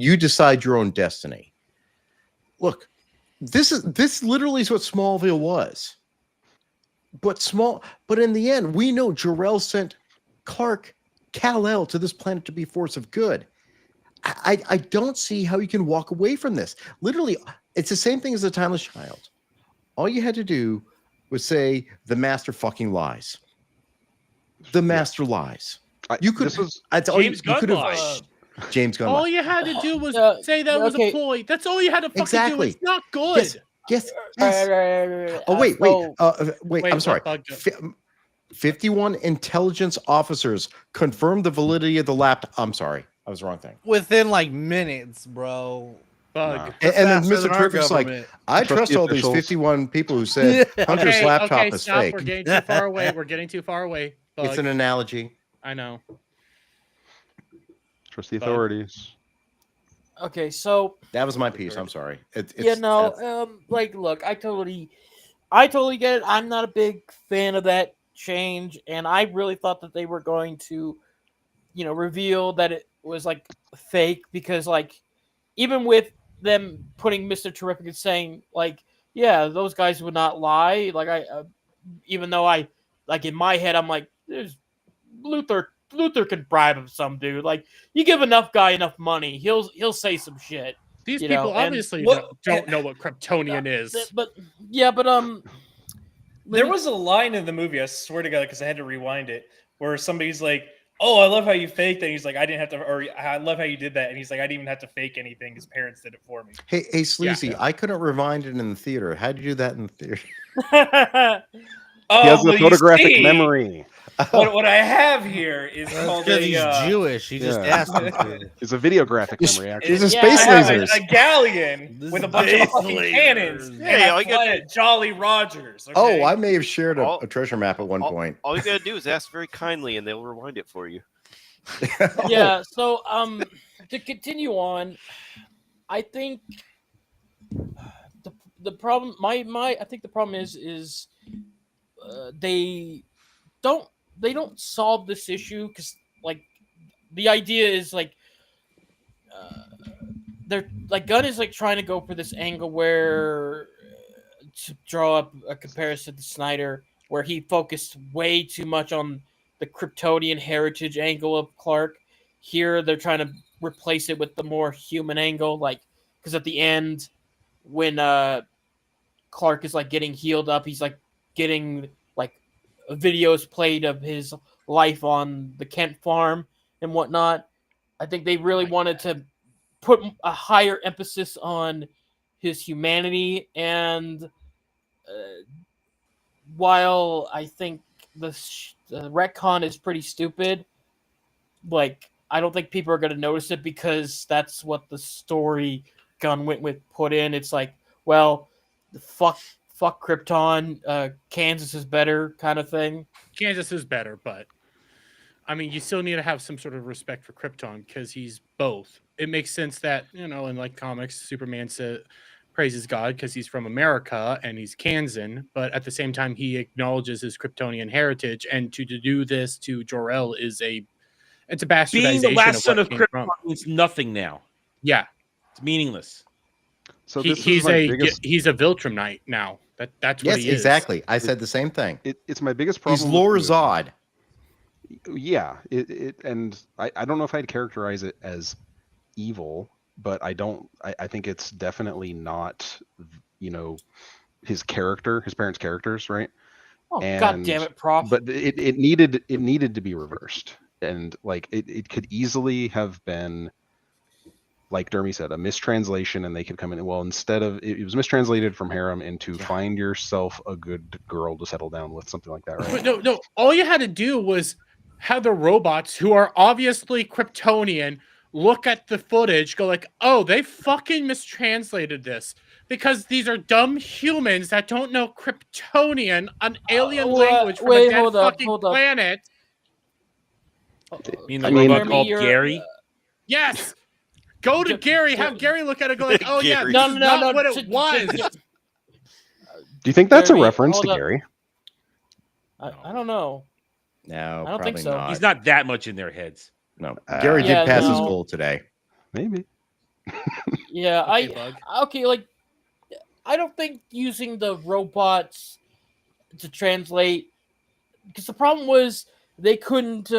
You decide your own destiny. Look, this literally is what Smallville was. But in the end, we know Jor-El sent Kal-El to this planet to be a force of good. I don't see how you can walk away from this. Literally, it's the same thing as the Timeless Child. All you had to do was say the master fucking lies. The master lies. James Gunn lies. James Gunn. All you had to do was say that was a ploy. That's all you had to fucking do. It's not good. Yes. Oh wait. I'm sorry. 51 intelligence officers confirmed the validity of the laptop. I'm sorry, I was the wrong thing. Within like minutes, bro. Bug. And then Mr. Terrific's like, I trust all these 51 people who said Hunter's laptop is fake. We're getting too far away. We're getting too far away. Bug. It's an analogy. I know. Trust the authorities. Okay, so that was my piece. I'm sorry. Look, I totally get it. I'm not a big fan of that change, and I really thought that they were going to, reveal that it was like fake because, like, even with them putting Mr. Terrific and saying like, yeah, those guys would not lie. Like even though I like in my head, I'm like, there's Luther can bribe him some dude. Like you give enough guy enough money, he'll say some shit. These people obviously don't know what Kryptonian is. There was a line in the movie, I swear to God, because I had to rewind it, where somebody's like, "Oh, I love how you faked that." He's like, "I didn't have to," or "I love how you did that." And he's like, "I didn't even have to fake anything. His parents did it for me." Hey, Sleazy, I couldn't rewind it in the theater. How'd you do that in the theater? Oh, He has well, a you photographic see, memory. What I have here is called Because a. he's Jewish. He just Yeah. asked him to. It's a videographic memory, actually. These are Yeah, space I have lasers. a galleon This with a is bunch of space fucking lasers. cannons, Yeah, and all I you gotta fly do- at Jolly Rogers. Oh, okay? I may have shared All- a treasure map at one point. All you gotta do is ask very kindly, and they'll rewind it for you. Yeah. So to continue on, I think the problem I think the problem is they don't solve this issue because like the idea is like they're like Gunn is like trying to go for this angle where to draw up a comparison to Snyder where he focused way too much on the Kryptonian heritage angle of Clark. Here they're trying to replace it with the more human angle, like because at the end when Clark is like getting healed up, he's like getting like videos played of his life on the Kent farm and whatnot. I think they really wanted to put a higher emphasis on his humanity, and while I think the retcon is pretty stupid, like I don't think people are going to notice it because that's what the story Gunn went with put in. It's like, well, fuck Krypton, Kansas is better kind of thing. Kansas is better, but I mean, you still need to have some sort of respect for Krypton because he's both. It makes sense that, you know, in like comics, Superman praises God because he's from America and he's Kansan, but at the same time, he acknowledges his Kryptonian heritage. And to do this to Jor-El it's a bastardization. Being the last son what of came Krypton from. means nothing now. Yeah, It's meaningless. So he's a Viltrum Knight now. That's what Yes, he is. exactly. I said the same thing. It's my biggest problem. He's with Lord the movie. Zod. Yeah, and I don't know if I'd characterize it as evil, but I think it's definitely not, you know, his parents' characters, right? Oh, God damn it, Prof. But it needed to be reversed, and like it could easily have been, like Dermy said, a mistranslation, and they could come in. Well, instead of it was mistranslated from harem into find yourself a good girl to settle down with, something like that, right? But no. All you had to do was have the robots, who are obviously Kryptonian, look at the footage, go like, "Oh, they fucking mistranslated this because these are dumb humans that don't know Kryptonian, an alien language from a dead fucking planet." You mean the robot called Gary? Yes. Go to Gary. Have Gary look at it. Go like, "Oh yeah, No, this is not what it was." Do you think that's a Dermy, reference to hold up. Gary? I don't know. No, I don't think probably so. not. He's not that much in their heads. No, Gary Yeah, did pass his no. goal today. Maybe. Yeah, Okay, Bug. like I don't think using the robots to translate, because the problem was they couldn't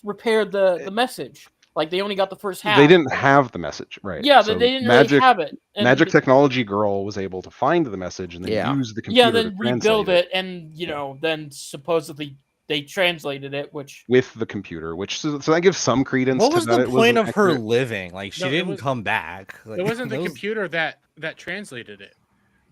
repair the message. Like they only got the first half. They didn't have the message, right? Yeah, So they didn't really have it. And Magic Technology Girl was able to find the message and then use the computer then to rebuild translate it, and then supposedly they translated it, which with the computer, which so that gives some credence. What to was that the it point wasn't of her accurate. living? Like she No, it didn't was- come back. Like, It wasn't the those- computer that translated it.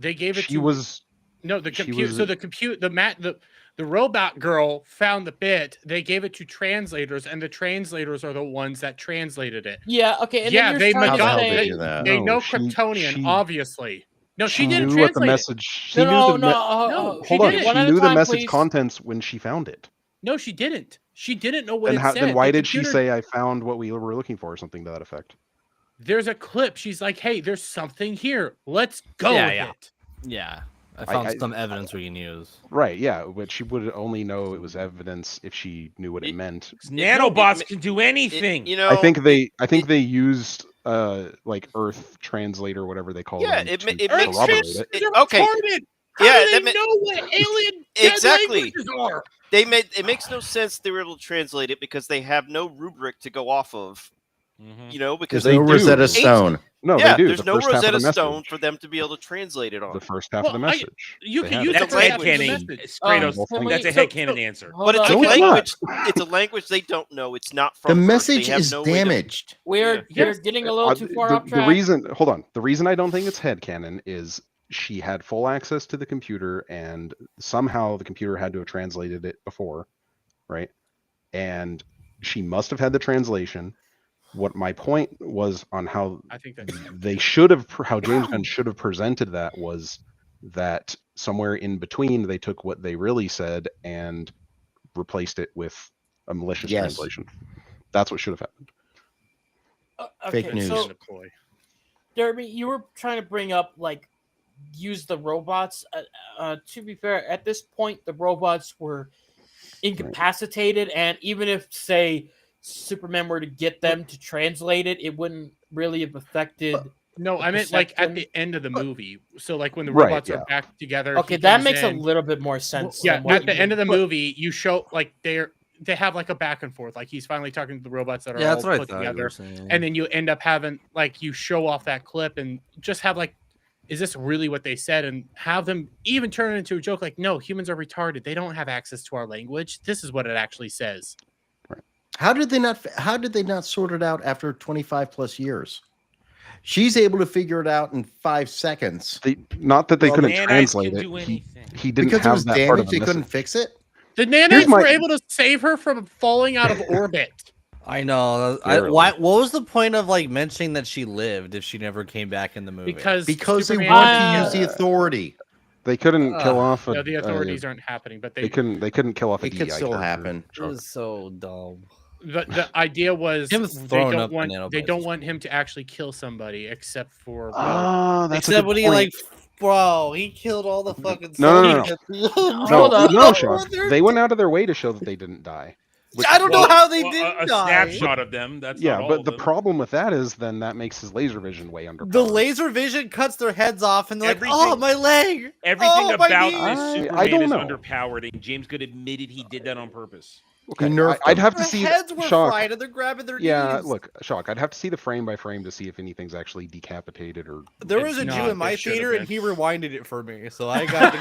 They gave it She to was no the she computer. was- So the robot girl found the bit. They gave it to translators, and the translators are the ones that translated it. yeah, okay, and Yeah, then they you're trying to got- say, they do that? They No, know she- Kryptonian, she- obviously. No, she she didn't knew what the translate it. message. She no, knew no, the no, No, she hold on. didn't. She One at a knew the time, message please. contents when she found it. No, she didn't. She didn't know what Then it how? said. Then why The did she computer- say I found what we were looking for, or something to that effect? There's a clip. She's like, "Hey, there's something here. Let's go Yeah, with yeah. it." Yeah, I found I- some evidence we can use. Right. Yeah, but she would only know it was evidence if she knew what it meant. Nanobots can do anything. You know, I think they used like Earth Translate or whatever they call Yeah, it. it to ma- it corroborate makes it. it- They're okay. retarded. How Yeah, do that they ma- know what alien dead Exactly. languages are? it makes no sense they were able to translate it because they have no rubric to go off of. You know, because There's no they do. Rosetta Stone. No, yeah, they do. there's The no first half of the Rosetta Stone message. for them to be able to translate it on. The first half of the Well, message. You They can have use it. the That's first half of the headcanon. message. Kratos. That's a headcanon answer. But it's a No, it's not. language. It's a language they don't know. It's not The from Earth. They message have is no way to- damaged. we're Yes. getting a little too far off The track. reason, hold on. The reason I don't think it's headcanon is she had full access to the computer, and somehow the computer had to have translated it before, right? And she must have had the translation. What my point was on how I think that they should have, how James Gunn should have presented that was that somewhere in between they took what they really said and replaced it with a malicious Yes. translation. That's what should have happened. Fake news. So, Derby, you were trying to bring up like use the robots. To be fair, at this point, the robots were incapacitated, and even if, say, Superman were to get them to translate it, it wouldn't really have affected. No, I meant like at the end of the movie. So like when the Right, robots yeah. are back together. Okay, he that comes makes a in. little bit more sense. Yeah, than what at the you end of the put- movie, you show like they have like a back and forth. Like he's finally talking to the robots that are Yeah, that's all what I put thought you together, were saying. and then you end up having like you show off that clip and just have like, is this really what they said? And have them even turn it into a joke. Like, no, humans are retarded. They don't have access to our language. This is what it actually says. How did they not sort it out after 25 plus years? She's able to figure it out in 5 seconds. Not that they Well, couldn't nanites translate can it. do He anything. didn't Because it have was that part of damaged, the they couldn't message. fix it. The nanites were able to save her from falling out of orbit. I know. Barely. What was the point of like mentioning that she lived if she never came back in the movie? Because they Superman- want to use the authority. They couldn't kill off. No, the authorities aren't happening, but They couldn't kill off a It could DI still character. happen. It was so dumb. The idea was Him they throwing don't up want nanobots they don't is want him to actually kill somebody except for That's a Except good when he point. like, bro, he killed all the fucking. No. Hold up. No, Sean. They went out of their way to show that they didn't die. I don't know how they Well, didn't a die. snapshot of them. That's Yeah, not all but of the them. problem with that is then that makes his laser vision way underpowered. The laser vision cuts their heads off, and they're like, "Oh, Everything- my leg! Everything Oh, my about knee!" this I Superman don't is know. underpowered, and James Good admitted he did that on purpose. Okay, nerfed I'd them. have to Their see heads were Shock. fried, and they're grabbing their Yeah, knees. look, Shock. I'd have to see the frame by frame to see if anything's actually decapitated or. There was a It's Jew not. in my It should have theater, and been. he rewinded it for me, so I got the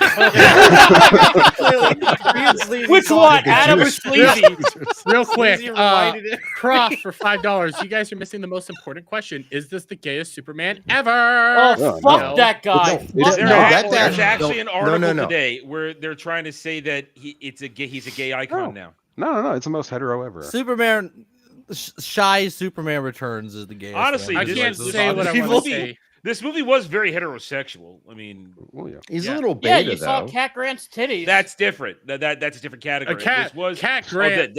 clearly. Which one? Adam or Sleazy? Real quick, Sleazy rewinded it. Croft for $5. You guys are missing the most important question. Is this the gayest Superman ever? Oh, No, fuck no. that guy. No, Fuck it's- There no, that act- that- there's no, actually an no, article no, no. today where they're trying to say that he's a gay icon now. No. It's the most hetero ever. Superman, shy Superman Returns is the gayest. Honestly, one. I this can't is- say what I this want to movie- say. This movie was very heterosexual. I mean, Well, yeah. He's Yeah. a little Yeah, beta you saw though. Cat Grant's titties. that's different. That's a different category. Cat Grant.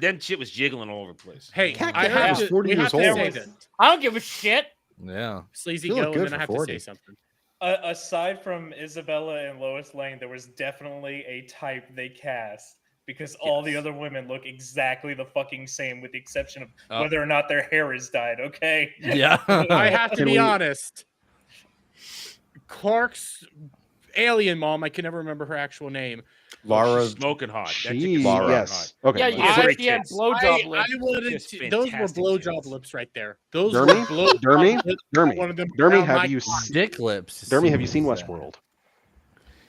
Them shit was jiggling all over the place. Hey, Cat I Grant have was to, 40 we years have to old. say this. I don't give a shit. Yeah. Sleazy You look go, good and then I for have 40. to say something. Aside from Isabella and Lois Lane, there was definitely a type they cast because all the other women look exactly the fucking same, with the exception of Oh. whether or not their hair is dyed. Okay. Yeah. I have to Can be we- honest. Clark's alien mom, I can never remember her actual name. Laura, She's smoking hot. That chick She, is Laura. smoking yes. Okay. Yeah, well, you Yeah, said great she had tits. blowjob I lips. wanted Just to, those were fantastic blowjob tits. lips right there. Those Dermy? were blowjob Dermy? lips. Dermy? One of them Dermy, around my have you cock. Dick lips. Dermy, have you seen Westworld?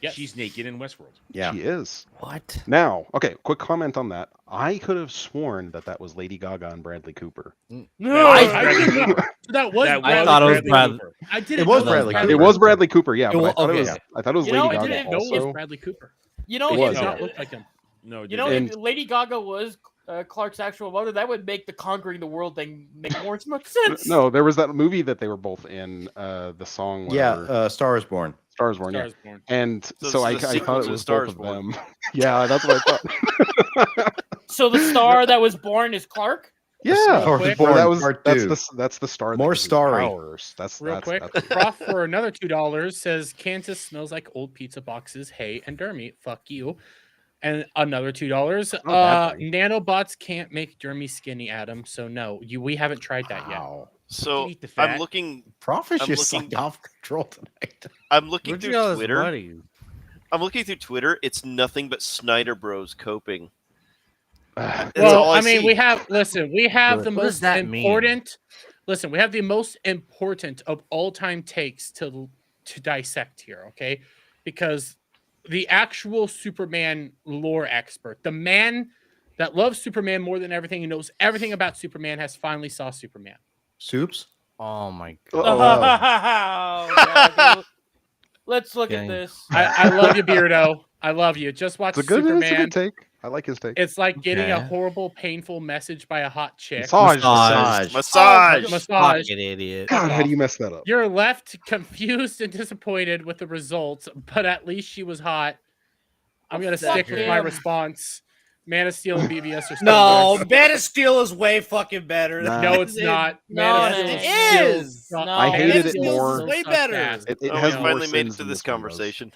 Yes. She's naked in Westworld. yeah. She is. What? Now, okay, quick comment on that. I could have sworn that was Lady Gaga and Bradley Cooper. No, I didn't know. That was That Bradley thought it was Cooper. Brad- Cooper. I didn't It was know Bradley that Cooper. It was Bradley Cooper, yeah, It but wa- I thought okay. it was You know, Lady I Gaga didn't know it was also. Bradley Cooper. You know, It It was, did if, not look like him. No, it you know, didn't. if Lady Gaga was Clark's actual mother, that would make the Conquering the World thing make more much sense. No, there was that movie that they were both in, the song Yeah, whatever, Star is Born. Star is Born, yeah. Stars Born. And So so I this is a sequel thought it to was Star both is of Born. them. Yeah, that's what I thought. So the star that was born is Clark. Yeah, Star is quick. Born, that was part that's 2. the star. that More gives you starry. powers. That's Real quick, That's, Prof for another $2 says Kansas smells like old pizza boxes. Hey, and Dermy, fuck you. And another $2. Not a bad thing. Nanobots can't make Dermy skinny, Adam. So no, we haven't tried that yet. Wow. So Eat the fat. I'm looking. Prof is I'm just looking- like off control tonight. I'm looking Where'd you through get all this Twitter. money? I'm looking through Twitter. It's nothing but Snyder Bros coping. That's Well, all I mean, see. we have the What most does that mean? important. Listen, we have the most important of all time takes to dissect here, okay? Because the actual Superman lore expert, the man that loves Superman more than everything and knows everything about Superman, has finally saw Superman. Soups? Oh my Uh-oh. god. Oh, God. Let's look Yeah. at this. I love you, Beardo. I love you. Just watch It's a good Superman. take. I like his take. It's like getting a Okay. horrible, painful message by a hot chick. Massage. Massage. Massage. Massage. Fucking idiot. God, how do you mess that up? You're left confused and disappointed with the results, but at least she was hot. I'm gonna Fuck stick with my him. response. Man of Steel and BVS are still No, worse. Man of Steel is way fucking better. Nah. No, it's not. No, Man of it Steel is. still is. sucks. No. I Man hated of it Steel more. still Way sucks better. ass. It Oh, has we more finally made sins it to than this one does. conversation.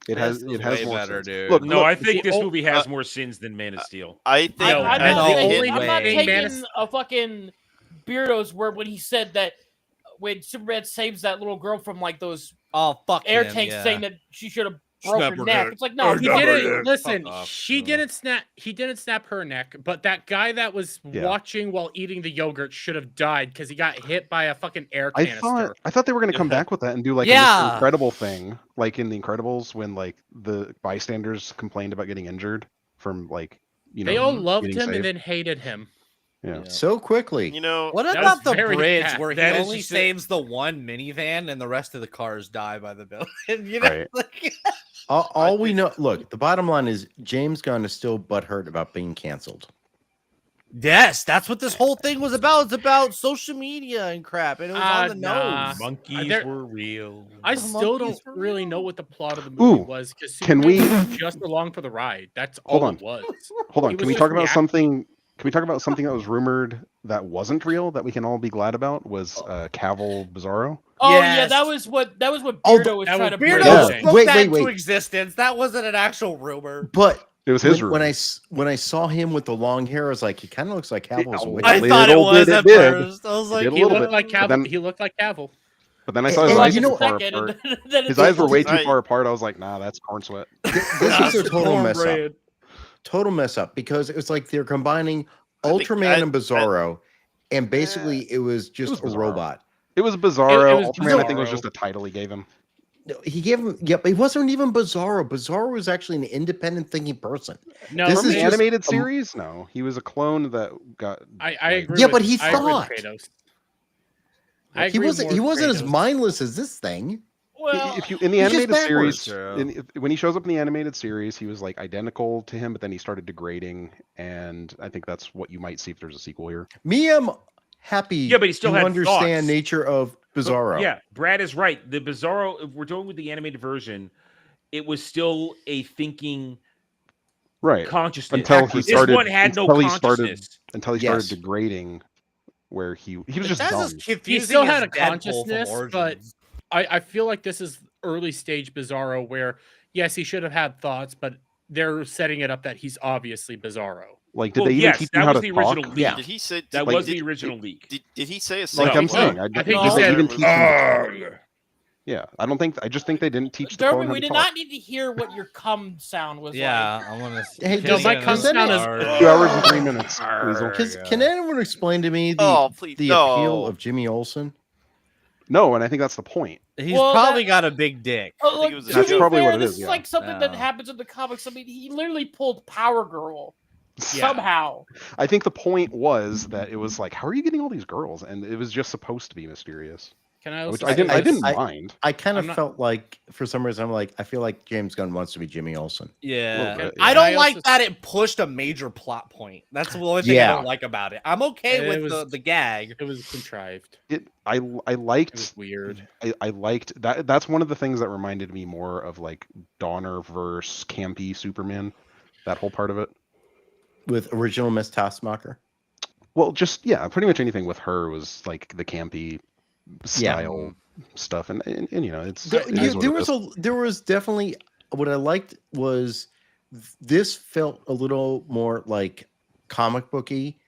It has Way more better, sins. dude. Look, No, look, I think this the movie has more sins than Man of Steel. I think No, I'm no, not the taking, only I'm not thing Man taking of- a fucking Beardo's word when he said that when Superman saves that little girl from like those Oh, fuck air him, tanks, yeah. saying that she should have broke Snap her her neck. neck. It's like no, He fuck didn't you. listen. Fuck off. He didn't snap her neck, but that guy that was Yeah. watching while eating the yogurt should have died because he got hit by a fucking air I canister. thought they were going to come back with that and do like a Yeah. Mr. Incredible thing, like in The Incredibles when like the bystanders complained about getting injured from like They all loved getting him saved. and then hated him. Yeah. So quickly. You know, What That about was the very bridge bad. where he That is only just a- saves the one minivan and the rest of the cars die by the building? You know, Right. like, All we know, look, the bottom line is James Gunn is still butthurt about being canceled. yes, that's what this whole thing was about. It's about social media and crap, and it was on the nah. nose. Monkeys There- were real. I The still don't monkeys were really real. know what the plot of the movie Ooh, was because can we- just along for the ride? That's Hold all on. it was. Hold He on. Can was we just talk about reacting. something? Can we talk about something that was rumored that wasn't real that we can all be glad about? Was Cavill Bizarro? Oh yeah, Yes. that was what Oh, Beardo was that trying was to bring Beardo Yeah. up. spoke Wait, that wait, into wait. existence. That wasn't an actual rumor. But It was his when rumor. when I saw him with the long hair, I was like, he kind of looks like Cavill's Oh, witch. I Little thought it was bit at it did. first. I was It like, did a He little looked bit. like But Cavill. then- He looked like Cavill. But then I saw his And eyes you too know- far second, apart. and then His it's- eyes were way too I- far apart. I was like, nah, that's corn sweat. This is a total mess up. cornbread. Total mess up because it was like they're combining I think Ultraman I- and Bizarro, and basically it was just was a Bizarro. robot. It was Bizarro. was Ultraman, I think, was Bizarro. just a title he gave him. No, he gave him, yeah, but he wasn't even Bizarro. Bizarro was actually an independent thinking person. No, This From is the just animated a- series? No, he was a clone that got. I like- agree. Yeah, with, but he I agree with thought. Kratos. I He agree wasn't. more He with wasn't as Kratos. mindless as this thing. well, If you in the He's just animated series, backwards. when he shows up in the animated series, he was like identical to him, but then he started degrading, and I think that's what you might see if there's a sequel here. Me, I'm happy. Yeah, but he still to had understand thoughts. nature of Bizarro. Yeah, Brad is right. The Bizarro, if we're doing with the animated version, it was still a thinking Right. consciousness. Until he This started. one had no until he started. consciousness. Until he Yes. started degrading, where he was But just that's dumb. as confusing He still as had a Deadpool from consciousness, but Origins. I feel like this is early stage Bizarro where yes, he should have had thoughts, but they're setting it up that he's obviously Bizarro. Like, did Well, they even yes, teach that him how was to the talk? original leak. Yeah. Did he say That Like, was did, the original leak. Did he say a Like second I'm word? saying, I think did he they said, even teach him to- Yeah, I don't think. I just think they didn't teach the clone Derby, how we to did talk. not need to hear what your cum sound was Yeah, like. I want to. Hey, No, my cum sound is. 2 hours and 3 minutes. Weasel. Can anyone explain to me the, Oh, please, the no. appeal of Jimmy Olsen? No, and I think that's the point. He's Well, probably that- got a big dick. Oh, look, it was a to That's be probably fair, what it this is, is yeah. like something that Yeah. happens in the comics. I mean, he literally pulled Power Girl Yeah. somehow. I think the point was that it was like, how are you getting all these girls? And it was just supposed to be mysterious, Can I also which I didn't. say I this? didn't mind. I kind of I'm not- felt like, for some reason, I'm like, I feel like James Gunn wants to be Jimmy Olsen. Yeah, bit, I yeah. don't I like also- that it pushed a major plot point. That's the only thing I Yeah. don't like about it. I'm okay It with was- the gag. It was contrived. I It was liked. weird. I liked that. That's one of the things that reminded me more of like Donner versus campy Superman. That whole part of it. With original Miss Taskmaster. Well, just yeah, pretty much anything with her was like the campy style stuff, and you know, it's There, it is what there it was is. there was definitely what I liked was this felt a little more like comic booky.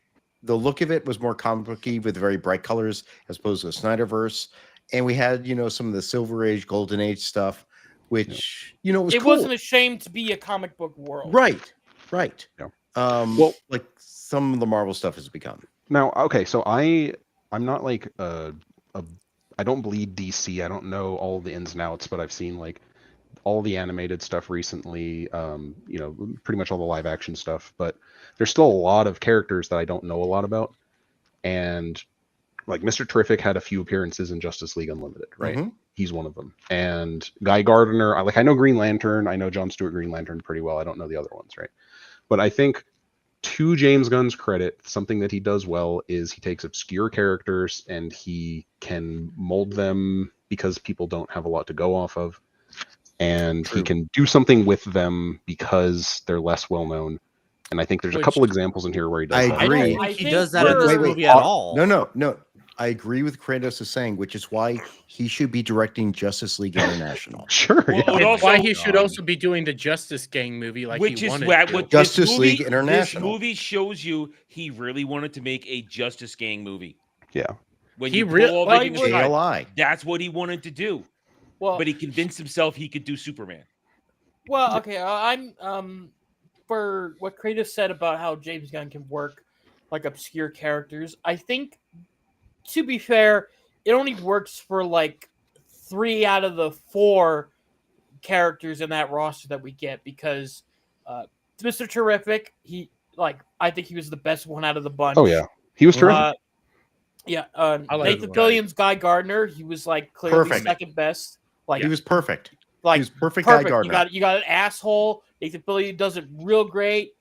The look of it was more comic booky with very bright colors as opposed to the Snyderverse. And we had, some of the Silver Age, Golden Age stuff, which was It cool. wasn't ashamed to be a comic book world. Right. Yeah. Well, like some of the Marvel stuff has become. Now, okay, so I'm not like I don't bleed DC. I don't know all the ins and outs, but I've seen like all the animated stuff recently. Pretty much all the live action stuff. But there's still a lot of characters that I don't know a lot about, and like Mr. Terrific had a few appearances in Justice League Unlimited, right? Mhm. He's one of them. And Guy Gardner, I know Green Lantern, I know John Stewart Green Lantern pretty well. I don't know the other ones, right? But I think, to James Gunn's credit, something that he does well is he takes obscure characters and he can mold them because people don't have a lot to go off of. And he can do something with them because they're less well known. And I think there's a couple examples in here where he does that. I agree. I think he does that in this movie at all. No. I agree with Kratos is saying, which is why he should be directing Justice League International. Sure. Well, Yeah. it's why he should also be doing the Justice Gang movie, like Which he is wanted what to. Justice this League movie, International. This movie shows you he really wanted to make a Justice Gang movie. Yeah. When He you really- pull all well, the he things aside, JLI. that's what he wanted to do. Well, But he convinced himself he could do Superman. Well, okay, I'm for what Kratos said about how James Gunn can work like obscure characters. I think, to be fair, it only works for like 3 out of the 4 characters in that roster that we get because Mr. Terrific, I think he was the best one out of the bunch. Oh, yeah. He was terrific. Nathan Fillion's Guy Gardner, he was like clearly Perfect. second best. Like He was perfect. Like He was perfect Guy Gardner. You got an asshole. Nathan Fillion does it real great.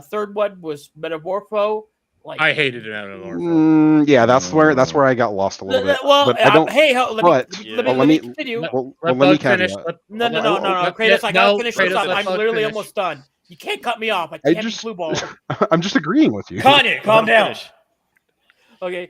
Third one was Metamorpho. Like I hated it out of Metamorpho. Yeah, that's where I got lost a little bit. Well, but I don't. hey, let me but continue. let me finish. caveat. No. Kratos, I gotta finish this up. I'm literally almost done. You can't cut me off. I can't be blue ball. I'm just agreeing with you. Kanye, calm down. Okay.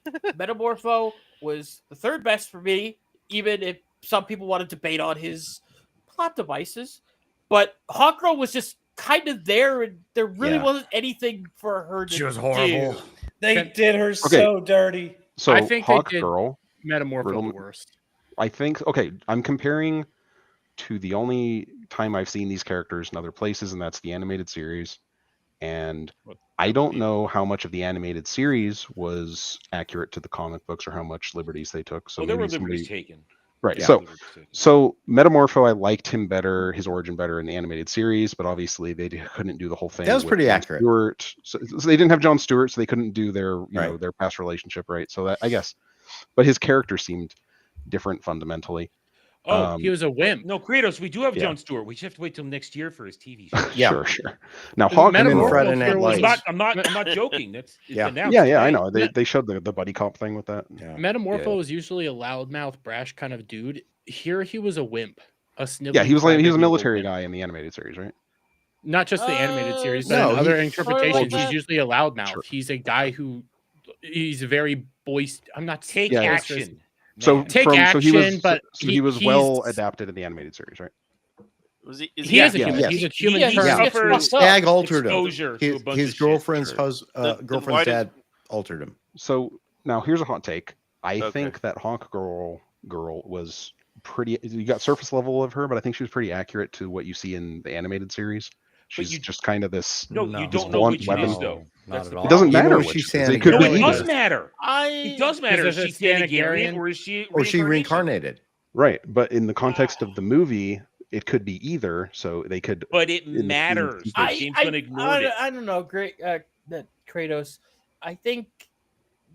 Metamorpho was the third best for me, even if some people want to debate on his plot devices. But Hawkgirl was just kind of there, and there really wasn't anything for her to do. She was horrible. They did her so dirty. So I think they did Hawkgirl, Metamorpho the worst. I think. Okay, I'm comparing to the only time I've seen these characters in other places, and that's the animated series. And I don't know how much of the animated series was accurate to the comic books or how much liberties they took. So there were maybe liberties taken. Right. Yeah. So Metamorpho, I liked him better, his origin better in the animated series, but obviously they couldn't do the whole thing. That was with pretty Jon accurate. Stewart. So they didn't have Jon Stewart, so they couldn't do their Right. their past relationship, right? So that I guess, but his character seemed different fundamentally. Oh, He was a wimp. No, Kratos, we do have Yeah. Jon Stewart. We just have to wait till next year for his TV show. Yeah. Sure. Now Hawkgirl. Friday Night Lights. I'm not joking. That's it's Yeah. announced, Yeah, I right? know. They showed the buddy cop thing with that. Yeah. Metamorpho was usually a loudmouth, brash kind of dude. Here he was a wimp, a sniveling. Yeah, he was a crybaby military wimp. guy in the animated series, right? Not just the animated series, but no, in other he- interpretations, Well, he's usually a loudmouth. Sure. He's a guy who he's very boisterous. I'm not Take Yeah. action. So Take so he action, was but he was he's- well adapted in the animated series, right? Was he? He is a yeah, human. yes. He's a human. Yeah, He he's Yeah. suffers. fucked up. Stag altered him. Exposure to a His, bunch his of shit. girlfriend's Sure. girlfriend's why dad altered him. So now here's a hot take. I Okay. think that Hawkgirl was pretty. You got surface level of her, but I think she was pretty accurate to what you see in the animated series. She's you- just kind of this. No, No. you this don't know blunt which it is, weapon. though. That's the all. It doesn't You know matter what what she's she is. saying It could No, be it either. does matter. It does matter. Is Is it she Thanagarian Thanagarian? or is she? Or she reincarnation? reincarnated. Right, but in the context of the movie, it could be either. So they could. But it in the matters. sequel. James Gunn ignored it. I don't know. Great, that Kratos. I think,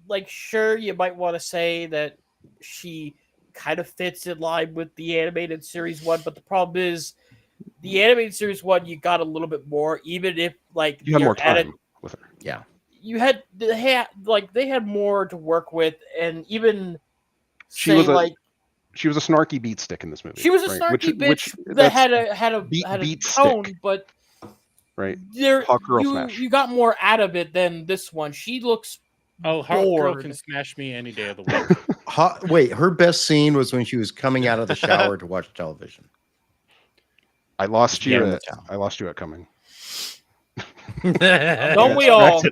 like, sure, you might want to say that she kind of fits in line with the animated series one, but the problem is, the animated series one, you got a little bit more, even if like You had more you're at time with her. Yeah. you had they had more to work with, and even She say was a like She was a snarky beat stick in this movie. she was a right? snarky bitch that that's- had a beat tone, stick. but right. there Hawkgirl smash. you got more out of it than this one. She looks Oh, Hawkgirl bored. can smash me any day of the week. Wait, her best scene was when she was coming out of the shower to watch television. I lost you. Getting the At, towel. I lost you at coming. Don't we all?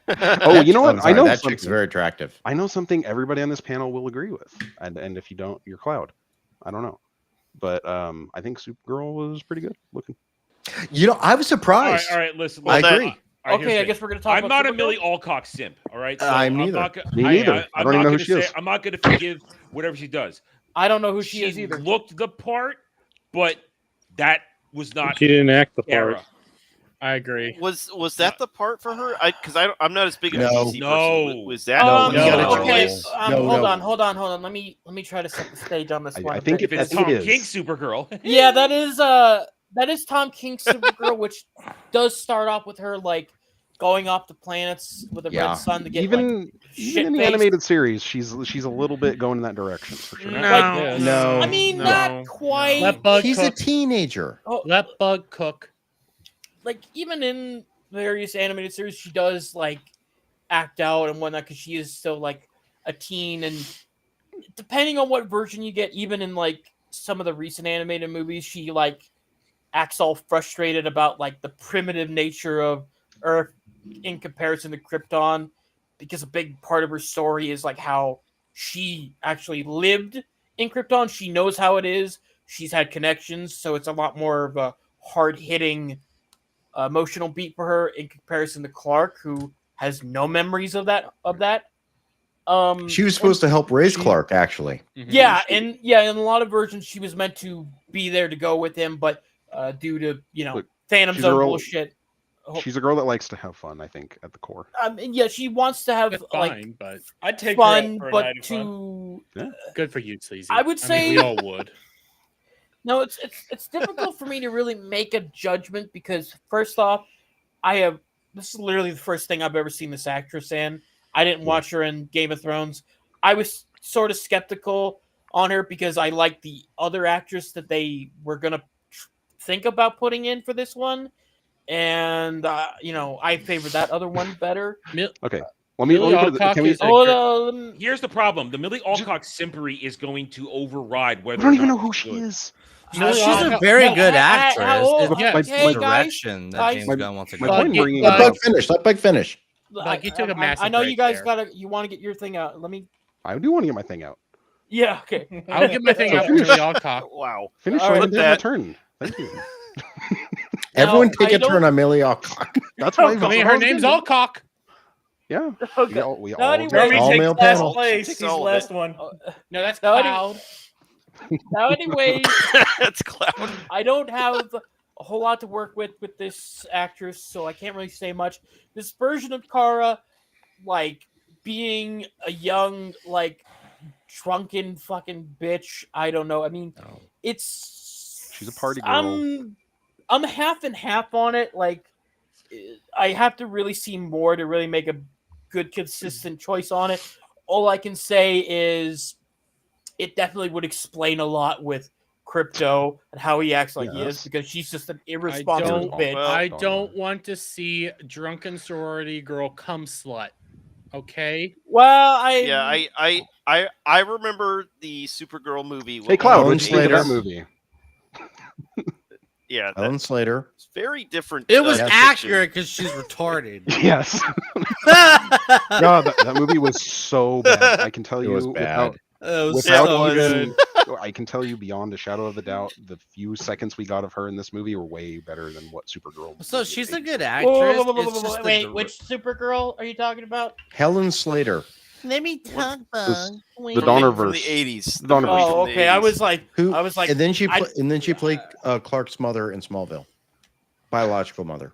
Oh, you know what? I'm sorry, I know that something. chick's very attractive. I know something everybody on this panel will agree with, and if you don't, you're Cloud. I don't know, but I think Supergirl was pretty good looking. You know, I was surprised. All right, listen. I listen. agree. All right, here's Okay, I the guess thing. we're gonna talk I'm about not a Supergirl? Millie Alcock simp. All right, I'm neither. not Me neither. I I'm don't even not know who gonna she is. I'm not going to forgive whatever she does. I don't know who she is either. Looked the part, but that was not She didn't act the part. era. I agree. Was that the part for her? Because I'm not as big of a No. DC person. Was that? No, you gotta okay. choose. Hold on. Let me try to set the stage on this one. I think If it's Tom King Supergirl. Yeah, that is Tom King's Supergirl, which does start off with her like going off the planets with a red sun to get even in the shit-faced. animated series, she's a little bit going in that direction for sure. No, I mean, not quite. Let Bug He's cook. a teenager. Let Bug cook. Like even in various animated series, she does like act out and whatnot because she is still like a teen, and depending on what version you get, even in like some of the recent animated movies, she like acts all frustrated about like the primitive nature of Earth in comparison to Krypton, because a big part of her story is like how she actually lived in Krypton. She knows how it is. She's had connections, so it's a lot more of a hard-hitting emotional beat for her in comparison to Clark, who has no memories of that. She was supposed to help raise Clark, actually. Yeah, in a lot of versions she was meant to be there to go with him, but due to Phantom she's a Zone girl- bullshit. She's a girl that likes to have fun, I think, at the core. Yeah, she wants to have That's like fine, but I'd take her fun, out for a but night of fun. Yeah. good for you, Sleazy. I would mean, say- we all would. No, it's difficult for me to really make a judgment because first off, this is literally the first thing I've ever seen this actress in. I didn't watch her in Game of Thrones. I was sort of skeptical on her because I liked the other actress that they were gonna think about putting in for this one, and I favored that other one better. Okay. Let me put it. Can we? Here's the problem: the Millie Alcock simpery is going to override whether. I don't or even not know who she's she good. is. She's a very good actress. Yeah, It's hey, the direction that James Gunn wants to go. Let Bug finish. Let Bug finish. Like, you took a massive I know you break guys there. you want to get your thing out. Let me. I do want to get my thing out. Yeah. Okay. I'll get my thing out for Millie Alcock. Wow. Finish All right right. at my turn. Thank you. Everyone take I a turn don't- on Millie Alcock. That's why I mean, her name's Alcock. Yeah. Okay. We No, all anyway. Jeremy All takes male last panel. place. Takes He's all the of last it. one. No, that's No, Cloud. Now, anyway, That's Cloud. I don't have a whole lot to work with this actress, so I can't really say much. This version of Kara, like being a young, like drunken fucking bitch. I don't know. I mean, She's a party girl. I'm half and half on it. Like, I have to really see more to really make a good, consistent choice on it. All I can say is it definitely would explain a lot with Crypto and how he acts like he is, because she's just an irresponsible bitch. I don't want to see drunken sorority girl cum slut. Okay. Well, I remember the Supergirl movie. Hey, Cloud, Ellen what'd you think of that Slater. movie? Yeah, Ellen Slater. it's very different. It was depiction. accurate because she's retarded. Yes. No, that movie was so bad. I can tell It you was bad. without even, I can tell you beyond a shadow of a doubt, the few seconds we got of her in this movie were way better than what Supergirl. So she's a good Whoa, actress. whoa, whoa, It's whoa, just wait, the which Supergirl are you talking about? Helen Slater. Let me talk, The Bug. Donnerverse. From the 80s. The Donnerverse. Oh, okay. I was like, And then she played Clark's mother in Smallville, biological mother.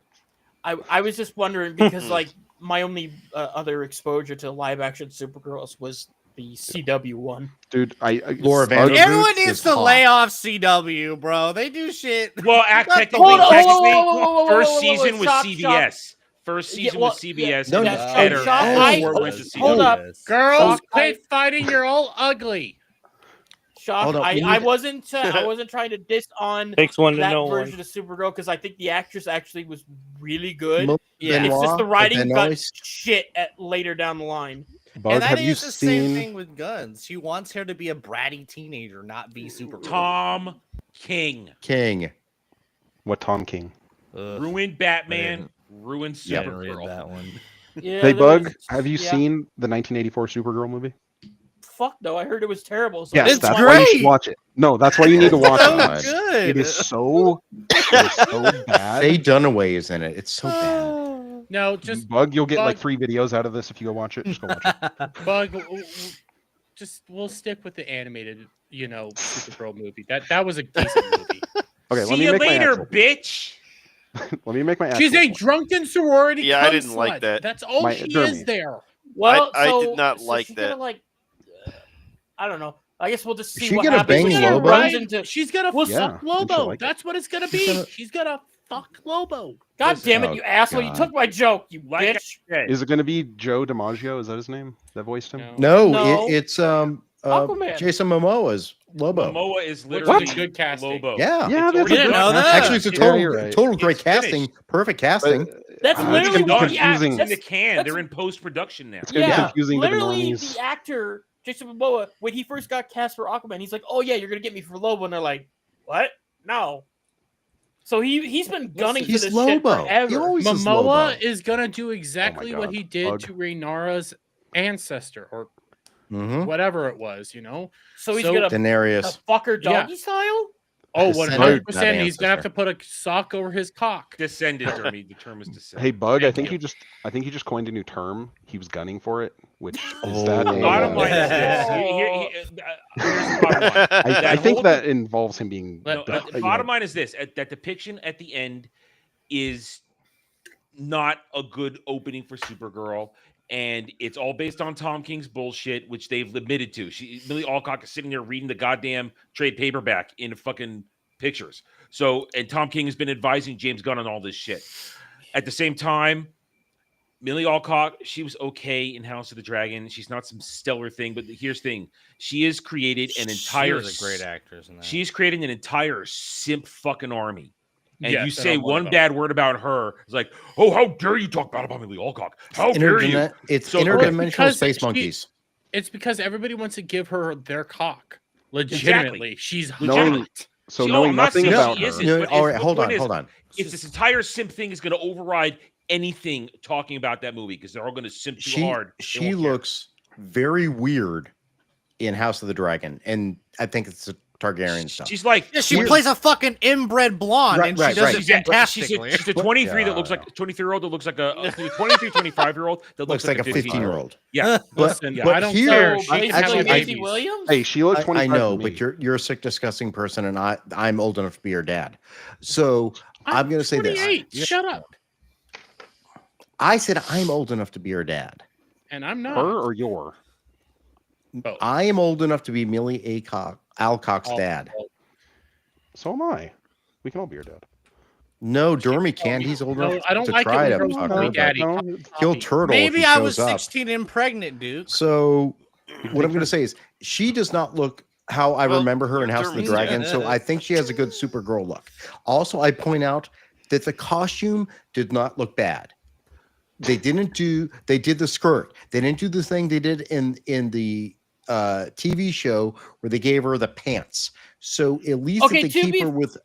I was just wondering because like my only other exposure to live action Supergirls was the CW one. Dude, Laura Vanderbilt Everyone needs is to hot. lay off CW, bro. They do shit. Well, technically, first season was Shock, CBS. First season was CBS. No, and no, it's better. Shock, Before it went to hold CW. up, Girls, quit fighting. You're all ugly. Shock. Hold up, I wasn't trying to diss on Takes one to that know version one. of Supergirl because I think the actress actually was really good. Yeah. It's just the writing got Benoist. shit at later down the line. Bug, And that have you is the same seen? thing with Guns. She wants her to be a bratty teenager, not be Supergirl. Tom King King. What Tom King? ruined Batman, ruined Yeah, I didn't read Supergirl. that one. Yeah, Hey, there Bug, was- have you yeah. seen the 1984 Supergirl movie? Fuck no, I heard it was terrible. So Yes, It's that's why you should great. watch it. No, that's why you need to watch So it. good. It is so bad. Faye Dunaway is in it. It's so bad. No, just Bug, you'll get like Bug. 3 videos out of this if you go watch it. Just go watch it. Bug. Just we'll stick with the animated, Supergirl movie. That was a decent movie. Okay, let See me you make my later, actual- bitch. Let me make my. She's actual a point. drunken sorority. Yeah, I cum didn't like slut. that. That's all My- she Jeremy. is there. Well, I so, did not so like she's that. Gonna, like, I don't know. I guess we'll just see she what gonna happens. bang She's Lobo? runs into. She's gonna Well, Yeah, fuck and she'll Lobo. like it. That's what it's gonna She's be. gonna- She's gonna fuck Lobo. God damn it, Oh, you asshole! You God. took my joke, you Like I bitch. said, Is it going to be Joe DiMaggio? Is that his name? That voiced him? No, No. it's Aquaman. Jason Momoa's Lobo. Momoa is Which literally is a good casting. Lobo. Yeah. Yeah, It's that's already a good done. know that. Actually, it's a Yeah, total, you're right. total great It's finished. casting. Perfect casting. That's It's literally gonna be the act- confusing. It's in the that's- can. that's- They're in post production now. It's going to be confusing to the literally normies. the actor Jason Momoa when he first got cast for Aquaman, he's like, "Oh yeah, you're gonna get me for Lobo," and they're like, "What? No." So he's been gunning He's for this Lobo. shit forever. He always is Momoa Lobo. is gonna do exactly what God. he did Bug. to Rhaenyra's ancestor or Mhm. whatever it was. You know. So he's So- gonna Daenerys. fuck her Yeah. doggy style. Oh, Descendant, 100%. not He's gonna have to ancestor. put a sock over his cock. Descendant, Jeremy. The term is descendant. Hey, Bug, I Thank think you. you just coined a new term. He was gunning for it, which is Oh. that. Bottom line is this. Here's the bottom line. I think whole- that involves him being. No, the bottom line is this: that depiction at the end is not a good opening for Supergirl, and it's all based on Tom King's bullshit, which they've admitted to. Millie Alcock is sitting there reading the goddamn trade paperback in fucking pictures. So, and Tom King has been advising James Gunn on all this shit. At the same time, Millie Alcock, she was okay in House of the Dragon. She's not some stellar thing, but here's the thing: she has created an entire. She was a great actress in that. She's creating an entire simp fucking army. And Yes, you and say I'm one one of them. bad word about her, it's like, oh, how dare you talk bad about Millie Alcock? How dare you? It's So- interdimensional Because space she- monkeys. It's because everybody wants to give her their cock. Legitimately, she's Knowing- hot. So See, knowing I'm not nothing saying about she her. isn't, No, but all if- right, the hold point on, is, hold on. If this entire simp thing is going to override anything talking about that movie, because they're all going to simp too hard. they She won't care. looks very weird in House of the Dragon, and I think it's the Targaryen stuff. She's like, Yeah, she Weird. plays a fucking inbred blonde, Right, and right, she does right. it she's a fantastically. 23 that Yeah. looks like 23-year-old that looks like a 23, 25-year-old that looks like a 15-year-old. 15-year-old. Yeah. Listen, but I don't here- care. So She can basically, have actually, Maisie babies. Williams. Hey, she looks I 25 know, to but me. you're a sick, disgusting person, and I'm old enough to be your dad. So I'm going to say this. 28. Shut up. I said I'm old enough to be your dad. And I'm not. Her or your? Both. I am old enough to be Millie Alcock's Oh, dad. So am I. We can all be your dad. No, Dermy can't. He's old No, enough I don't to like it try when to girls fuck call me her, daddy. but No, he'll turtle if Maybe he I shows was up. 16 and pregnant, Duke. So what I'm going to say is she does not look how I Well, remember her in you're House of the Dermy. Dragon. So I think she has a good Supergirl look. Also, I point out that the costume did not look bad. They did the skirt. They didn't do the thing they did in the TV show where they gave her the pants. So at least Okay, if they keep her with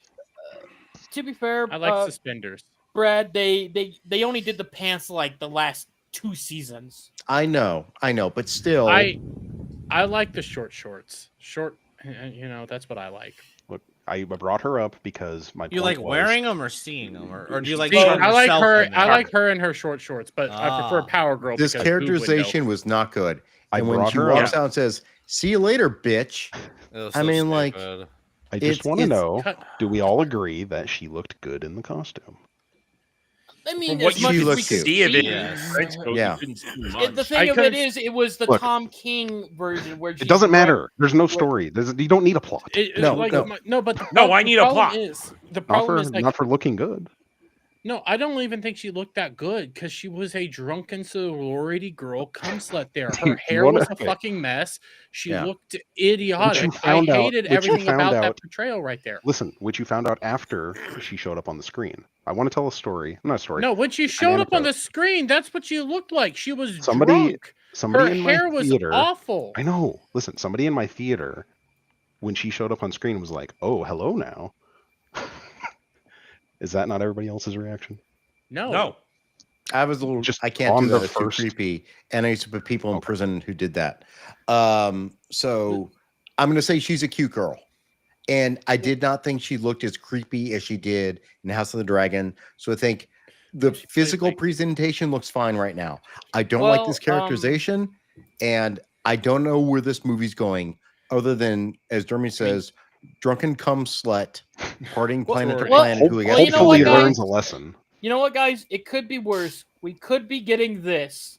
To be fair, I like suspenders. Brad, they only did the pants like the last 2 seasons. I know, but still I like the short shorts. Short, that's what I like. Look, I brought her up because my You point like was- wearing them or seeing them, or do you like? See, showing I like yourself her. in them? I like her in her short shorts, but I prefer Ah. Power Girl. this because boob window. characterization was not good. I And when brought she her walks up. out and says, "See you later, bitch," It was I so mean, like, stupid. I just it's- want to it's know: cut- do we all agree that she looked good in the costume? I mean, From what as you much she as looks we could cute. see of it, Yes. right? So Yeah. you couldn't see The much. thing I of it couldn't- is, it was the Look. Tom King version where It doesn't matter. There's no story. You don't need a plot. No, like, no. but the No, I the need a problem plot. Is, the Not problem for is like, not for looking good. no, I don't even think she looked that good because she was a drunken sorority girl cum slut there. Her hair wanna- was a fucking mess. She Yeah. looked idiotic. I found out- hated which you everything found about that out- portrayal right there. Listen, which you found out after she showed up on the screen. I want to tell a story. Not a story. No, when she showed up on anecdote. the screen, that's what she looked like. She was Somebody- drunk. Somebody Her in my hair was theater. awful. I know. Listen, somebody in my theater, when she showed up on screen, was like, "Oh, hello now." Is that not everybody else's reaction? No. I was a little Just I can't on do the that. It's too first- creepy. And I used to put people in Okay. prison who did that. So I'm gonna say she's a cute girl. And I did not think she looked as creepy as she did in House of the Dragon. So I think the She played physical like- presentation looks fine right now. I don't like this Well, characterization, and I don't know where this movie's going, other than, as Dermy says, drunken cum slut, partying planet to Well, planet. Who well, you know Hopefully what, learns guys? a lesson. You know what, guys? It could be worse. We could be getting this.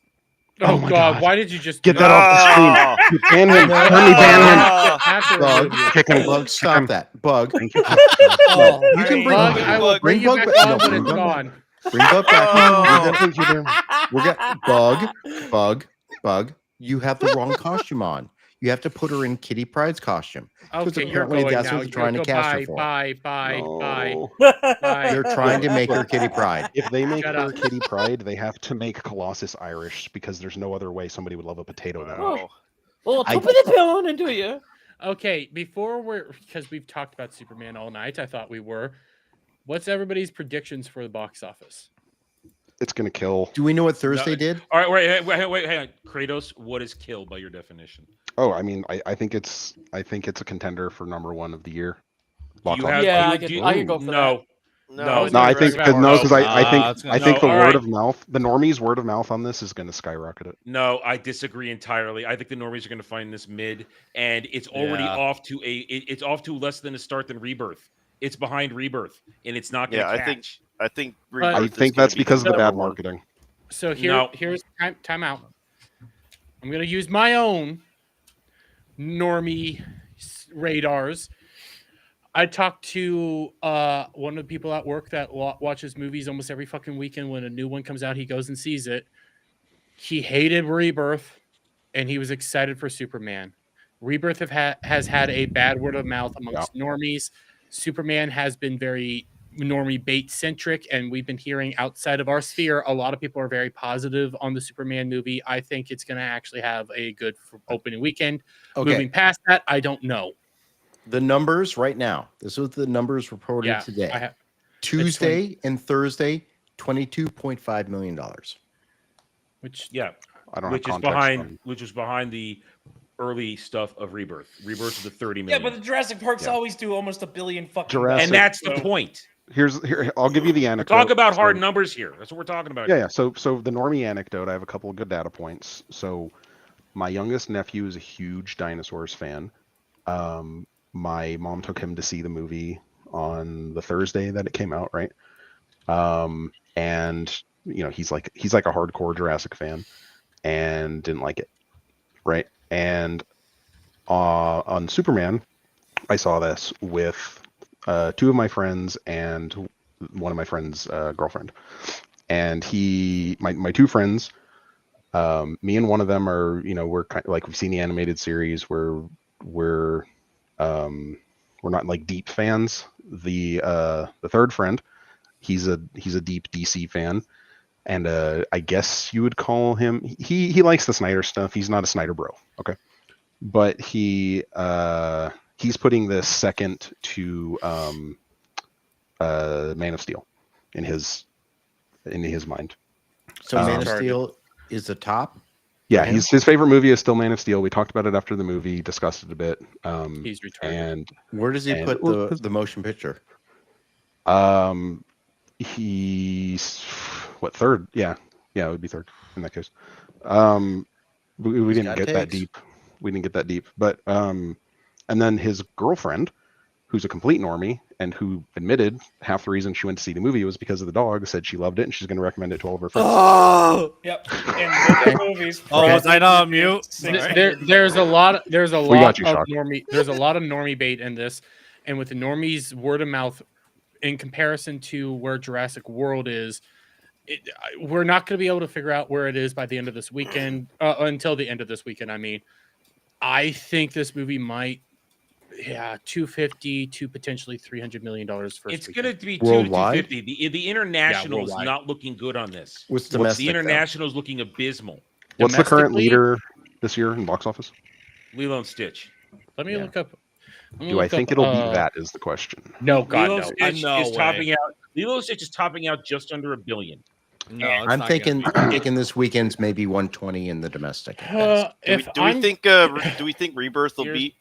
Oh, my God, God. why did you just Get do that off the screen. Oh. You ban him. No. Turn me ban him. Bug, Kick him. Bug, Kick stop him. that. Bug. Thank you. Oh, You can bring Bug, I will bring you Bug back back. on No, when bring it's Bug gone. back. Bring Bug back. Oh. Thank you, Dan. We're gonna Bug. You have the wrong costume on. You have to put her in Kitty Pryde's costume. Because Okay, you're apparently going that's now. what they're trying to cast her for. Bye. No. They're trying to make her Kitty Pryde. If they make Shut her up. Kitty Pryde, they have to make Colossus Irish because there's no other way somebody would love a potato that much. Well, I- top of the pill into you. Okay, because we've talked about Superman all night, I thought we were. What's everybody's predictions for the box office? It's gonna kill. Do we know what Thursday did? All right, wait, hang on. Kratos, what is kill by your definition? Oh, I mean, I think it's a contender for #1 of the year. You have, Yeah, you, I could go for no, No. No, I think because I think the all word right. of mouth, the normies' word of mouth on this is going to skyrocket it. No, I disagree entirely. I think the normies are going to find this mid, and it's already Yeah. off to it's off to less than a start than Rebirth. It's behind Rebirth, and it's not going to Yeah, catch. I think But- I think that's because of the bad marketing. So No. here's time out. I'm gonna use my own normie radars. I talked to one of the people at work that watches movies almost every fucking weekend. When a new one comes out, he goes and sees it. He hated Rebirth, and he was excited for Superman. Rebirth has had a bad word of mouth amongst normies. Superman has been very normie bait centric, and we've been hearing outside of our sphere, a lot of people are very positive on the Superman movie. I think it's going to actually have a good opening weekend. Okay. Moving past that, I don't know. The numbers right now. This was the numbers reported Yeah, today. Tuesday and Thursday, $22.5 million. Which I don't which have is context behind on- which was behind the early stuff of Rebirth. Rebirth is the 30 Yeah, million. but the Jurassic Parks Yeah. always do almost $1 billion fucking. Jurassic- and that's the So- point. Here, I'll give you the We're anecdote. talking about hard So- numbers here. That's what we're talking about. Yeah. So the normie anecdote, I have a couple of good data points. So my youngest nephew is a huge dinosaurs fan. My mom took him to see the movie on the Thursday that it came out, right? And you know, he's like a hardcore Jurassic fan and didn't like it, right? And on Superman, I saw this with two of my friends and one of my friends' girlfriend. And my two friends, me and one of them are, you know, we're kind of like, we've seen the animated series. We're not like deep fans. The third friend, he's a deep DC fan, and I guess you would call him. He likes the Snyder stuff. He's not a Snyder bro, okay, but he's putting this second to Man of Steel in his mind. So Man of Steel is the top. Yeah, his favorite movie is still Man of Steel. We talked about it after the movie, discussed it a bit. He's retarded. And where does he put the motion picture? He's what, third? Yeah, it would be third in that case. We didn't get that deep. We didn't get that deep, but and then his girlfriend, who's a complete normie and who admitted half the reason she went to see the movie was because of the dog, said she loved it and she's going to recommend it to all of her friends. Oh, yep. And movies. Was I not on mute? There's a lot of Shock. normie. There's a lot of normie bait in this, and with the normies word of mouth, in comparison to where Jurassic World is, we're not going to be able to figure out where it is by the end of this weekend. Until the end of this weekend, I mean, I think this movie might. Yeah, 250 to potentially $300 million first. It's going to be Worldwide? 250. The international is worldwide. not looking good on this. What's The domestic? international is looking abysmal. What's the current Domestically? leader this year in box office? Lilo and Stitch. Let me look up. Do I think it'll be that is the question. No, God, Lilo no. and Stitch No is way. topping out. Lilo and Stitch is topping out just under $1 billion. No, it's I'm not thinking gonna be. this weekend's maybe 120 in the domestic. at best. Do we think Rebirth will beat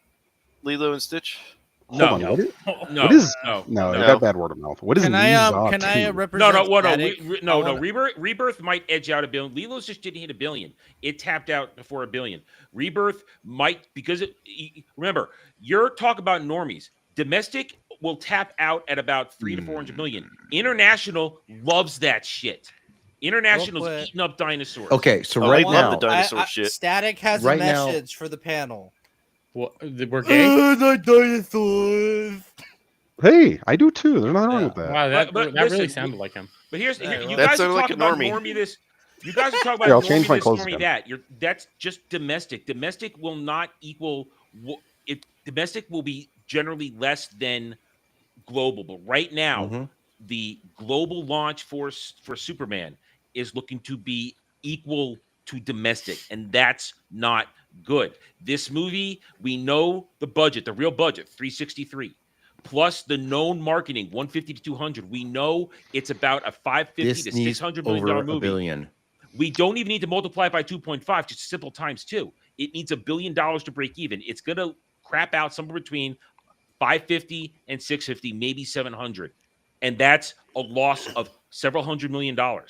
Lilo and Stitch? Hold on, what is, No, what is no. it got bad word of mouth. What is Can I Nisa 2? represent? Rebirth might edge out $1 billion. Lilo's just didn't hit $1 billion. It tapped out before $1 billion. Rebirth might, because remember, you're talking about normies. Domestic will tap out at about 300 to 400 million. International loves that shit. International's quick. eating up dinosaurs. Okay, so Oh, right I love now, the dinosaur shit. Static has Right a now- message for the panel. What, we're gay? The dinosaurs. Hey, I do too. There's nothing wrong with that. Wow, that But that really listen, sounded like him. But here's Yeah, you well, that guys are sounded like talking a about normie. normie this. You guys are talking about Here, I'll change normie my this, clothes normie again. that. That's just domestic. Domestic will not equal. Domestic will be generally less than global. But right now, Mhm. the global launch for Superman is looking to be equal to domestic, and that's not good. This movie, we know the budget, the real budget, 363. Plus the known marketing, 150 to 200. We know it's about a 550 this to needs 600 million over dollar $1 movie. billion. We don't even need to multiply it by 2.5, just simple times 2. It needs $1 billion to break even. It's going to crap out somewhere between 550 and 650, maybe 700. And that's a loss of several $100 million. And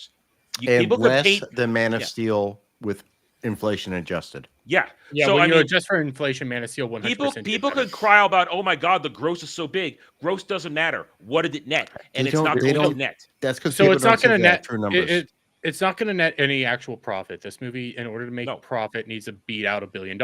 People could less pay, than Man of Yeah. Steel with inflation adjusted. yeah. Yeah, So, when I you mean, adjust for inflation, Man of Steel 100%. people could cry about, oh my God, the gross is so big. Gross doesn't matter. What did it net? And They it's don't- not they going to don't- net. That's because So people it's don't not going to see the net. true numbers. It's not going to net any actual profit. This movie, in order to make No. profit, needs to beat out $1 billion.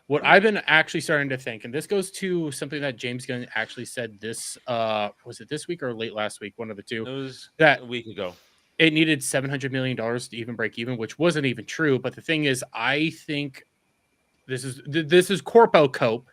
What I've been actually starting to think, and this goes to something that James Gunn actually said this, was it this week or late last week? One of the two. It was That a week ago. it needed $700 million to even break even, which wasn't even true. But the thing is, I think this is corpo cope,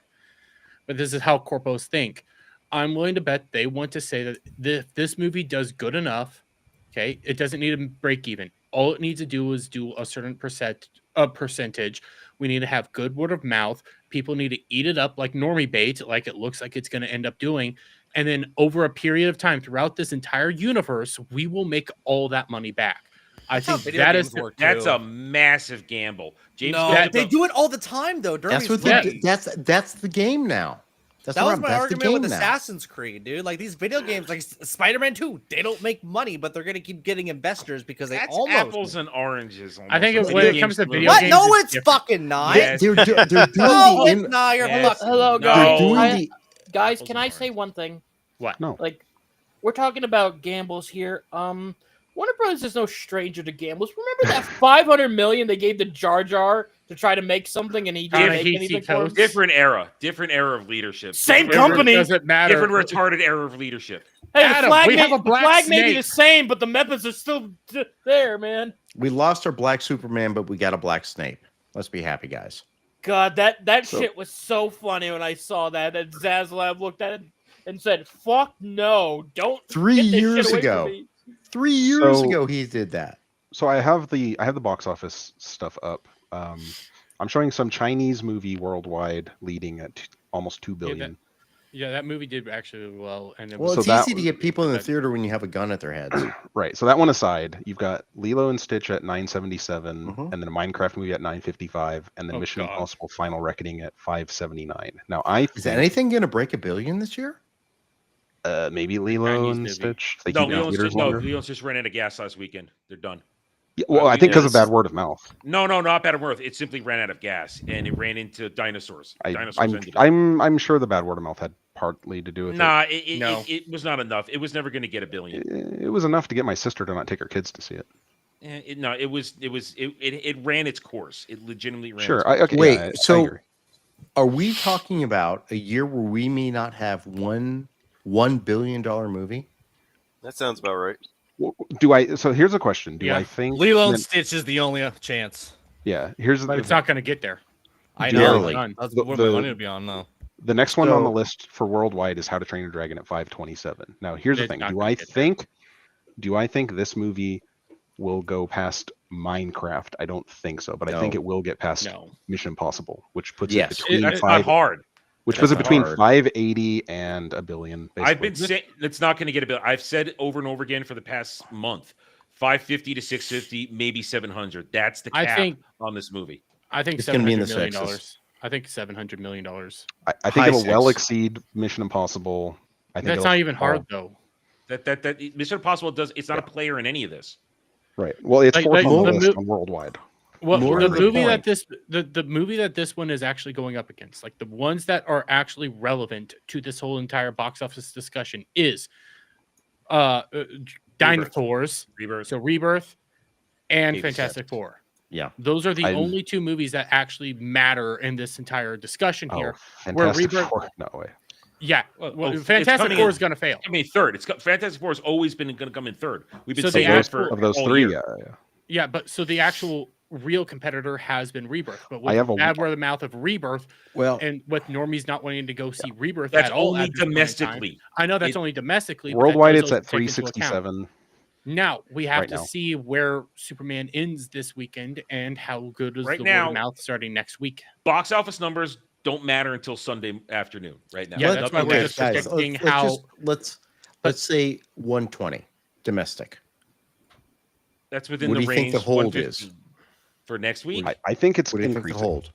but this is how corpos think. I'm willing to bet they want to say that if this movie does good enough, okay, it doesn't need to break even. All it needs to do is do a certain percentage. We need to have good word of mouth. People need to eat it up like normie bait, like it looks like it's going to end up doing. And then over a period of time throughout this entire universe, we will make all that money back. I That's how think video that games is work, That's too. a massive gamble. James No, Gunn they do it all the time though. That's Derby's what right. that's the game now. That's That what was my that's the argument with game now. Assassin's Creed, dude. Like these video games, like Spider-Man 2, they don't make money, but they're gonna keep getting investors because they That's almost apples and oranges. I think almost. when it Video comes to games video What? games, No, it's it's different. fucking not. Yes. They're doing No, the it's not. You're Yes. fucking. Hello, No. guys. doing I- the guys, Apples can and I say one thing? What? No. Like, we're talking about gambles here. Warner Brothers is no stranger to gambles. Remember that 500 million they gave to Jar Jar to try to make something, and he didn't make He anything for him? toast. Different era of leadership. Same Different- company. Doesn't matter. Different retarded era of leadership. Hey, Adam, the flag, we have a the black flag may be the snake. same, but the methods are still there, man. we lost our black Superman, but we got a black Snape. Let's be happy, guys. God, that So- shit was so funny when I saw that. And Zaslav looked at it and said, "Fuck no, don't." 3 get this shit years away from ago. me." 3 years So- ago, he did that. So I have the box office stuff up. I'm showing some Chinese movie worldwide leading at almost 2 billion. Yeah, that movie did actually well. And it Well, was, So it's that easy to get people in the that- theater when you have a gun at their heads. Right. So that one aside, you've got Lilo and Stitch at 977, Mhm. and then a Minecraft movie at 955, and then Oh, Mission God. Impossible Final Reckoning at 579. Now I Is think anything going to break $1 billion this year? maybe Lilo Chinese and movie. Stitch. They No, keep it in Leon's theaters just, longer. Leon's just ran out of gas last weekend. They're done. Yeah, well, I think because of bad word of mouth. No, not bad worth. It simply ran out of gas, and it ran into dinosaurs. Dinosaurs I'm ended it. I'm sure the bad word of mouth had partly to do with Nah, No. it was not enough. It was never going to get $1 it. billion. It was enough to get my sister to not take her kids to see it. It ran its course. It legitimately ran. Sure. Its course. Okay. Wait, yeah, I so agree. are we talking about a year where we may not have $1 billion movie? That sounds about right. Do I? So here's a question. Do Yeah. I think Lilo and that- Stitch is the only chance. Yeah. Here's but the it's not going to get there. I Barely. know. That's The- where the- my money would be on now. The next one on the So- list for worldwide is How to Train Your Dragon at 527. Now, here's the It's thing. not Do gonna I get there. think this movie will go past Minecraft? I don't think so, but I think No. it will get past No. Mission Impossible, which puts Yes. it between That's not five, hard. which puts it That's between hard. 580 and $1 billion. I've Basically. been saying it's not going to get $1 billion. I've said over and over again for the past month, 550 to 650, maybe 700. That's the I cap think- on this movie. I think It's gonna be in the $700 million. sixes. I think $700 million. I think High it'll well six. exceed Mission Impossible. I think That's it'll not even fall- hard though. That Mission Impossible does. It's not a player in any of this. Right. Well, it's Like- fourth like on the the list mo- on worldwide. Well, More the to the movie point. the movie that this one is actually going up against, like the ones that are actually relevant to this whole entire box office discussion, is Dinosaurs, Rebirth. so Rebirth, and 86. Fantastic Four. Yeah. Those are the I- only two movies that actually matter in this entire discussion here. Fantastic Rebirth- Four. No way. Yeah, Well, it's Fantastic coming Four in- is going to fail. I mean, third. Fantastic Four has always been going to come in third. We've been So saying the that for actual- Of those all three, year. yeah. Yeah, but so the actual real competitor has been Rebirth, but I with have the a- bad word of mouth of Rebirth, Well, and with normies not wanting to go see Rebirth That's at all only at this point in time. domestically. I know that's It- only domestically. but that Worldwide, does it's also at take into account. 367. Now we have right to now. see where Superman ends this weekend and how good is Right the now- word of mouth starting next week. Box office numbers don't matter until Sunday afternoon. Right now. Yeah, that's why Nothing we're matters. just predicting how. let's say 120 domestic. That's within What the do you range. think the hold 150 is? for next week? I think it's What do you think increasing. the hold?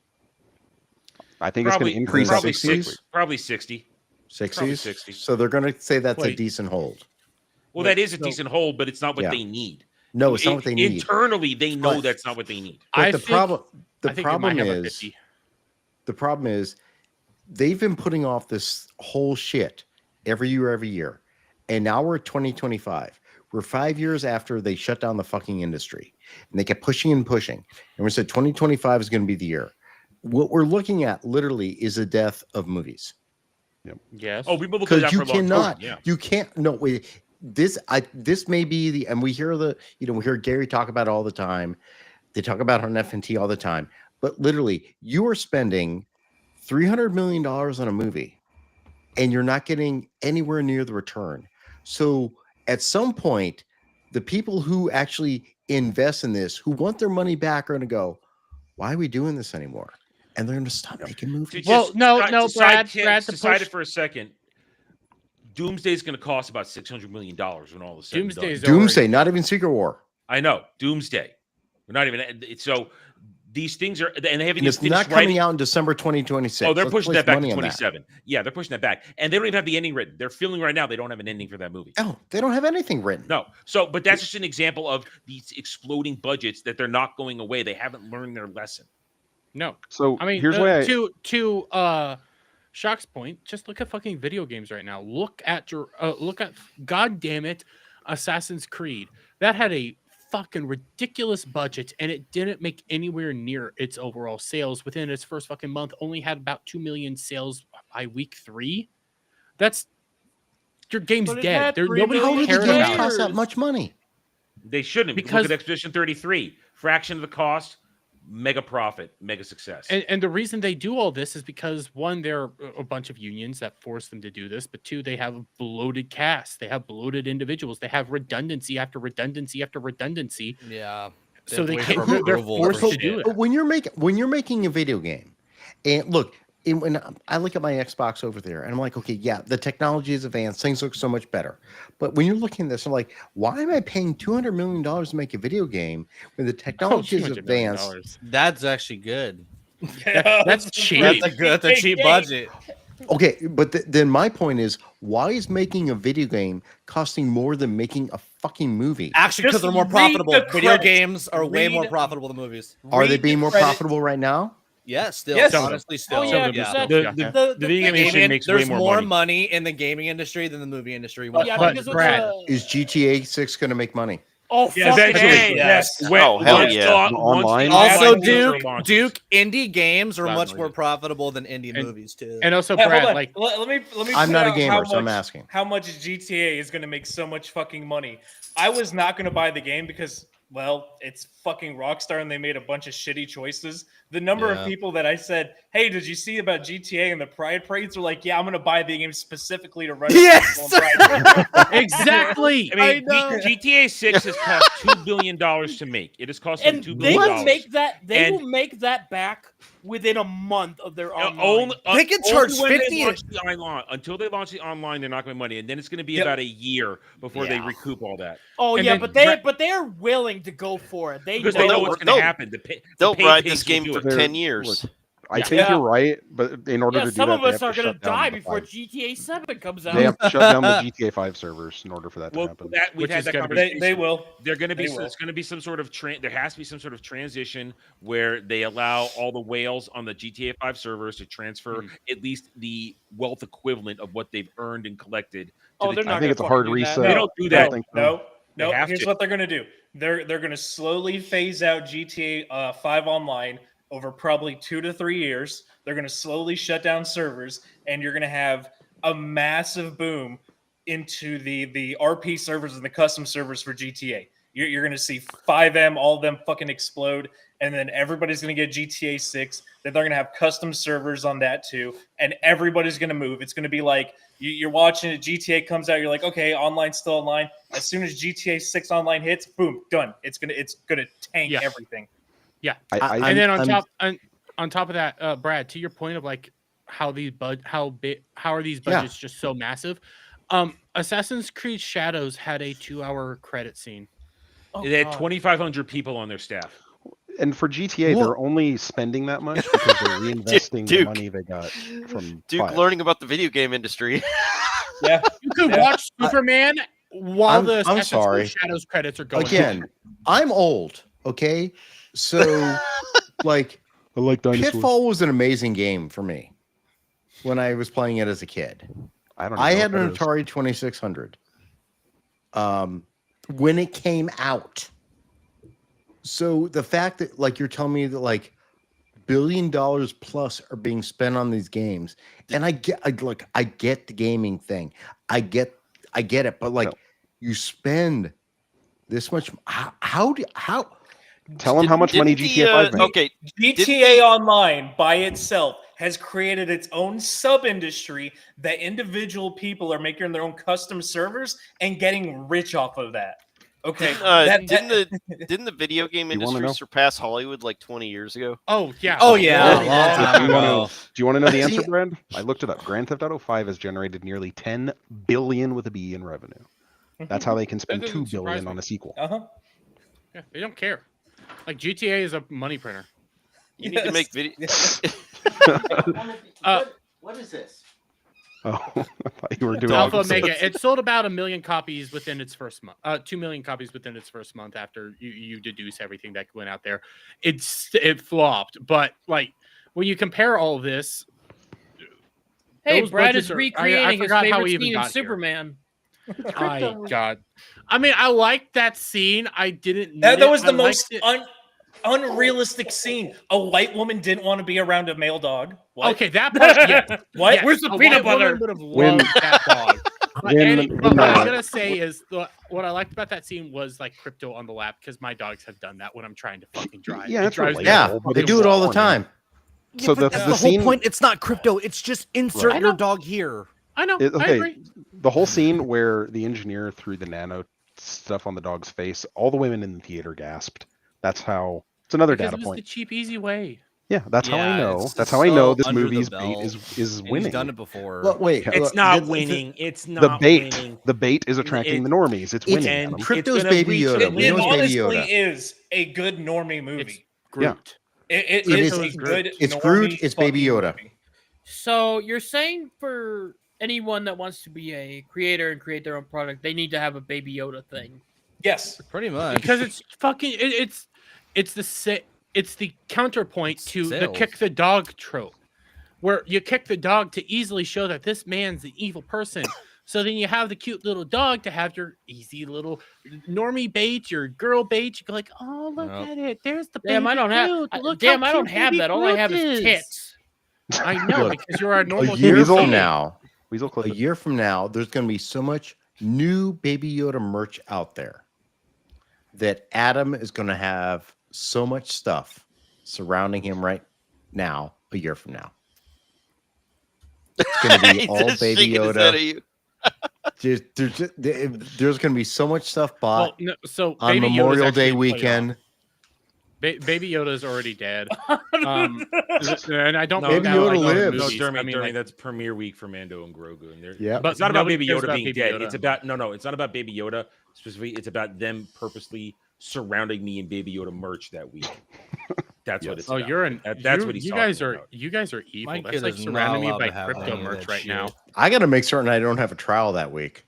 I think it's going Probably- to increase. Probably next week. 60. Probably 60. Probably 60s? 60. So they're going to say that's a Wait. decent hold. Well, that is a decent hold, but it's not what Yeah. they need. No, it's not what they need. Internally, they know But- that's not what they need. But I the think- problem I think it might have a 50. the problem is they've been putting off this whole shit every year. And now we're at 2025. We're 5 years after they shut down the fucking industry. And they kept pushing and pushing. And we said 2025 is going to be the year. What we're looking at literally is the death of movies. Yes. Oh, we've been looking at Because that for you a long time. cannot, Yeah. you can't, no, wait. This may be the, and we hear we hear Gary talk about it all the time. They talk about it on FNT all the time. But literally, you are spending $300 million on a movie and you're not getting anywhere near the return. So at some point, the people who actually invest in this, who want their money back, are going to go, why are we doing this anymore? And they're going to stop making movies. Well, no, Brad, to decided push- for a second. Doomsday is going to cost about $600 million when all is said and done. Doomsday's Doomsday, not even Secret War. I know. Doomsday. We're not even. So these things are, and they haven't And it's even not finished coming writing. out in December 2026. Oh, they're Let's pushing place that back to money on 27. Yeah, they're pushing that back, and they don't even have the ending written. They're feeling right now they don't have an ending for that movie. No, they don't have anything written. No. So, but that's just an example of these exploding budgets that they're not going away. They haven't learned their lesson. No. So I mean, here's why to Shock's point, just look at fucking video games right now. Look at God damn it, Assassin's Creed. That had a fucking ridiculous budget, and it didn't make anywhere near its overall sales within its first fucking month. Only had about 2 million sales by week 3. That's your game's But it dead. had There, 3 nobody How million did the cares games about it. cost that much money? They shouldn't Because- look at Expedition 33, fraction of the cost, mega profit, mega success. And the reason they do all this is because, one, there are a bunch of unions that force them to do this, but two, they have a bloated cast. They have bloated individuals. They have redundancy after redundancy after redundancy. Yeah. So they wait can't. for They're approval forced for to do shit. it. But when you're making a video game, and look, when I look at my Xbox over there, and I'm like, okay, yeah, the technology is advanced, things look so much better. But when you're looking at this, I'm like, why am I paying $200 million to make a video game when the technology is $200 million. advanced? That's actually good. That's cheap. That's a cheap budget. Okay, but then my point is, why is making a video game costing more than making a fucking movie? Actually, because Just they're more read profitable. the Video credits. games are way more Read- profitable than movies. Are they read being the more credits. profitable right now? Yeah, still. Yes. Honestly, still. Oh yeah, Some because of that's them, yeah. The video game thing- industry makes way There's more more money. money in the gaming industry than the movie industry. Yeah, But because it's Brad, Is GTA 6 going to make money? oh Yeah, fucking eventually. A. Yes. Oh, hell yeah. Online? Also, online feature Duke, launches. indie games are Loud much noise. more profitable than indie And- movies too. and also, Hey, hold Brad, on. like, let me. I'm put not a out gamer, how so I'm much- asking. How much GTA is going to make so much fucking money? I was not going to buy the game because, well, it's fucking Rockstar and they made a bunch of shitty choices. The number Yeah. of people that I said, "Hey, did you see about GTA and the Pride Parades?" are like, "Yeah, I'm going to buy the game specifically to run." Yes! exactly. I mean, know. GTA 6 has cost $2 billion to make. It has cost them And $2 they billion. will make that. They And- will make that back within a month of their online. They can only charge when they 50. launch the online. Until they launch the online, they're not going to make money, and then it's going to be Yep. about a year before they Yeah. recoup all that Oh And yeah, then but they Brad- but they're willing to go for it. They because know. they know they'll- what's going they'll- to happen. The They'll pay ride pigs this game will for do it. 10 years. I think you're right, but in order to do some that, of they us have are to going shut to down die the before 5. GTA 7 comes out. They have to shut down the GTA 5 servers in order for that to happen. We've had that gonna be- conversation. They will. They're going to be. They will. It's going to be some sort of there has to be some sort of transition where they allow all the whales on the GTA 5 servers to transfer at least the wealth equivalent of what they've earned and collected. Oh, they're not I think it's a gonna hard fucking do that. reset. They don't do that. No. They have Here's to. what they're gonna do. They're gonna slowly phase out GTA 5 online over probably 2 to 3 years. They're gonna slowly shut down servers, and you're gonna have a massive boom into the RP servers and the custom servers for GTA. You're gonna see 5M, all of them fucking explode, and then everybody's gonna get GTA 6. Then they're gonna have custom servers on that too, and everybody's gonna move. It's gonna be like you're watching it. GTA comes out, you're like, okay, online's still online. As soon as GTA 6 online hits, boom, done. It's gonna tank everything. Yeah, I- and then on top of that, Brad, to your point of like how are these budgets just so massive? Assassin's Creed Shadows had a 2-hour credit scene. They had 2,500 people on their staff. And for GTA, they're only spending that much because they're reinvesting the money they got from Duke 5. learning about the video game industry. Yeah, you could watch Superman while the I'm Assassin's sorry. Creed Shadows credits are going. Again, I'm old. Okay, so like, I like dinosaurs. Pitfall was an amazing game for me when I was playing it as a kid. I don't know I what had that an is. Atari 2600 when it came out. So the fact that like you're telling me that like $1 billion plus are being spent on these games, and I get the gaming thing. I get it, but like you spend this much. How? Tell them how much money GTA 5 made. Okay, GTA Online by itself has created its own sub-industry that individual people are making their own custom servers and getting rich off of that. Okay, didn't the video game You wanna industry know? surpass Hollywood like 20 years ago? Oh yeah. Oh yeah, Yeah. a long time ago. Do you want to know the answer, Brad? I looked it up. Grand Theft Auto 5 has generated nearly 10 billion with a B in revenue. That's how they can spend That doesn't 2 billion surprise on me. a sequel. Yeah, they don't care. Like GTA is a money printer. You need to make video. What is this? Oh, I thought you were doing Alpha opposites. Omega. It sold about 1 million copies within its first month. 2 million copies within its first month after you deduce everything that went out there. It flopped, but like when you compare all of this, Hey, those Brad budgets is are- recreating I his forgot how favorite we even scene in got here. Superman. I God. I mean, I liked that scene. I didn't. That need was it. the I most liked it. unrealistic scene. A white woman didn't want to be around a male dog. What? Okay, that part. Yeah. What? Yes, Where's the a peanut white woman butter? would have When- loved that dog. But when what I'm the- gonna say is what I liked about that scene was like crypto on the lap because my dogs have done that when I'm trying to fucking drive. Yeah, It it's drives me relatable, Yeah, but they it's do it all the boring. time. So but the that's the scene, whole point. It's not crypto. It's just insert I your know. dog here. I know. It- I okay, agree. the whole scene where the engineer threw the nano stuff on the dog's face, all the women in the theater gasped. That's how. It's another Because data it was point. the cheap, easy way. Yeah, that's how I Yeah, know. it's That's just how I know so this under the movie's bait belt, is And winning. he's done it before. But wait, Yeah. It's look, not the- winning. It's The not bait, winning. the bait is attracting the normies. It's winning. and Adam. Crypto's it's gonna Baby reach- Yoda. It, We know it it's Baby honestly Yoda. is a good normie movie. It's Yeah. Groot. It It is is a Groot. good. It's Groot, normie it's Baby fucking Yoda. movie. So you're saying for anyone that wants to be a creator and create their own product, they need to have a Baby Yoda thing. Yes. Pretty much. Because it's fucking. It's the counterpoint to the sales. kick the dog trope, where you kick the dog to easily show that this man's the evil person. So then you have the cute little dog to have your easy little normie bait, your girl bait. You go like, oh look Nope. at it, there's the Damn, baby I don't have. Groot. Look Damn, how I don't cute have baby that. All I Groot have is tits. I know Look, because you're a normal. A year human from being. now, Weasel Cliff. a year from now, there's going to be so much new Baby Yoda merch out there that Adam is going to have so much stuff surrounding him right now. A year from now, it's going to be He's all just Baby shaking his head at Yoda. you. There's going to be so much stuff bought Well, no, so on Baby Yoda's Memorial actually Day a playoff. weekend. Baby Yoda's already dead. And I don't. No, Baby mean that Yoda like in lives. No, movies. Dermy, I mean, Dermy, like, that's premiere week for Mando and Grogu. And Yeah, but it's not about Nobody Baby cares Yoda about being Baby dead. Yoda. It's about no. It's not about Baby Yoda specifically. It's about them purposely surrounding me in Baby Yoda merch that week. That's what it's Oh, about. you're an. That's what he's you talking guys are. about. You guys are evil. My That's kid like is not surrounding me allowed by to have crypto any of merch that right now. shit. I got to make certain I don't have a trial that week.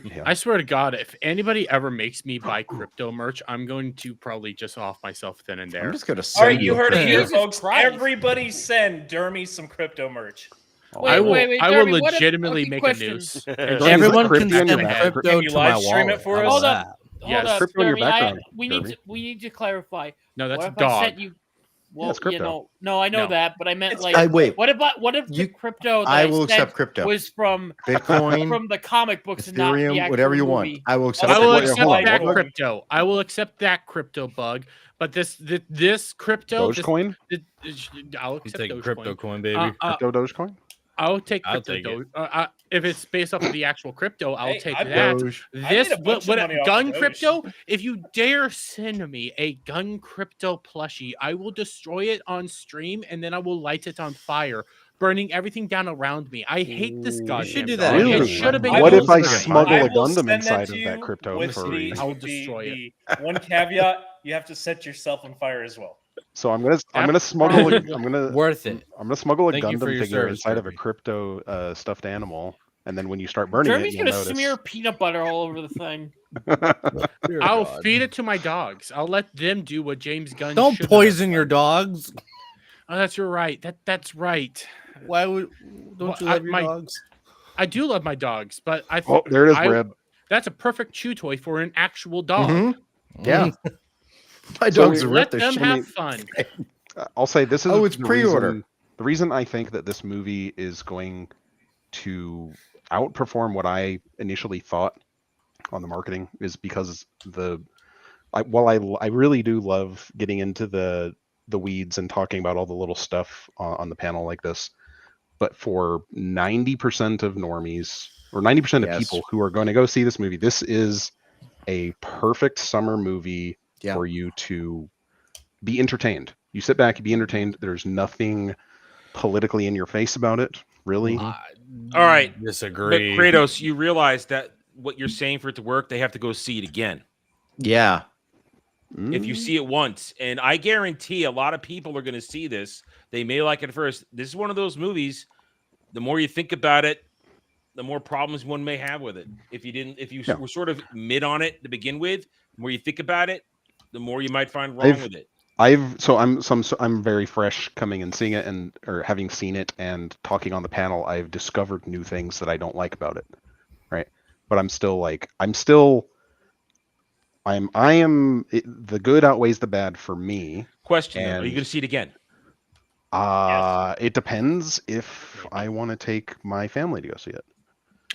Yeah. I swear to God, if anybody ever makes me buy crypto merch, I'm going to probably just off myself then and there. I'm just going to All send right, you heard it here, Jesus folks. Christ. Everybody send Dermy some crypto merch. I will. Wait, I will Derby, what if- legitimately okay, make question. a noose. Everyone can crypto in your send back- crypto Can you to my live stream it wallet. for How us? about Hold that? Hold Yes. up, Crypto in your Derby, background, we Derby. need to clarify. No, that's what a if dog. I sent you? Well, it's crypto. no, I know No. that, but I meant It's like, wait. what if the crypto that I I will sent accept crypto. was from Bitcoin, the comic books and not the Ethereum, actual whatever you movie? want. I will accept I will Wait, accept hold on, that what- crypto. I will accept that crypto bug. But this crypto, Dogecoin? I'll You accept take Dogecoin. crypto coin, baby. Crypto Dogecoin? I'll take I'll crypto. take it. If it's based off of the actual crypto, I'll Hey, take I've that. Doge. I This made a bunch of money off gun of Doge. crypto. If you dare send me a gun crypto plushie, I will destroy it on stream and then I will light it on fire, burning everything down around me. I hate this Ooh. goddamn. You should do dog. that Really? It should have been. What if I used for smuggle fun. a Gundam send inside to of that you crypto with for the, I'll destroy the one caveat: you have to set yourself on fire as well. So I'm gonna That's smuggle probably I'm gonna Worth it. I'm gonna smuggle a Thank you for Gundam your figure service, inside of a Derby. crypto stuffed animal, and then when you start burning Jeremy's it, you'll gonna notice. smear peanut butter all over the thing. I'll feed it to my dogs. I'll let them do what James Gunn. Don't shouldn't poison have your done. dogs. Oh, that's right. That's right. Why would? Don't Well, you love your my- dogs? I do love my dogs, but I. Oh, there it is, I- Brad. That's a perfect chew toy for an actual dog. Mhm. Yeah. My So dogs Let rip the them shit. have fun. I'll say this is Oh, it's the pre-order. reason- The reason I think that this movie is going to outperform what I initially thought on the marketing is because while I really do love getting into the weeds and talking about all the little stuff on the panel like this, but for 90% of normies or 90% of Yes. people who are going to go see this movie, this is a perfect summer movie Yeah. for you to be entertained. You sit back, you be entertained. There's nothing politically in your face about it, really. All right. Disagree. But Kratos, you realize that what you're saying for it to work, they have to go see it again. Yeah. If you see it once, and I guarantee a lot of people are going to see this. They may like it at first. This is one of those movies. The more you think about it, the more problems one may have with it. If you were sort of mid on it to begin with, the more you think about it, the more you might find wrong with it. I'm very fresh coming and seeing it or having seen it and talking on the panel. I've discovered new things that I don't like about it, right? But the good outweighs the bad for me. Question: Are you going to see it again? It depends if I want to take my family to go see it.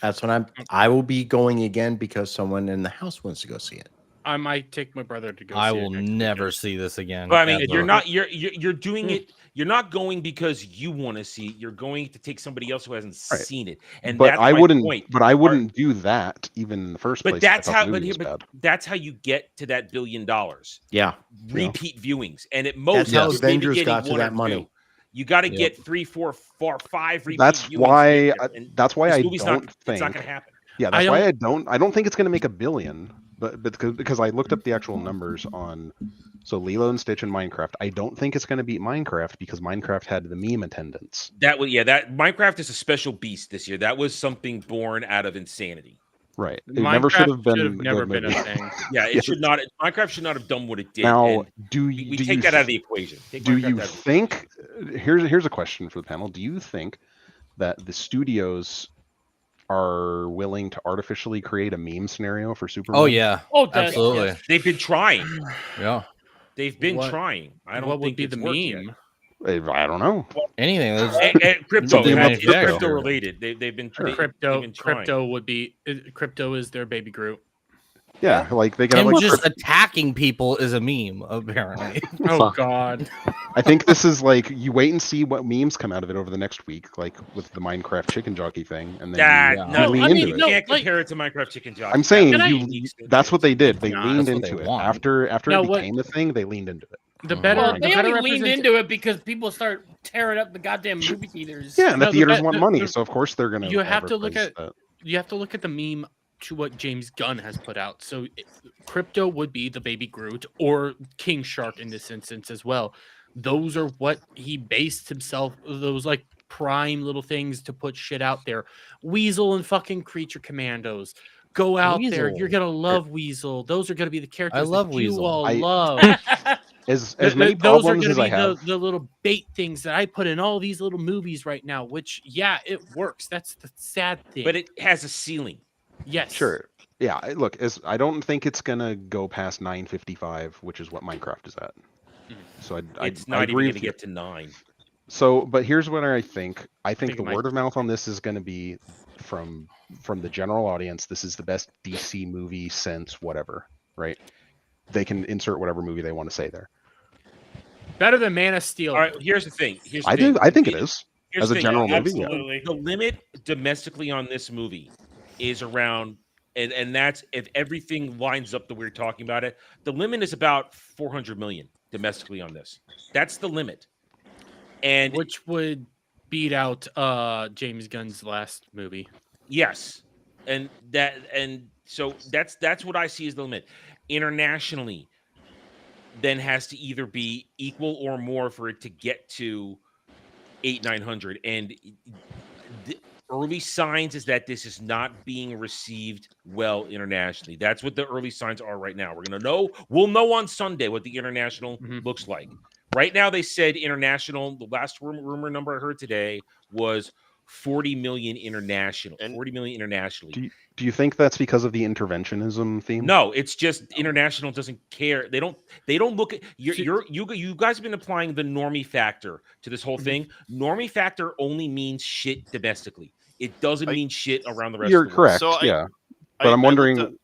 That's what I will be going again because someone in the house wants to go see it. I might take my brother to go. I see will it never see this again. But I mean, ever. you're doing it. You're not going because you want to see it. You're going to take somebody else who hasn't seen it. And But that's I my wouldn't. point. But I wouldn't do that even in the first place. But if I that's thought how. the movie was But bad. that's how you get to that $1 billion. Yeah. Repeat viewings, and at most, That's how you're maybe Avengers getting got to one or that money. two. You got to Yep. get 3, 4, 5 repeat That's viewings. why. to get there, and That's why this I movie's don't not, think. it's not going to happen. Yeah, that's why I don't think it's going to make $1 billion. But because I looked up the actual numbers on, so Lilo and Stitch and Minecraft, I don't think it's going to beat Minecraft because Minecraft had the meme attendance. That Minecraft is a special beast this year. That was something born out of insanity. Right. It never should have been. Never a been movie. a thing. Yeah, it should not. Minecraft should not have done what it did. Now, and do we you take that out of the equation? Take Do Minecraft you out of the think? Here's a question for the panel. Do you think that the studios are willing to artificially create a meme scenario for Superman? Oh yeah. Oh, absolutely. yes. They've been trying. Yeah. They've been What- trying. I don't what would think be it's the worked meme? yet. I don't know. Anything. Crypto. Something It's crypto manufactured. related. They've been Crypto. been trying. Crypto would be. Crypto is their baby Groot. Yeah, like they can have Him like. just attacking people is a meme, apparently. Oh God. I think this is like you wait and see what memes come out of it over the next week, like with the Minecraft chicken jockey thing, and then you No, lean I into mean, it. you can't compare it to Minecraft Chicken Jockey. I'm saying That- that's what they did. They Nah, leaned that's what into they it want. after Now it what- became a thing. They leaned into it. The better. Well, the they better only leaned represent- into it because people start tearing up the goddamn movie theaters. Yeah, and No, the the theaters be- want the- money, the- so of course they're gonna. You have to look advertise at. that. You have to look at the meme to what James Gunn has put out. So crypto would be the baby Groot or King Shark in this instance as well. those are what he based himself, those like prime little things to put shit out there. Weasel and fucking Creature Commandos. Go out there. You're Weasel. gonna love Weasel. Those are gonna be the characters love that you Weasel. all I- love. As Th- many th- those are problems going as to I be have, the little bait things that I put in all these little movies right now, which, yeah, it works. That's the sad thing. But it has a ceiling. Yes. sure. Yeah, look, I don't think it's gonna go past 955, which is what Minecraft is at. So It's I not even agree going with to you. get to 9. So, but here's what I think. I think think the it might- word of mouth on this is going to be from the general audience. This is the best DC movie since whatever, right? They can insert whatever movie they want to say there. Better than Man of Steel. All right, here's the thing. I think it is Here's as the a thing, general movie. absolutely. The limit domestically on this movie is around, and that's if everything lines up the way we're talking about it. The limit is about 400 million domestically on this. That's the limit, and Which would beat out James Gunn's last movie. yes, and so that's what I see as the limit. Internationally, then has to either be equal or more for it to get to 800-900, and the early signs is that this is not being received well internationally. That's what the early signs are right now. We'll know on Sunday what the international looks like. Right now, they said international. The last rumor number I heard today was 40 million international. 40 million internationally. Do you think that's because of the interventionism theme? No, it's just international doesn't care. They don't look at you guys have been applying the normie factor to this whole thing. Normie factor only means shit domestically. It doesn't mean shit around the rest You're of the world. correct. Yeah, but I'm wondering,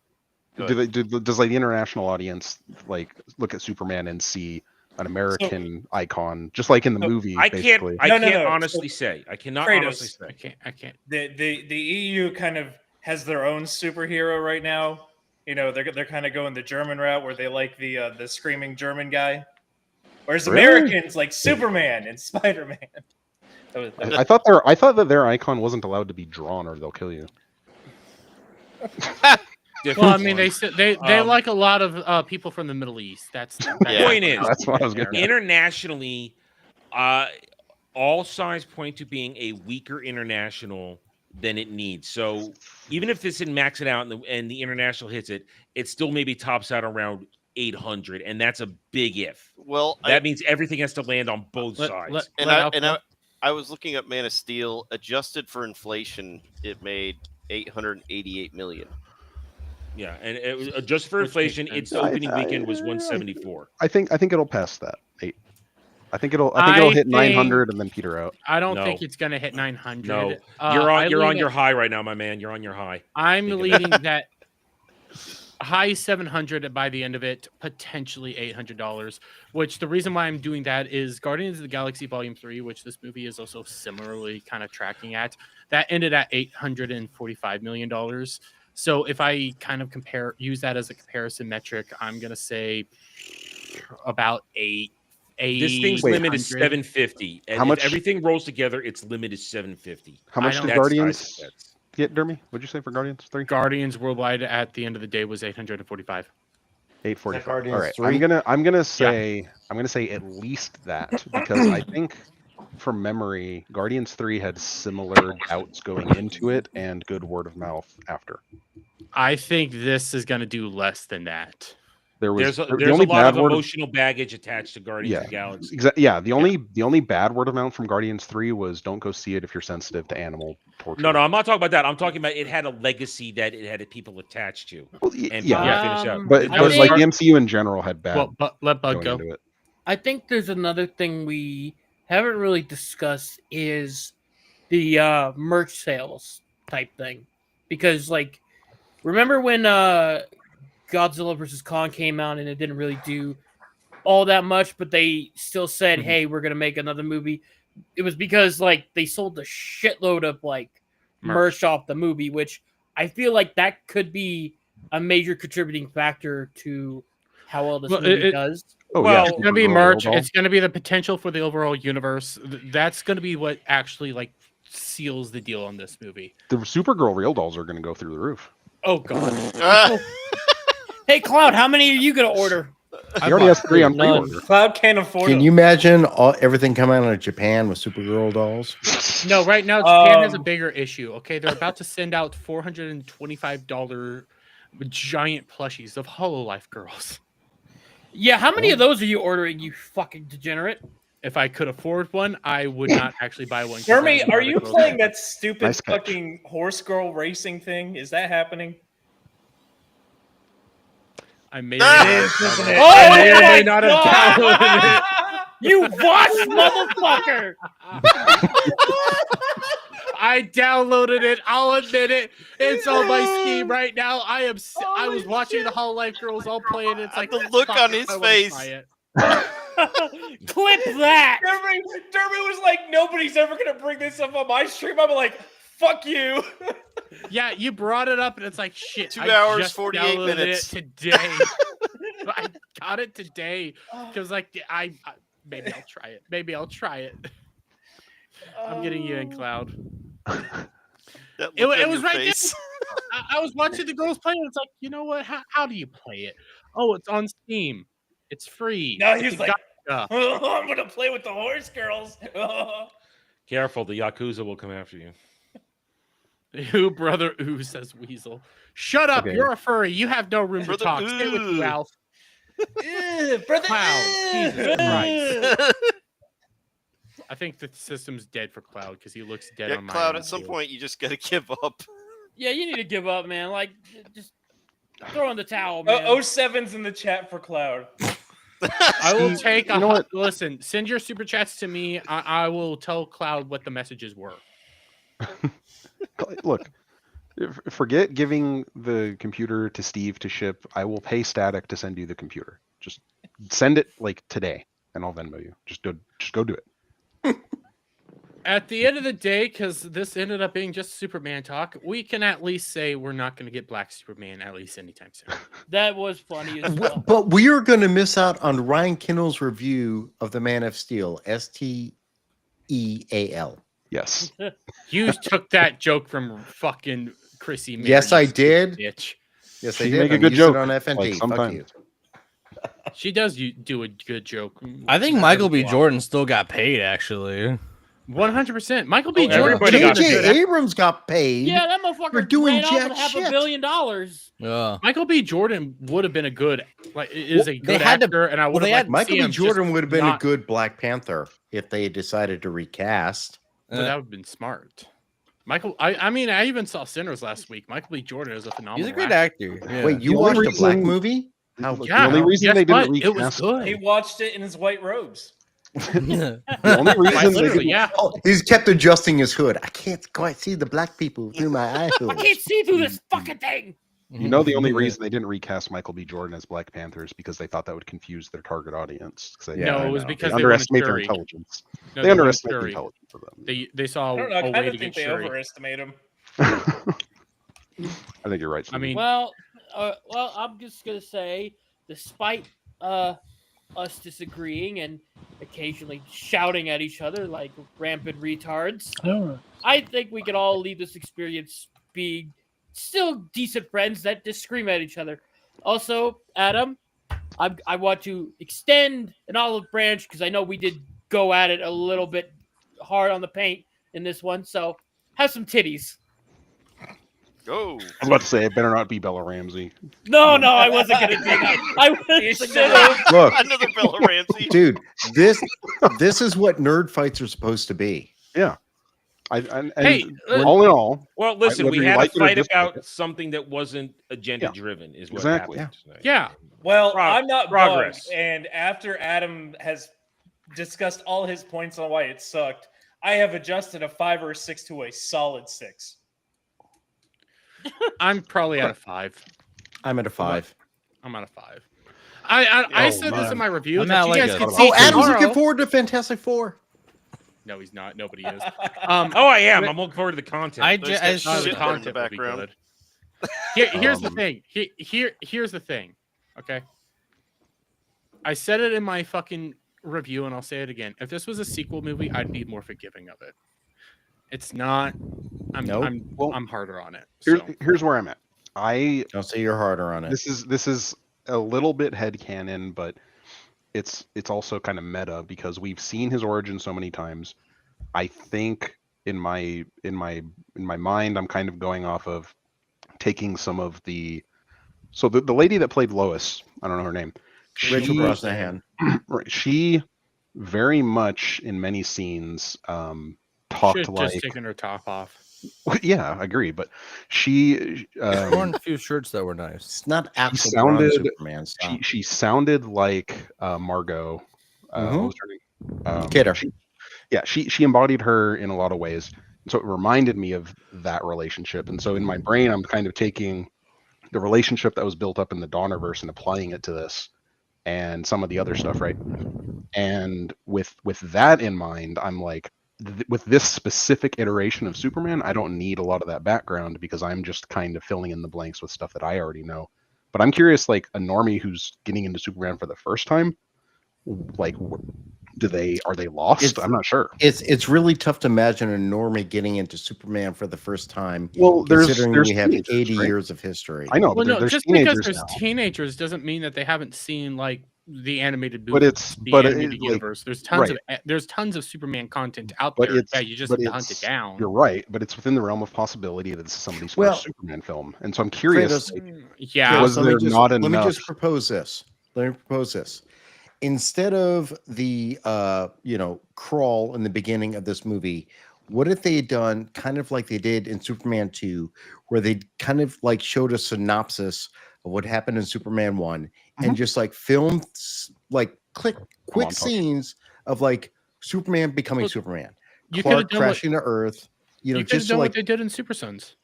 does like the international audience like look at Superman and see an American icon, just like in the movie? I basically. can't honestly say. I cannot Kratos. honestly say. I can't. The EU kind of has their own superhero right now. You know, they're kind of going the German route where they like the screaming German guy, whereas Really? Americans like Superman and Spider-Man. I thought that their icon wasn't allowed to be drawn, or they'll kill you. Well, I mean, they like a lot of people from the Middle East. That's the Point is, That's what I was getting at. internationally, all signs point to being a weaker international than it needs. So even if this didn't max it out and the international hits it, it still maybe tops out around 800, and that's a big if. Well, that means everything has to land on both sides. I was looking at Man of Steel, adjusted for inflation, it made 888 million. Yeah, and it was, just for inflation, its opening weekend was 174. I think it'll pass that 8. I think it'll hit 900 and then peter out. I don't think it's gonna hit 900. No, you're on your high right now, my man. You're on your high. I'm leading that high 700 by the end of it, potentially $800. Which the reason why I'm doing that is Guardians of the Galaxy Volume 3, which this movie is also similarly kind of tracking at. That ended at $845 million. So if I kind of use that as a comparison metric, I'm gonna say about 8. This thing's limit is 750. And How much? If everything rolls together, its limit is 750. How much did Guardians get, Dermy? What'd you say for Guardians 3? Guardians worldwide at the end of the day was 845. 845. Guardians All right. 3? I'm gonna say at least that, because I think from memory, Guardians 3 had similar doubts going into it and good word of mouth after. I think this is going to do less than that. There's a lot of emotional baggage attached to Guardians of the Galaxy. The only bad word of mouth from Guardians 3 was don't go see it if you're sensitive to animal torture. No, I'm not talking about that. I'm talking about it had a legacy that it had people attached to. Finish out. But like the MCU in general had bad. Well, but let Bug go. Into it. I think there's another thing we haven't really discussed is the merch sales type thing, because like remember when Godzilla vs. Kong came out and it didn't really do all that much, but they still said, hey, we're going to make another movie. It was because like they sold a shitload of like merch off the movie, which I feel like that could be a major contributing factor to how well this movie does. It's going to be merch. It's going to be the potential for the overall universe. That's going to be what actually like seals the deal on this movie. The Supergirl real dolls are going to go through the roof. Oh, God. Hey, Cloud, how many are you going to order? He already has 3 on pre-order. Cloud can't afford Can them. you imagine everything coming out of Japan with Supergirl dolls? No, right now Japan has a bigger issue. Okay, they're about to send out $425 giant plushies of Hololive girls. Yeah, how many of those are you ordering, you fucking degenerate? If I could afford one, I would not actually buy one. 'cause Jeremy, I would are buy the you girls playing one. that stupid Nice catch. fucking horse girl racing thing? Is that happening? I may It is, isn't it? Oh may or my may not have downloaded it. You watch, motherfucker! I downloaded it. I'll admit it. It's on my Steam right now. I was watching the Hololive girls all playing. It's like The look fuck, on his I wanna face. try it. Clip that! Derby was like, nobody's ever gonna bring this up on my stream. I'm like, fuck you. Yeah, you brought it up, and it's like shit. 2 I hours, just 48 downloaded minutes. it today. I got it today because like I maybe I'll try it. Maybe I'll try it. I'm getting you in, Cloud. That It look on was your right face. there. I was watching the girls playing. It's like, you know what? How do you play it? Oh, it's on Steam. It's free. No, It's he's a like, gotcha. I'm gonna play with the horse girls. Careful, the Yakuza will come after you. Ooh, brother, ooh, says Weasel. Shut up. Okay. You're a furry. You have no room Brother, to talk. Stay with you, ooh. Alf. Brother, Cloud. Jesus Christ. I think the system's dead for Cloud because he looks dead Yeah, on my Cloud, end, at some too. point, you just got to give up. Yeah, you need to give up, man. Like, just throw in the towel, man. 07's in the chat for Cloud. I will take you know what? Listen, send your super chats to me. I will tell Cloud what the messages were. Look, forget giving the computer to Steve to ship. I will pay Static to send you the computer. Just send it like today, and I'll Venmo you. Just go do it. At the end of the day, because this ended up being just Superman talk, we can at least say we're not going to get Black Superman at least anytime soon. That was funny as well. But we are going to miss out on Ryan Kindle's review of the Man of Steel. STEAL. Yes. You took that joke from fucking Chrissy. Mary, Yes, you I stupid did. Bitch. Yes, She I did. make a I'm good using it joke, on FNT. like, Fuck sometimes. you. She does do a good joke. I think Michael B. Jordan still got paid, actually. 100%. Michael B. Oh, Jordan. everybody got J.J. paid. Abrams got paid. Yeah, that motherfucker We're doing ran off jack with half shit. $1 billion. Yeah. Michael B. Jordan would have been a good, is a They good had to- actor, and I would they have had- liked to see Michael B. him Jordan just would have been not- a good Black Panther if they had decided to recast. But that would have been smart. Michael, I mean, I even saw Sinners last week. Michael B. Jordan is a phenomenal. He's a great actor. Yeah. Wait, you The only watched a black reason- movie? How Look, Yeah, the only reason guess they didn't what? It was recast good. He watched it in his white robes. the only reason they Literally, didn't, yeah. Oh, he's kept adjusting his hood. I can't quite see the black people through my eye I holes. can't see through this fucking thing. you know, the only reason they didn't recast Michael B. Jordan as Black Panther is because they thought that would confuse their target audience. 'Cause Yeah, No, I it was know. because they they wanted underestimate their Shuri. intelligence. No, They wanted underestimate the Shuri. intelligence of them. They saw I don't know. a I way kind to of think get they Shuri. overestimate him. I think you're right. I Steve. mean, Well, I'm just gonna say, despite us disagreeing and occasionally shouting at each other like rampant retards, I think we can all leave this experience being still decent friends that just scream at each other. Also, Adam, I want to extend an olive branch because I know we did go at it a little bit hard on the paint in this one. So have some titties. Go. I was about to say, it better not be Bella Ramsey. No, I wasn't gonna do that. I wasn't gonna. Look, Another Bella Ramsey. dude, this is what nerd fights are supposed to be. Yeah. And Hey, all in all, Well, listen, whether we you had like a it or fight dislike about something that wasn't agenda driven, is what exactly. happened tonight. yeah. Well, Prog- I'm not progress. bugged, and after Adam has discussed all his points on why it sucked, I have adjusted a 5 or a 6 to a solid 6. I'm probably at a 5. I'm at a 5. I'm at a 5. I Oh, said this man. in my review I'm that at you like guys a- can see Oh, Adam's tomorrow. looking forward to Fantastic Four. No, he's not. Nobody is. Oh, I am. I'm looking forward to the content. I There's just, that The shit content in the will be background. good. Here's the thing. Here's the thing. Okay. I said it in my fucking review, and I'll say it again. If this was a sequel movie, I'd be more forgiving of it. It's not. Nope. I'm harder on it. here's So. here's where I'm at. Don't say you're harder on it. This is a little bit headcanon, but it's also kind of meta because we've seen his origin so many times. I think in my mind, I'm kind of going off of taking some of the the lady that played Lois, I don't know her name. Rachel Brosnahan. Right, she very much in many scenes talked Should like just taken her top off. yeah, I agree, but she worn a few shirts that were nice. It's not she actual blonde sounded Superman. Stop. she sounded like Margot. What was her name? Kidder. She embodied her in a lot of ways. So it reminded me of that relationship. And so in my brain, I'm kind of taking the relationship that was built up in the Donnerverse and applying it to this and some of the other stuff, right? And with that in mind, I'm like, with this specific iteration of Superman, I don't need a lot of that background because I'm just kind of filling in the blanks with stuff that I already know. But I'm curious, like a normie who's getting into Superman for the first time, like are they lost? I'm not sure. It's really tough to imagine a normie getting into Superman for the first time. Well, considering there's we have 80 teenagers, right? years of history. I know, Well, but no, there's just because teenagers there's now. teenagers doesn't mean that they haven't seen like the animated But movie, it's- the but it- animated like, universe. There's tons right. of there's tons of Superman content out But there. it's Yeah, you just but need to hunt it it's down. you're right, but it's within the realm of possibility that this is somebody's Well, first Superman film, and so I'm curious. Kratos- Like, Yeah. was let there me just, not let me enough? just propose this. Let me propose this. Instead of the crawl in the beginning of this movie, what if they had done kind of like they did in Superman 2, where they kind of like showed a synopsis of what happened in Superman 1 and just like filmed like quick montage. scenes of like Superman becoming Superman, you Clark could've done what- crashing to Earth, You could have just done like what they did in Super Sons.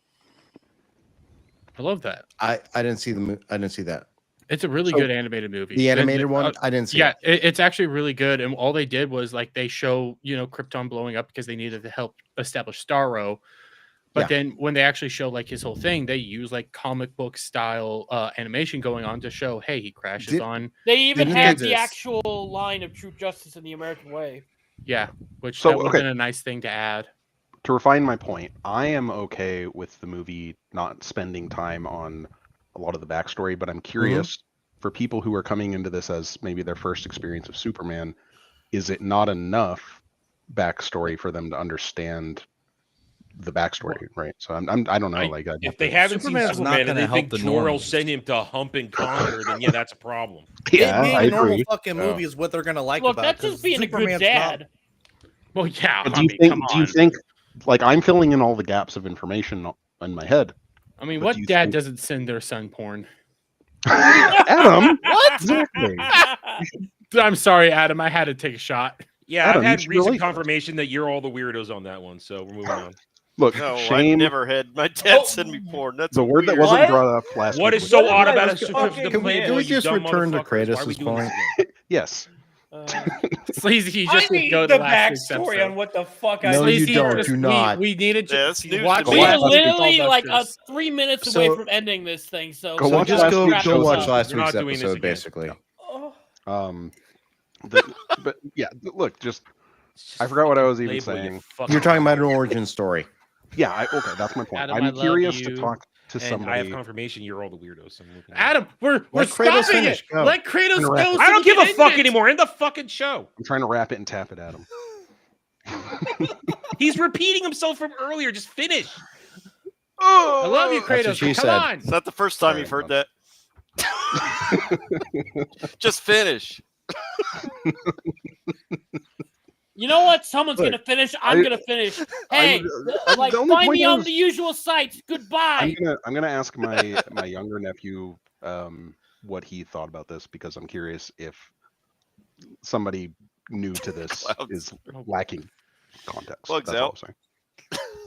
I love that. I didn't see I didn't see that. It's a really So, good animated movie. The And, animated one, I didn't see. Yeah, it's actually really good. And all they did was like they show Krypton blowing up because they needed to help establish Starro. But then when they actually show like his whole thing, they use like comic book style animation going on to show, hey, he crashes on. They even Didn't have they the just- actual line of True Justice in the American Way. Yeah, which So, that would have okay. been a nice thing to add. To refine my point, I am okay with the movie not spending time on a lot of the backstory, but I'm curious for people who are coming into this as maybe their first experience of Superman, is it not enough backstory for them to understand the backstory, right? So I don't know. If they haven't seen Superman's not Superman and gonna they help think the Jor-El normies. sent him to hump and conquer, then yeah, that's a problem. Yeah, It being I a normal agree. fucking movie is what they're gonna like Look, about. that's 'cause just being a good Superman's dad. Well, yeah, But I mean, come do you on. think like I'm filling in all the gaps of information in my head? I mean, but what do you dad think- doesn't send their son porn? Adam, What? exactly. I'm sorry, Adam. I had to take a shot. Yeah, Adam, I've you had should recent relate. confirmation that you're all the weirdos on that one, so we're moving on. Look, No, I've shame. never had my dad send me porn. That's The word that weird. wasn't What? brought up last What week. is was- so What odd am I about a just super fucking the Can we Playboy, you just dumb return to motherfuckers? Why are we Kratos' doing this point? again? Yes. Sleazy, you I just need go to the last week's backstory episode. on what the fuck I No, just you Sleazy, don't. heard. Do not. We needed Yeah, to that's news watch. to We me. are last week's literally like Ballbusters. 3 minutes So- away from ending this thing. So Go So watch just last go week's go watch episode. last We're not week's doing this episode, again. basically. Oh. But yeah, look, just I forgot what I was even Label, you saying. fucking You're talking about an weirdo. origin story. Yeah, okay, that's my point. Adam, I I'm love curious you. to talk to And I somebody. have confirmation you're all the weirdos. So I'm looking at Adam, we're Let stopping Kratos finish. it. Go. Let Kratos I'm go. gonna wrap so it. I don't we give can a end fuck it. anymore. End the fucking show. I'm trying to wrap it and tap it at him. He's repeating himself from earlier. Just finish. I love you, That's what Kratos. she Come said. on. It's not the first time Sorry, you've heard that. Just finish. you know what? Someone's Look, gonna finish. I'm gonna finish. Hey, like the only find me point on is- the usual sites. Goodbye. I'm gonna ask my younger nephew what he thought about this because I'm curious if somebody new to this Clouds. is lacking context. Plugs That's all out. I'm saying.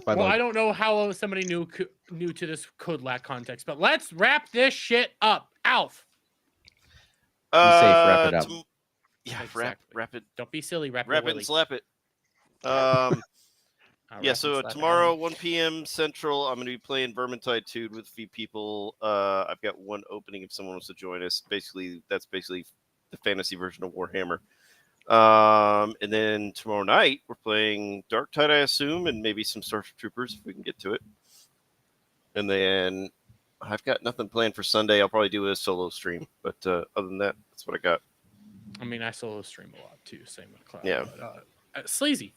By the Well, way, I don't know how somebody new to this could lack context, but let's wrap this shit up. Alf, Be safe, wrap it up. Yeah, Exactly. wrap it. don't be silly. Wrap Wrap it Willy. and slap it. I'll Yeah, wrap so and slap tomorrow, Adam. 1 p.m. Central, I'm going to be playing Vermintide 2 with a few people. I've got one opening if someone wants to join us. That's basically the fantasy version of Warhammer. And then tomorrow night, we're playing Dark Tide, I assume, and maybe some Starship Troopers if we can get to it. And then I've got nothing planned for Sunday. I'll probably do a solo stream, but other than that, that's what I got. I mean, I solo stream a lot too. Same with Cloud. Yeah. But, Sleazy.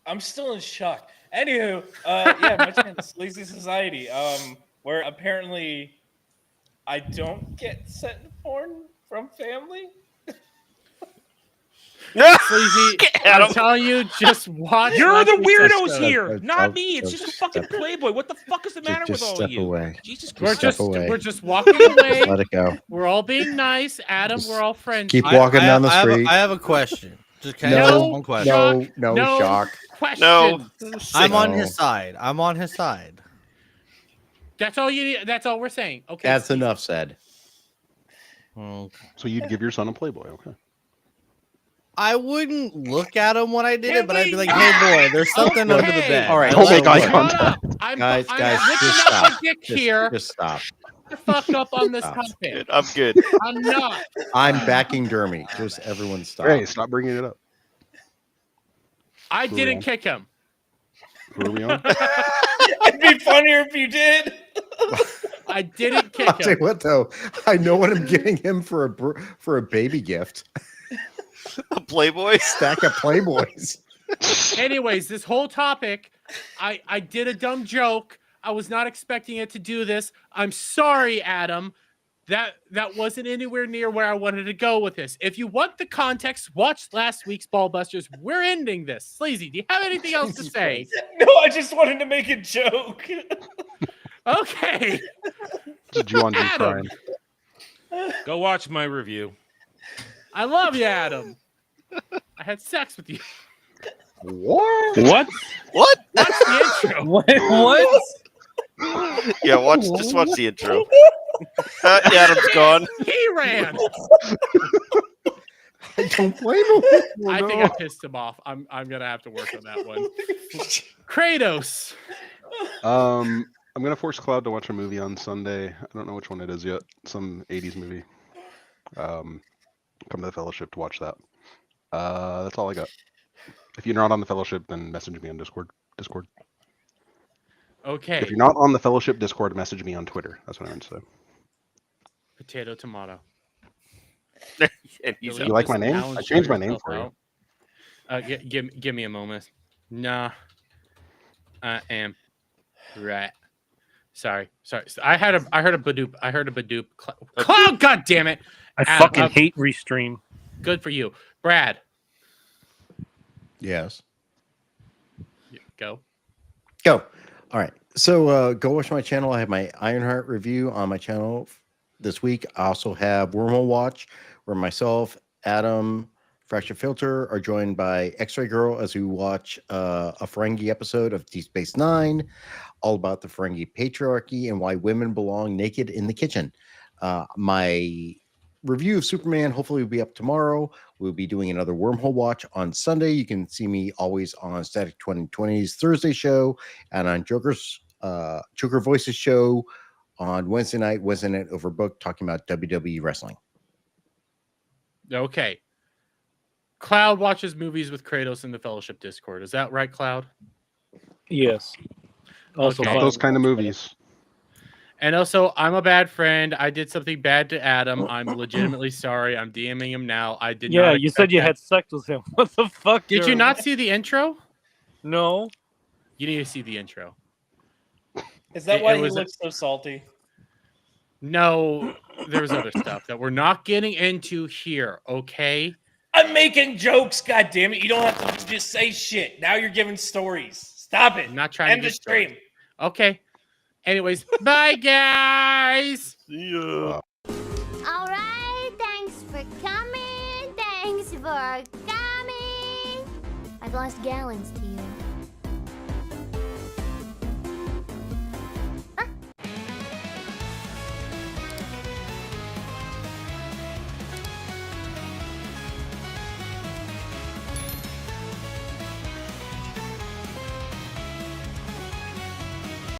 I'm still in shock. Anywho, yeah, my channel, Sleazy Society, where apparently I don't get sent porn from family. Sleazy, I'm telling you, just watch. You're the week's weirdos episode. here, not me. It's just a fucking Playboy. What the fuck is the matter with all of you? Away. Jesus We're Christ. just walking away. Let it go. We're all being nice, Adam. We're all friends. Keep walking down the street. I have a question. Just kind No, of one question. no, shock. Question. No. I'm on his side. I'm on his side. That's all you need. That's all we're saying. Okay. That's enough said. So you'd give your son a Playboy, okay? I wouldn't look at him when I did it, but I'd be like, "Hey, boy, there's something under the bed." All right, Don't make eye look. contact. Guys, I'm just ripping up my stop. dick here. Just stop. I fucked up on this Stop. topic. I'm good. I'm not. I'm backing Dermy. Just everyone stop. Hey, stop bringing it up. I Who are didn't we on? kick him. Who are we on? It'd be funnier if you did. I didn't kick I'll tell you him. what, though, I know what I'm getting him for a baby gift. A Playboy? Stack of Playboys. Anyways, this whole topic, I did a dumb joke. I was not expecting it to do this. I'm sorry, Adam. That wasn't anywhere near where I wanted to go with this. If you want the context, watch last week's Ballbusters. We're ending this. Sleazy, do you have anything else to say? No, I just wanted to make a joke. Okay. Juwanji's Adam. crying. Go watch my review. I love you, Adam. I had sex with you. What? What? What? Watch the intro. What? Yeah, just watch the intro. Adam's gone. He ran. I don't blame him. I think I pissed him off. I'm gonna have to work on that one. Kratos. I'm gonna force Cloud to watch a movie on Sunday. I don't know which one it is yet. Some 80s movie. Come to the Fellowship to watch that. That's all I got. If you're not on the Fellowship, then message me on Discord. Okay. If you're not on the Fellowship Discord, message me on Twitter. That's what I meant to say. Potato, tomato. And he's You like my name? I changed my name for you. Give me a moment. Nah. I am right. Sorry. I heard a Badoop. Cloud, god damn it. I fucking hate Restream. Good for you. Brad. Yes. Go. All right. So go watch my channel. I have my Ironheart review on my channel this week. I also have Wormhole Watch, where myself, Adam, Fracture Filter are joined by X-Ray Girl as we watch a Ferengi episode of Deep Space Nine, all about the Ferengi patriarchy and why women belong naked in the kitchen. My review of Superman hopefully will be up tomorrow. We'll be doing another Wormhole Watch on Sunday. You can see me always on Static 2020's Thursday show and on Joker Voices show on Wednesday night Overbooked, talking about WWE wrestling. Okay. Cloud watches movies with Kratos in the Fellowship Discord. Is that right, Cloud? Yes. Also, Okay. Not those kind of movies. And also, I'm a bad friend. I did something bad to Adam. I'm legitimately sorry. I'm DMing him now. I did not. Yeah, you said expect you that. had sex with him. What the fuck? Did you not see the intro? No. You need to see the intro. Is that It why you was look so salty? No, there was other stuff that we're not getting into here, okay? I'm making jokes, god damn it. You don't have to just say shit. Now you're giving stories. Stop it. I'm not trying End to the get started. stream. Okay. Anyways, bye guys. See ya. All right, thanks for coming. Thanks for coming. I've lost gallons to you.